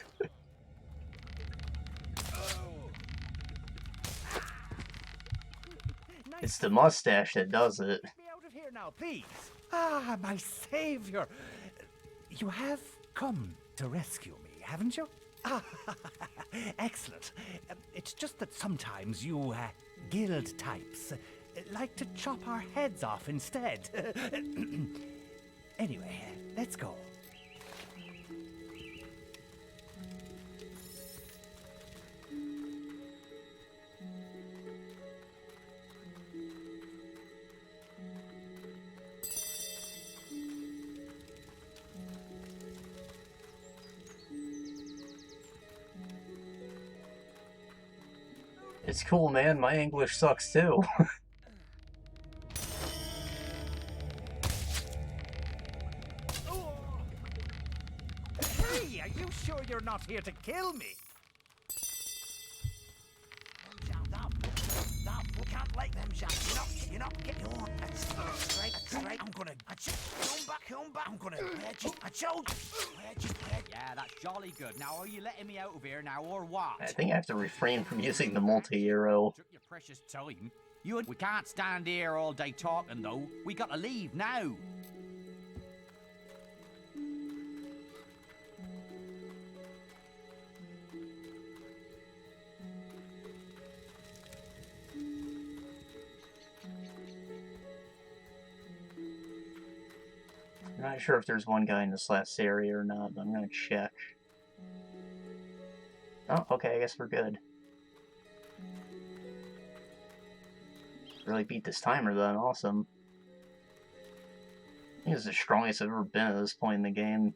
Speaker 1: It's the mustache that does it.
Speaker 13: Get me out of here now, please. Ah, my savior. You have come to rescue me, haven't you? Ah, excellent. It's just that sometimes you guild types like to chop our heads off instead. Anyway, let's go.
Speaker 1: It's cool, man. My English sucks too.
Speaker 13: Hey, are you sure you're not here to kill me?
Speaker 16: We can't like them, Jack. You're not getting on. That's straight. I'm gonna. Come back. I'm gonna.
Speaker 21: Yeah, that's jolly good. Now, are you letting me out of here now, or what?
Speaker 1: I think I have to refrain from using the multi-arrow.
Speaker 21: Took your precious time. We can't stand here all day talking, though. We gotta leave now.
Speaker 1: I'm not sure if there's one guy in this last area or not, but I'm gonna check. Oh, okay, I guess we're good. Really beat this timer then, awesome. I think it's the strongest I've ever been at this point in the game.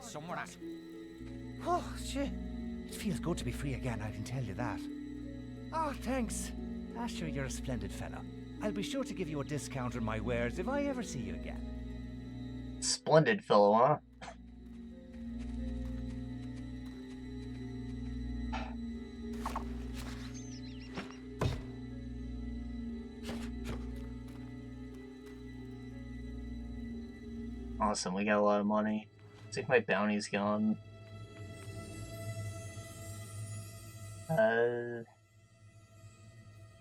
Speaker 21: somewhere at.
Speaker 13: Oh, shit. It feels good to be free again, I can tell you that. Oh, thanks. Asher, you're a splendid fellow. I'll be sure to give you a discount on my wares if I ever see you again.
Speaker 1: Splendid fellow, huh? Awesome, we got a lot of money. Looks like my bounty's gone.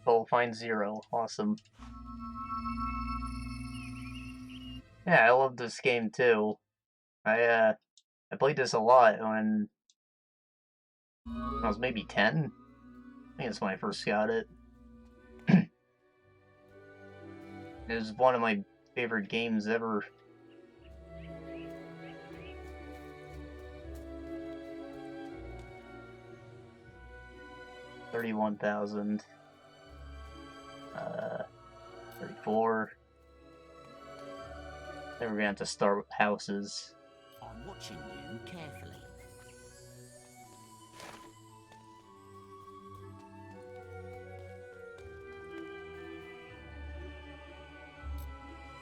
Speaker 1: Oh, find 0. Awesome. Yeah, I love this game too. I played this a lot when I was maybe 10. I think that's when I first got it. It was one of my favorite games ever. $31,000. 34. Then we're gonna have to start with houses.
Speaker 20: I'm watching you carefully.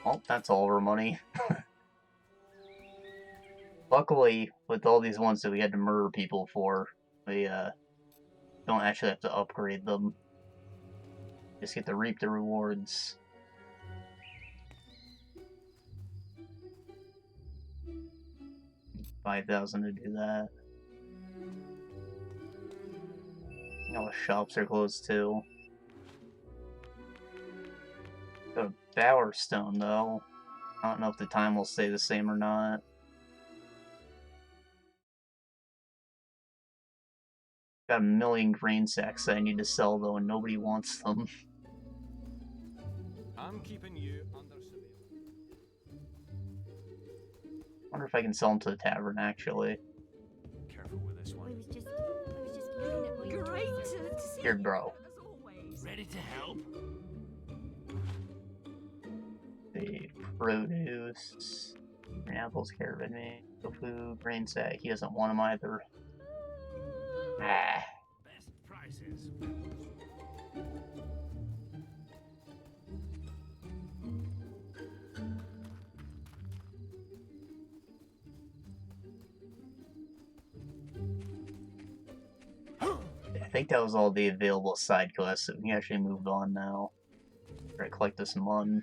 Speaker 1: Well, that's all of our money. Luckily, with all these ones that we had to murder people for, we don't actually have to upgrade them. Just get to reap the rewards. $5,000 to do that. All the shops are closed too. Go to Bowerstone though. I don't know if the time will stay the same or not. Got a million grain sacks that I need to sell though, and nobody wants them.
Speaker 2: I'm keeping you under surveillance.
Speaker 1: Wonder if I can sell them to the tavern actually.
Speaker 2: Careful with this one.
Speaker 4: I was just looking at my
Speaker 5: Great to see
Speaker 1: Here, bro.
Speaker 5: as always.
Speaker 16: Ready to help?
Speaker 1: The produce, green apples, carrot, me, tofu, grain sack. He doesn't want them either. Ah.
Speaker 16: Best prices.
Speaker 1: I think that was all the available side quests, so we can actually move on now. Try to collect this mun.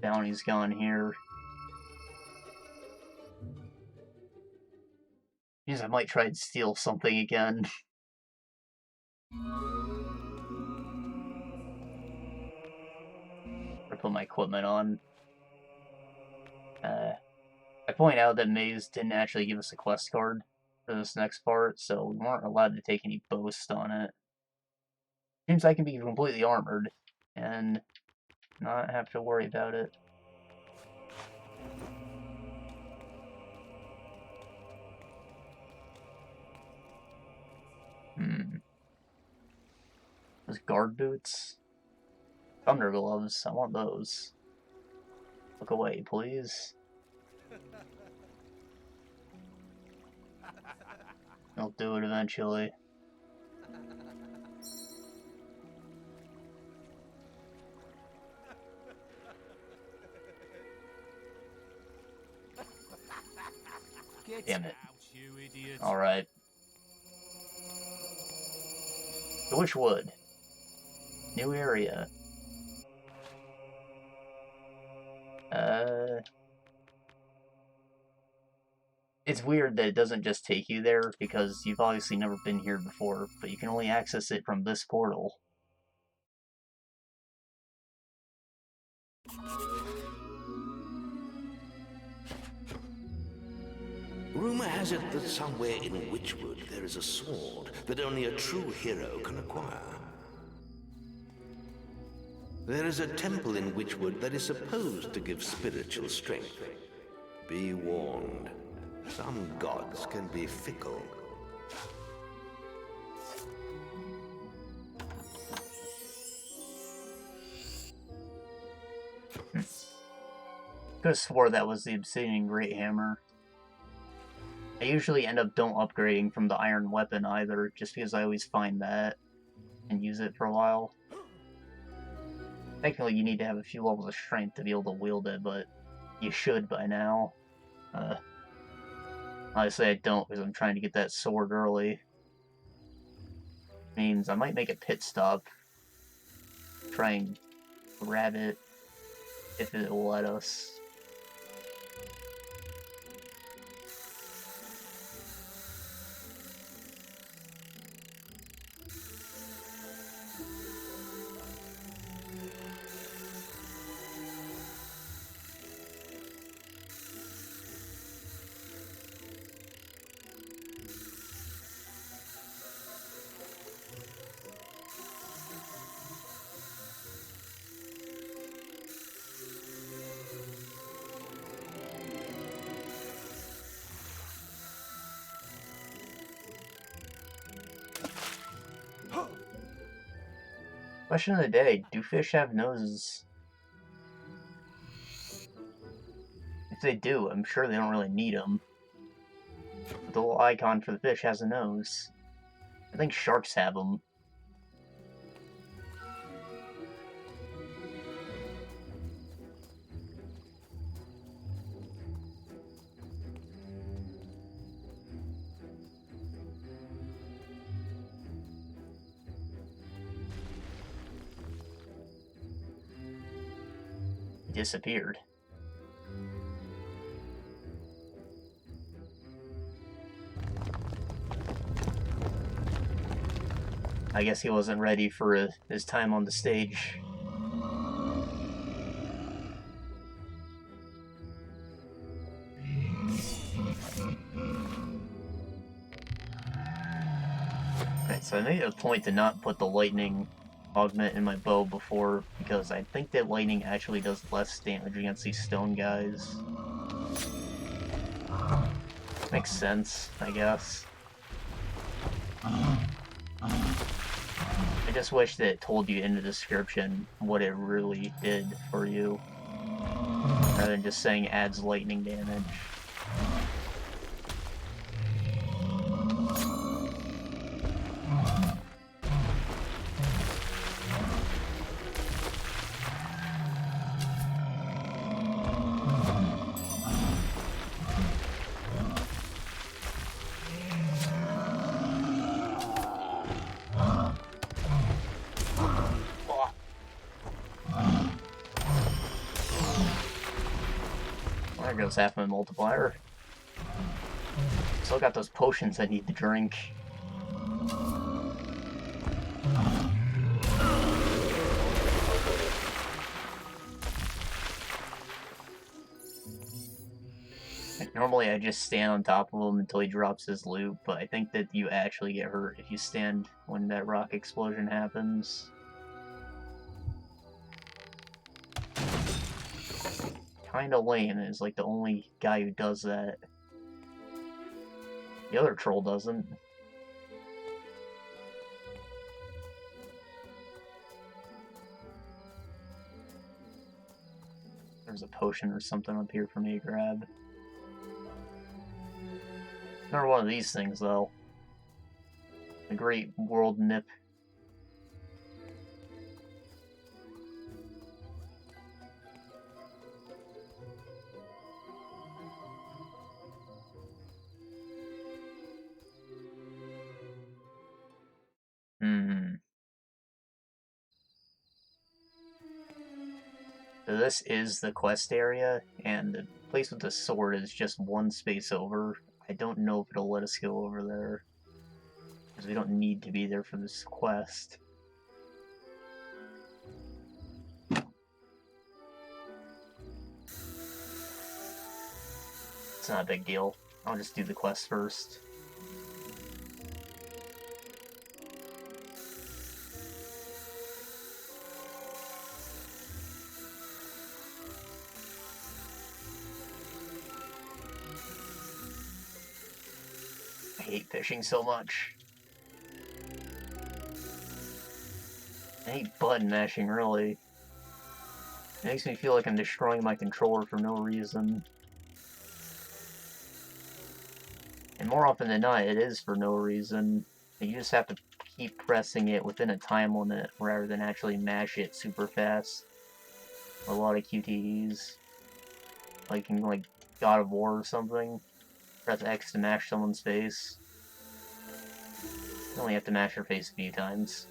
Speaker 1: Bounty's gone here. Jeez, I might try and steal something again. Or put my equipment on. I point out that Maze didn't actually give us a quest card for this next part, so we weren't allowed to take any boast on it. Seems I can be completely armored and not have to worry about it. Those guard boots? Thunder gloves, I want those. Look away, please. I'll do it eventually. Damn it. Alright. Which wood? New area. It's weird that it doesn't just take you there, because you've obviously never been here before, but you can only access it from this portal.
Speaker 10: Rumor has it that somewhere in Witchwood there is a sword that only a true hero can acquire. There is a temple in Witchwood that is supposed to give spiritual strength. Be warned, some gods can be fickle.
Speaker 1: Could have swore that was the Obsidian Great Hammer. I usually end up don't upgrading from the iron weapon either, just because I always find that and use it for a while. Technically, you need to have a few levels of strength to be able to wield it, but you should by now. Honestly, I don't, because I'm trying to get that sword early. Means I might make a pit stop, try and grab it, if it will let us. Question of the day, do fish have noses? If they do, I'm sure they don't really need them. But the little icon for the fish has a nose. I think sharks have them. Disappeared. I guess he wasn't ready for his time on the stage. Right, so I made it a point to not put the lightning augment in my bow before, because I think that lightning actually does less damage against these stone guys. Makes sense, I guess. I just wish that it told you in the description what it really did for you, rather than just saying adds lightning damage. There goes half my multiplier. Still got those potions I need to drink. Normally I just stand on top of him until he drops his loot, but I think that you actually get hurt if you stand when that rock explosion happens. Kinda lame, is like the only guy who does that. The other troll doesn't. There's a potion or something up here for me to grab. Never one of these things, though. The Great World Nip. So this is the quest area, and the place with the sword is just one space over. I don't know if it'll let us go over there, because we don't need to be there for this quest. It's not a big deal. I'll just do the quest first. I hate fishing so much. I hate button mashing, really. It makes me feel like I'm destroying my controller for no reason. And more often than not, it is for no reason. You just have to keep pressing it within a time limit rather than actually mash it super fast. A lot of QTEs. Like in like God of War or something. Press X to mash someone's face. You only have to mash your face a few times.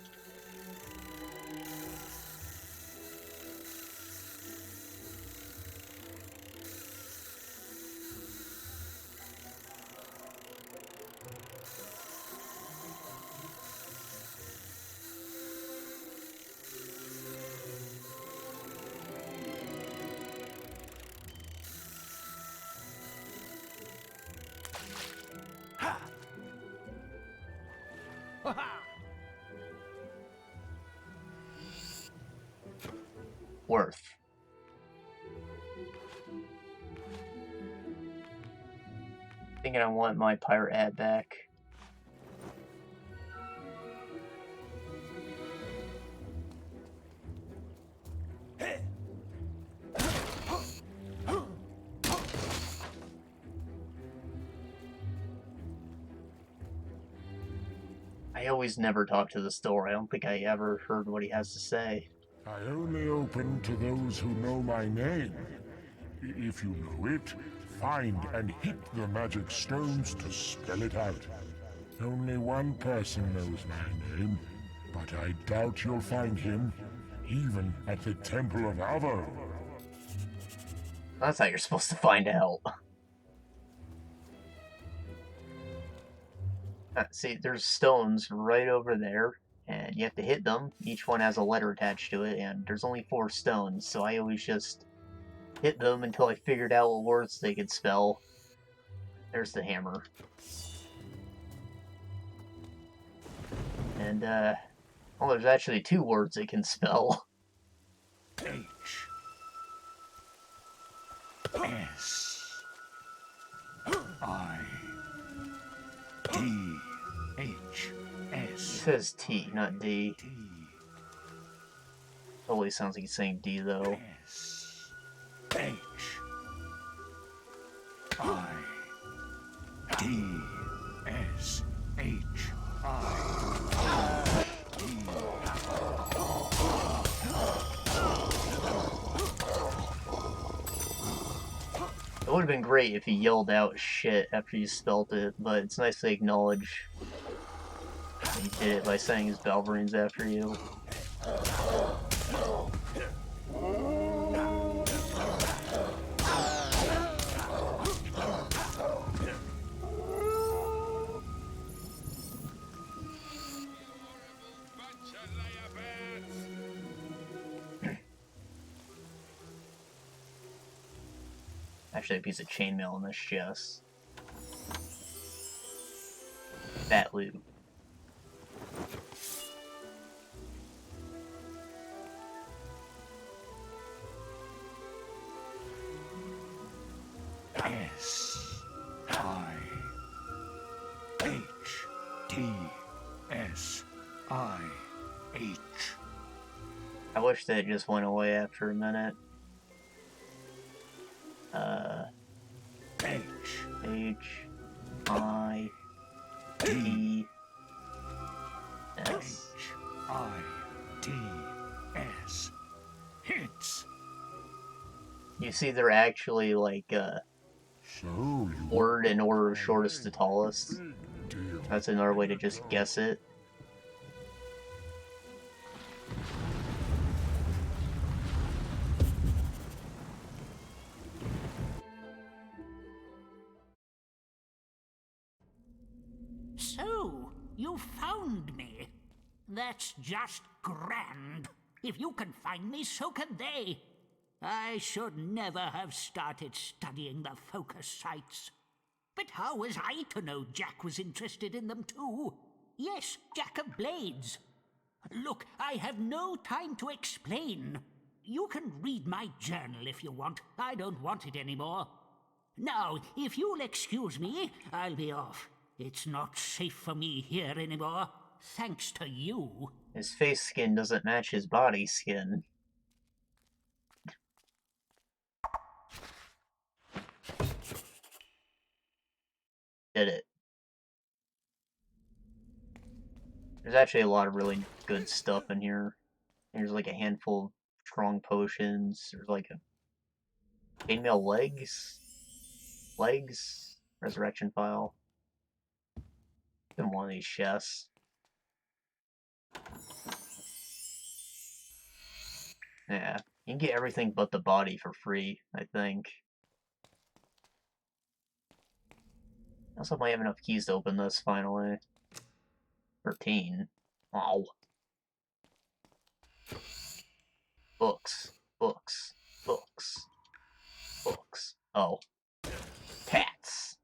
Speaker 1: Worth. Thinking I want my pirate ad back. I always never talk to the store. I don't think I ever heard what he has to say.
Speaker 12: I only open to those who know my name. If you know it, find and hit the magic stones to spell it out. Only one person knows my name, but I doubt you'll find him, even at the Temple of Avo.
Speaker 1: That's how you're supposed to find out. See, there's stones right over there, and you have to hit them. Each one has a letter attached to it, and there's only 4 stones, so I always just hit them until I figured out what words they could spell. There's the hammer. And, well, there's actually 2 words it can spell.
Speaker 16: H. S. I. D. H. S.
Speaker 1: It says T, not D.
Speaker 16: T.
Speaker 1: Totally sounds like he's saying D, though.
Speaker 16: S. H. I. D. S. H. I. D.
Speaker 1: It would have been great if he yelled out shit after you spelt it, but it's nice to acknowledge that he did it by saying his Valverine's after you. Actually, a piece of chainmail in this chest. That loot.
Speaker 16: S. I. H. T. S. I. H.
Speaker 1: I wish that just went away after a minute. H. I. T. S.
Speaker 16: H. I. T. S. Hits.
Speaker 1: You see, they're actually like word in order of shortest to tallest. That's another way to just guess it.
Speaker 22: So, you found me. That's just grand. If you can find me, so can they. I should never have started studying the focus sites. But how was I to know Jack was interested in them too? Yes, Jack of Blades. Look, I have no time to explain. You can read my journal if you want. I don't want it anymore. Now, if you'll excuse me, I'll be off. It's not safe for me here anymore, thanks to you.
Speaker 1: His face skin doesn't match his body skin. Did it. There's actually a lot of really good stuff in here. There's like a handful of strong potions. There's like a chainmail legs, resurrection file. In one of these chests. Yeah, you can get everything but the body for free, I think. I also might have enough keys to open this finally. 13. Wow. Books. Books. Books. Books. Oh. Cats.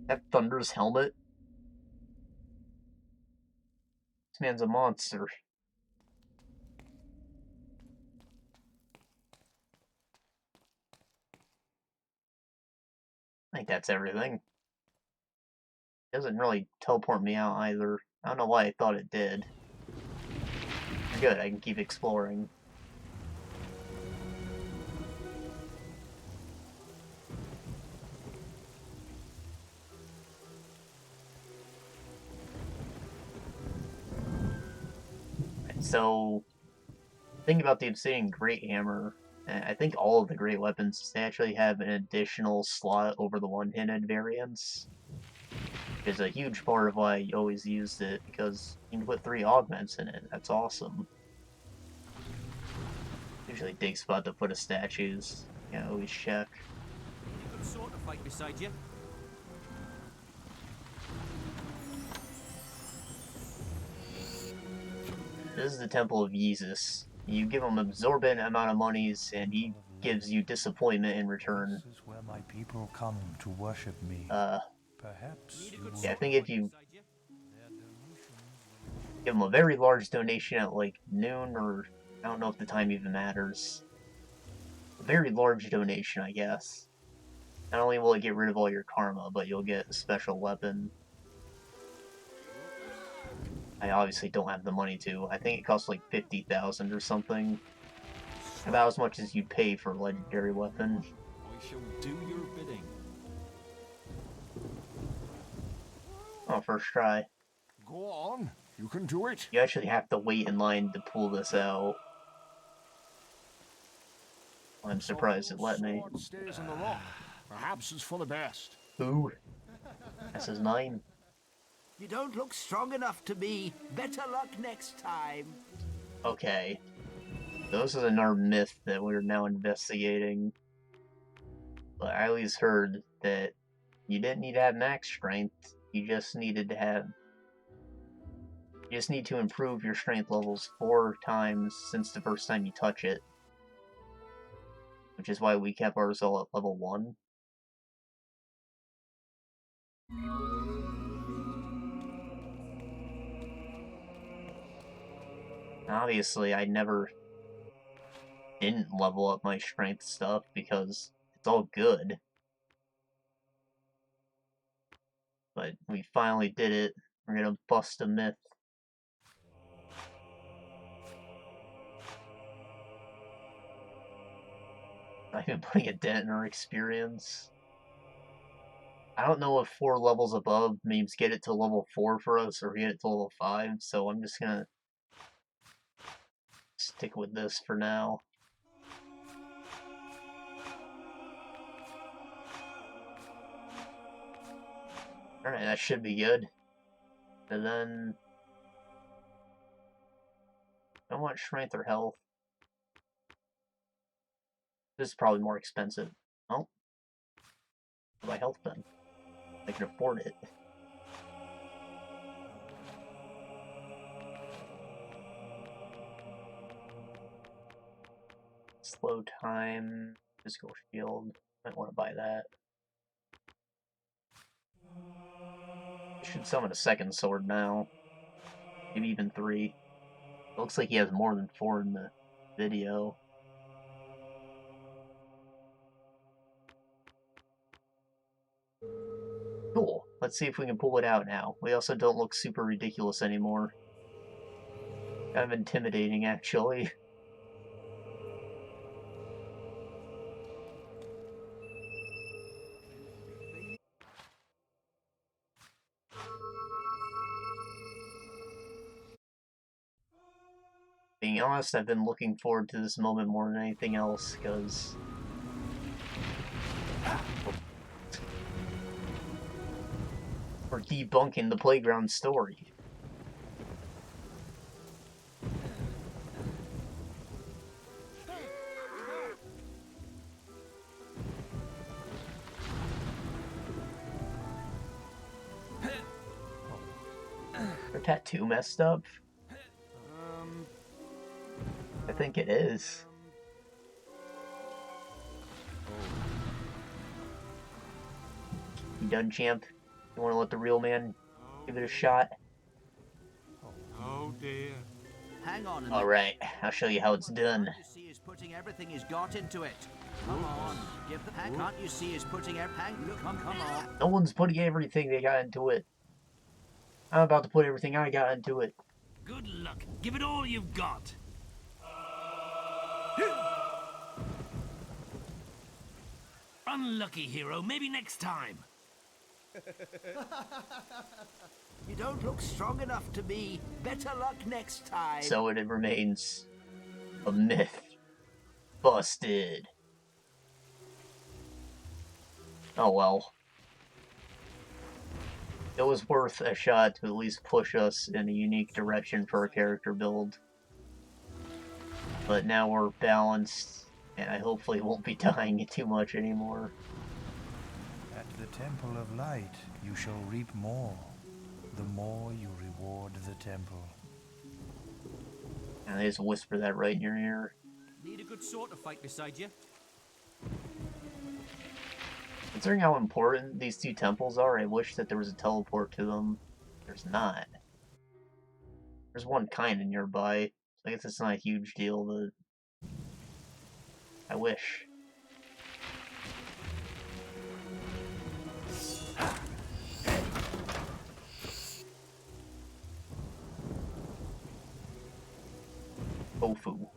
Speaker 1: That Thunder's helmet? This man's a monster. I think that's everything. It doesn't really teleport me out either. I don't know why I thought it did. Good, I can keep exploring. So, think about the Obsidian Great Hammer. I think all of the great weapons, they actually have an additional slot over the one-handed variants. Which is a huge part of why I always used it, because you can put 3 augments in it. That's awesome. Usually a dig spot to put a statues. Yeah, always check.
Speaker 21: You could sort of fight beside you.
Speaker 1: This is the Temple of Jesus. You give him an absorbent amount of monies, and he gives you disappointment in return.
Speaker 13: This is where my people come to worship me. Perhaps.
Speaker 1: Yeah, I think if you give him a very large donation at like noon, or I don't know if the time even matters. A very large donation, I guess. Not only will it get rid of all your karma, but you'll get a special weapon. I obviously don't have the money to. I think it costs like 50,000 or something. About as much as you'd pay for a legendary weapon.
Speaker 21: I shall do your bidding.
Speaker 1: Oh, first try.
Speaker 12: Go on, you can do it.
Speaker 1: You actually have to wait in line to pull this out. I'm surprised it let me.
Speaker 12: Stays in the rock. Perhaps it's for the best.
Speaker 1: Ooh. This is mine.
Speaker 16: You don't look strong enough to me. Better luck next time.
Speaker 1: Okay. This is another myth that we're now investigating. But I always heard that you didn't need to have max strength. You just needed to have... You just need to improve your strength levels 4 times since the first time you touch it. Which is why we kept ours all at level 1. Obviously, I never didn't level up my strength stuff because it's all good. But we finally did it. We're gonna bust a myth. I've been putting a dent in our experience. I don't know if 4 levels above means get it to level 4 for us or get it to level 5, so I'm just gonna stick with this for now. Alright, that should be good. And then... I don't want strength or health. This is probably more expensive. Oh. My health then. I can afford it. Slow time, physical shield. Might want to buy that. I should summon a second sword now. Maybe even 3. It looks like he has more than 4 in the video. Cool. Let's see if we can pull it out now. We also don't look super ridiculous anymore. Kind of intimidating, actually. Being honest, I've been looking forward to this moment more than anything else, because we're debunking the playground story. Her tattoo messed up? I think it is. You done, champ? You want to let the real man give it a shot?
Speaker 21: Oh dear. Hang on.
Speaker 1: Alright, I'll show you how it's done.
Speaker 21: Can't you see he's putting everything he's got into it? Come on, give the hang. Can't you see he's putting everything? Look, come on.
Speaker 1: No one's putting everything they got into it. I'm about to put everything I got into it.
Speaker 16: Good luck. Give it all you've got. Unlucky, hero. Maybe next time.
Speaker 21: You don't look strong enough to me. Better luck next time.
Speaker 1: So it remains a myth. Busted. Oh well. It was worth a shot to at least push us in a unique direction for a character build. But now we're balanced, and I hopefully won't be dying too much anymore.
Speaker 7: At the Temple of Light, you shall reap more, the more you reward the temple.
Speaker 1: And they just whisper that right in your ear.
Speaker 21: Need a good sword to fight beside you.
Speaker 1: Considering how important these two temples are, I wish that there was a teleport to them. There's not. There's one kind of nearby. I guess it's not a huge deal, but I wish. Tofu.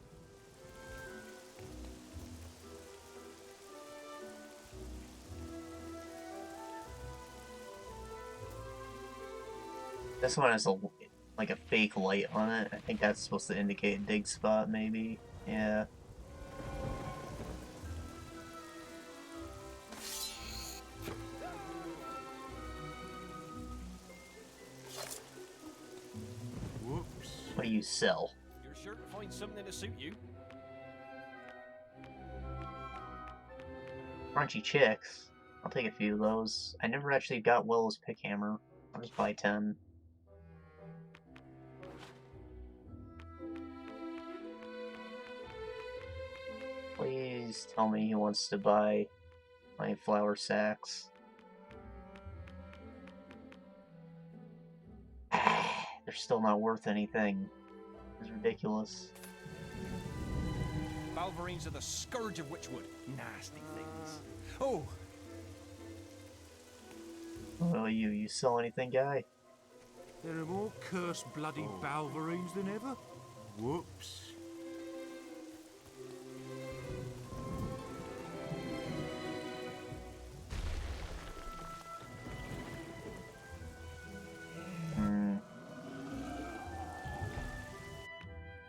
Speaker 1: This one has like a fake light on it. I think that's supposed to indicate a dig spot, maybe. Yeah.
Speaker 21: Whoops.
Speaker 1: What do you sell?
Speaker 2: You're sure to find something to suit you.
Speaker 1: Crunchy chicks. I'll take a few of those. I never actually got Willow's pick hammer. I'll just buy 10. Please tell me he wants to buy my flour sacks. They're still not worth anything. It's ridiculous.
Speaker 2: Balverines are the scourge of Witchwood. Nasty things. Oh!
Speaker 1: Well, you sell anything, guy?
Speaker 11: There are more cursed bloody Balverines than ever. Whoops.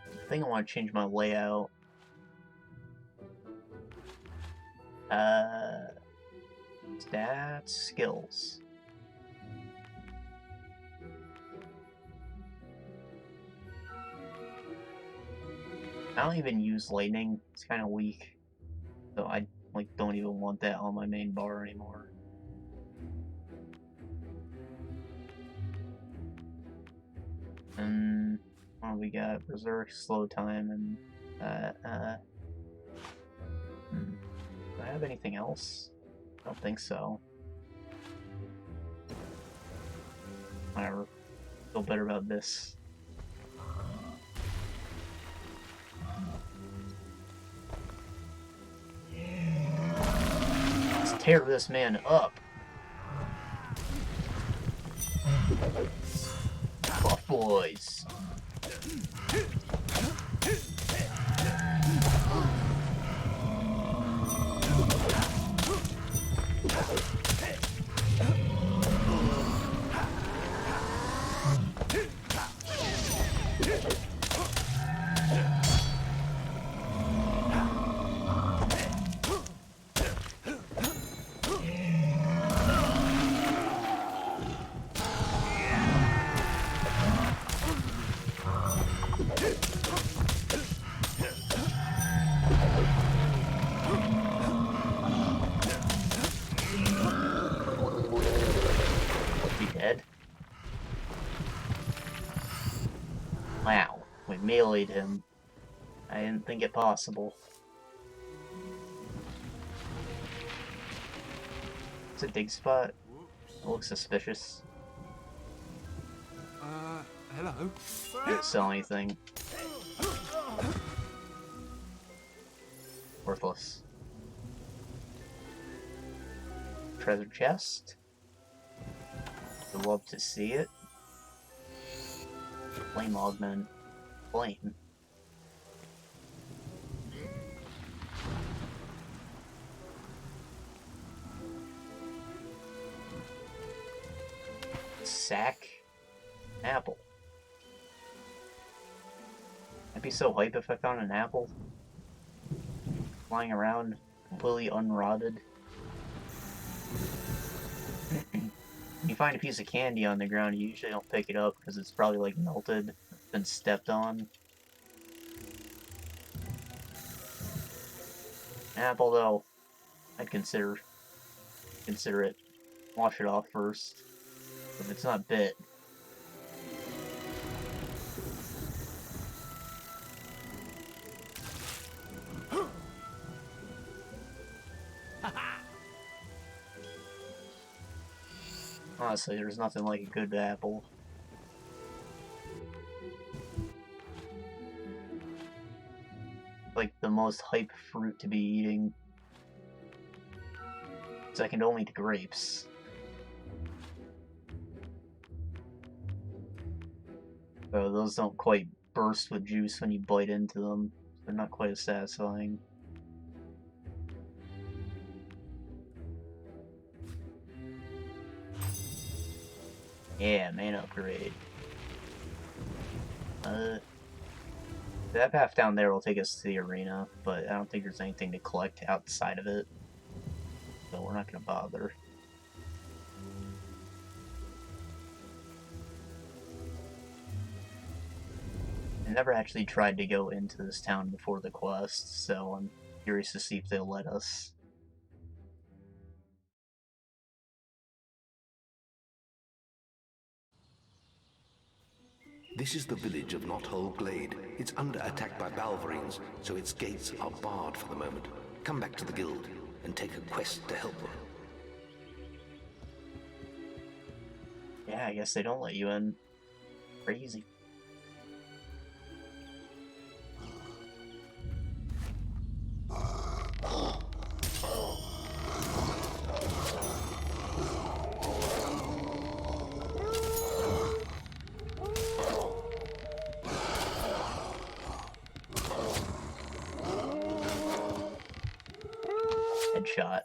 Speaker 1: I think I want to change my layout. Stats, skills. I don't even use lightning. It's kind of weak, so I don't even want that on my main bar anymore. Well, we got Berserk, Slow Time, and do I have anything else? I don't think so. Whatever. Feel better about this. Let's tear this man up. Buff boys. meleeed him. I didn't think it possible. It's a dig spot. It looks suspicious.
Speaker 2: Hello?
Speaker 1: Didn't sell anything. Worthless. Treasure chest. Would love to see it. Flame augment. Flame. Sack. Apple. I'd be so hype if I found an apple flying around, completely unrotted. You find a piece of candy on the ground, you usually don't pick it up because it's probably like melted, been stepped on. Apple though, I'd consider it. Wash it off first. If it's not bit. Honestly, there's nothing like a good apple. Like the most hype fruit to be eating. Second only to grapes. So those don't quite burst with juice when you bite into them. They're not quite as satisfying. Yeah, main upgrade. That path down there will take us to the arena, but I don't think there's anything to collect outside of it. So we're not gonna bother. I never actually tried to go into this town before the quest, so I'm curious to see if they'll let us.
Speaker 10: This is the village of Knothole Glade. It's under attack by Balverines, so its gates are barred for the moment. Come back to the guild and take a quest to help them.
Speaker 1: Yeah, I guess they don't let you in. Crazy. Headshot.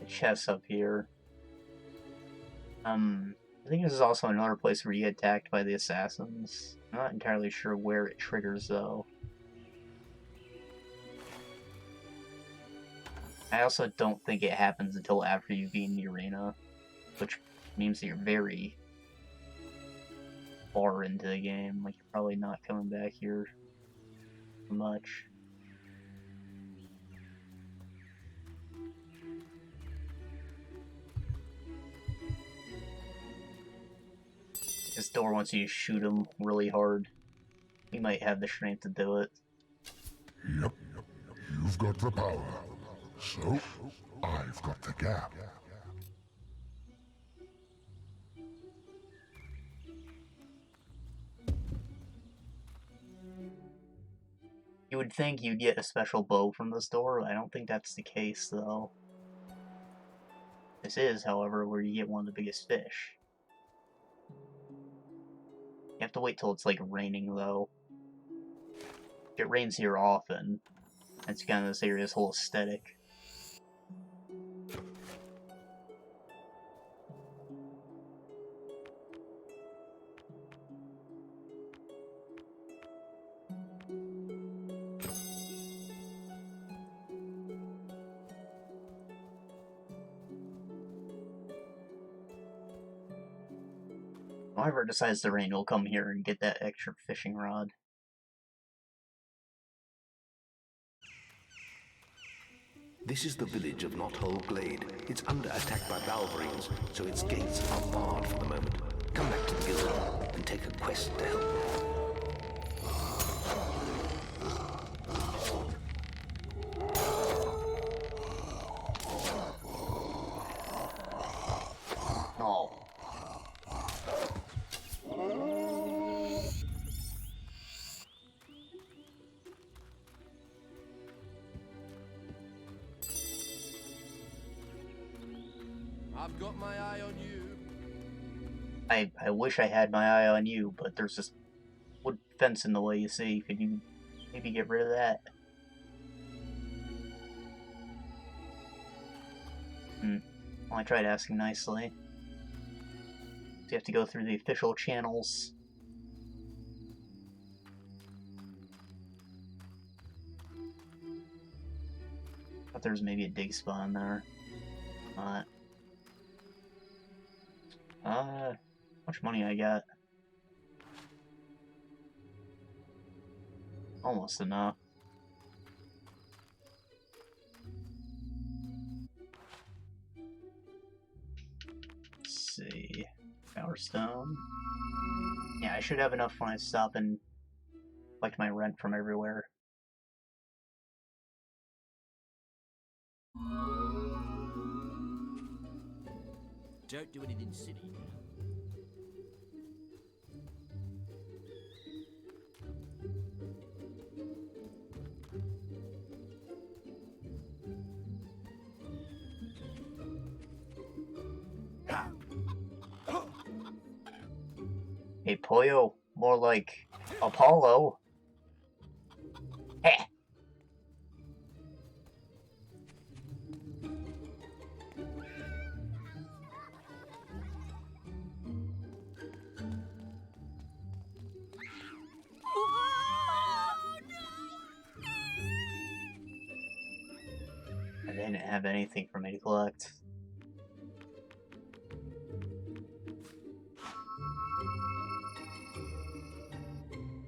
Speaker 1: The chest up here. I think this is also another place where you get attacked by the assassins. I'm not entirely sure where it triggers though. I also don't think it happens until after you've beaten the arena, which means that you're very far into the game. Like, you're probably not coming back here much. This door wants you to shoot him really hard. You might have the strength to do it.
Speaker 12: Yep, you've got the power. So, I've got the gap.
Speaker 1: You would think you'd get a special bow from this door, but I don't think that's the case, though. This is, however, where you get one of the biggest fish. You have to wait till it's, like, raining, though. It rains here often. That's kind of this area's whole aesthetic. Whoever decides to rain will come here and get that extra fishing rod.
Speaker 10: This is the village of Knothole Glade. It's under attack by Balverines, so its gates are barred for the moment. Come back to the guild and take a quest to help.
Speaker 1: No.
Speaker 2: I've got my eye on you.
Speaker 1: I wish I had my eye on you, but there's this wood fence in the way, you see. Could you maybe get rid of that? Well, I tried asking nicely. So you have to go through the official channels. Thought there was maybe a dig spot in there. Not. How much money I got? Almost enough. Let's see. Power Stone. Yeah, I should have enough when I stop and collect my rent from everywhere.
Speaker 21: Don't do anything silly.
Speaker 1: Hey, Pollo, more like Apollo. Heh. I didn't have anything for me to collect.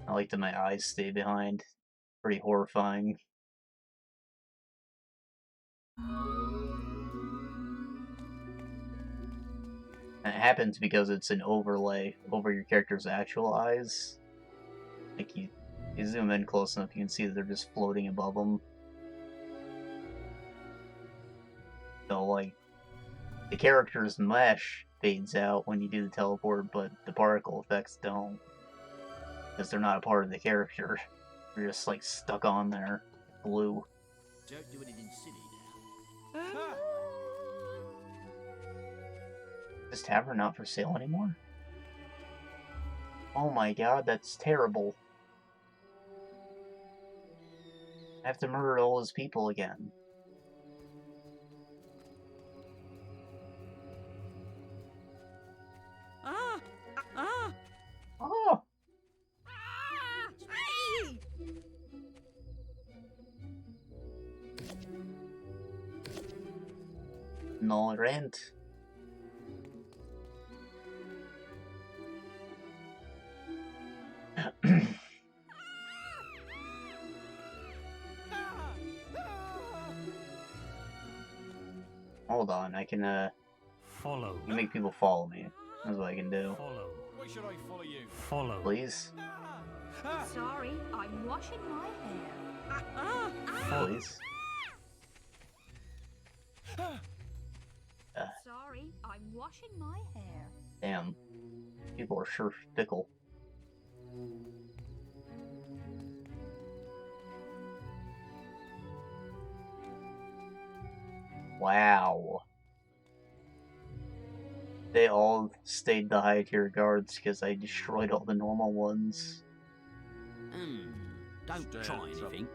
Speaker 1: I like that my eyes stay behind. Pretty horrifying. And it happens because it's an overlay over your character's actual eyes. Like you zoom in close enough, you can see that they're just floating above them. So, like, the character's mesh fades out when you do the teleport, but the particle effects don't. Because they're not a part of the character. They're just, like, stuck on there. Blue.
Speaker 21: Don't do anything silly now.
Speaker 1: Is this tavern not for sale anymore? Oh my god, that's terrible. I have to murder all those people again. Oh! No rent. Hold on, I can
Speaker 3: Follow.
Speaker 1: make people follow me. That's what I can do.
Speaker 3: Follow.
Speaker 2: Why should I follow you?
Speaker 3: Follow.
Speaker 1: Please?
Speaker 5: Sorry, I'm washing my hair.
Speaker 1: Please?
Speaker 5: Sorry, I'm washing my hair.
Speaker 1: Damn. People are sure fickle. Wow. They all stayed the high tier guards because I destroyed all the normal ones.
Speaker 21: Don't try anything.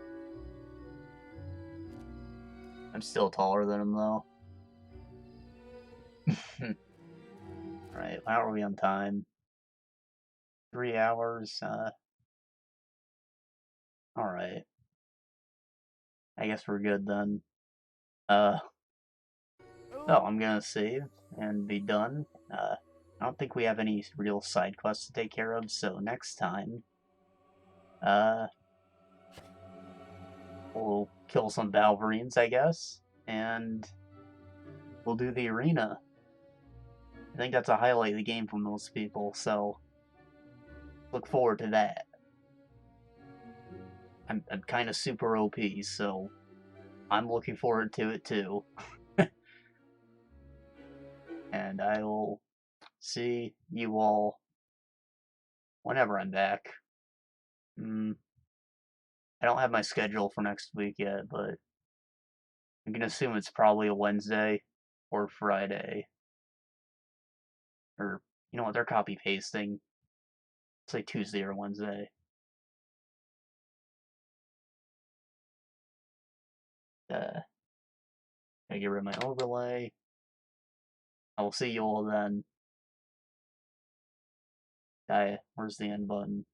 Speaker 1: I'm still taller than them though. Alright, how are we on time? 3 hours, alright. I guess we're good then. So I'm gonna save and be done. I don't think we have any real side quests to take care of, so next time, we'll kill some Balverines, I guess, and we'll do the arena. I think that's a highlight of the game for most people, so look forward to that. I'm kind of super OP, so I'm looking forward to it too. And I will see you all whenever I'm back. I don't have my schedule for next week yet, but I'm gonna assume it's probably a Wednesday or Friday. Or, you know what, they're copy pasting. It's like Tuesday or Wednesday. I get rid of my overlay. I will see you all then. Where's the end button?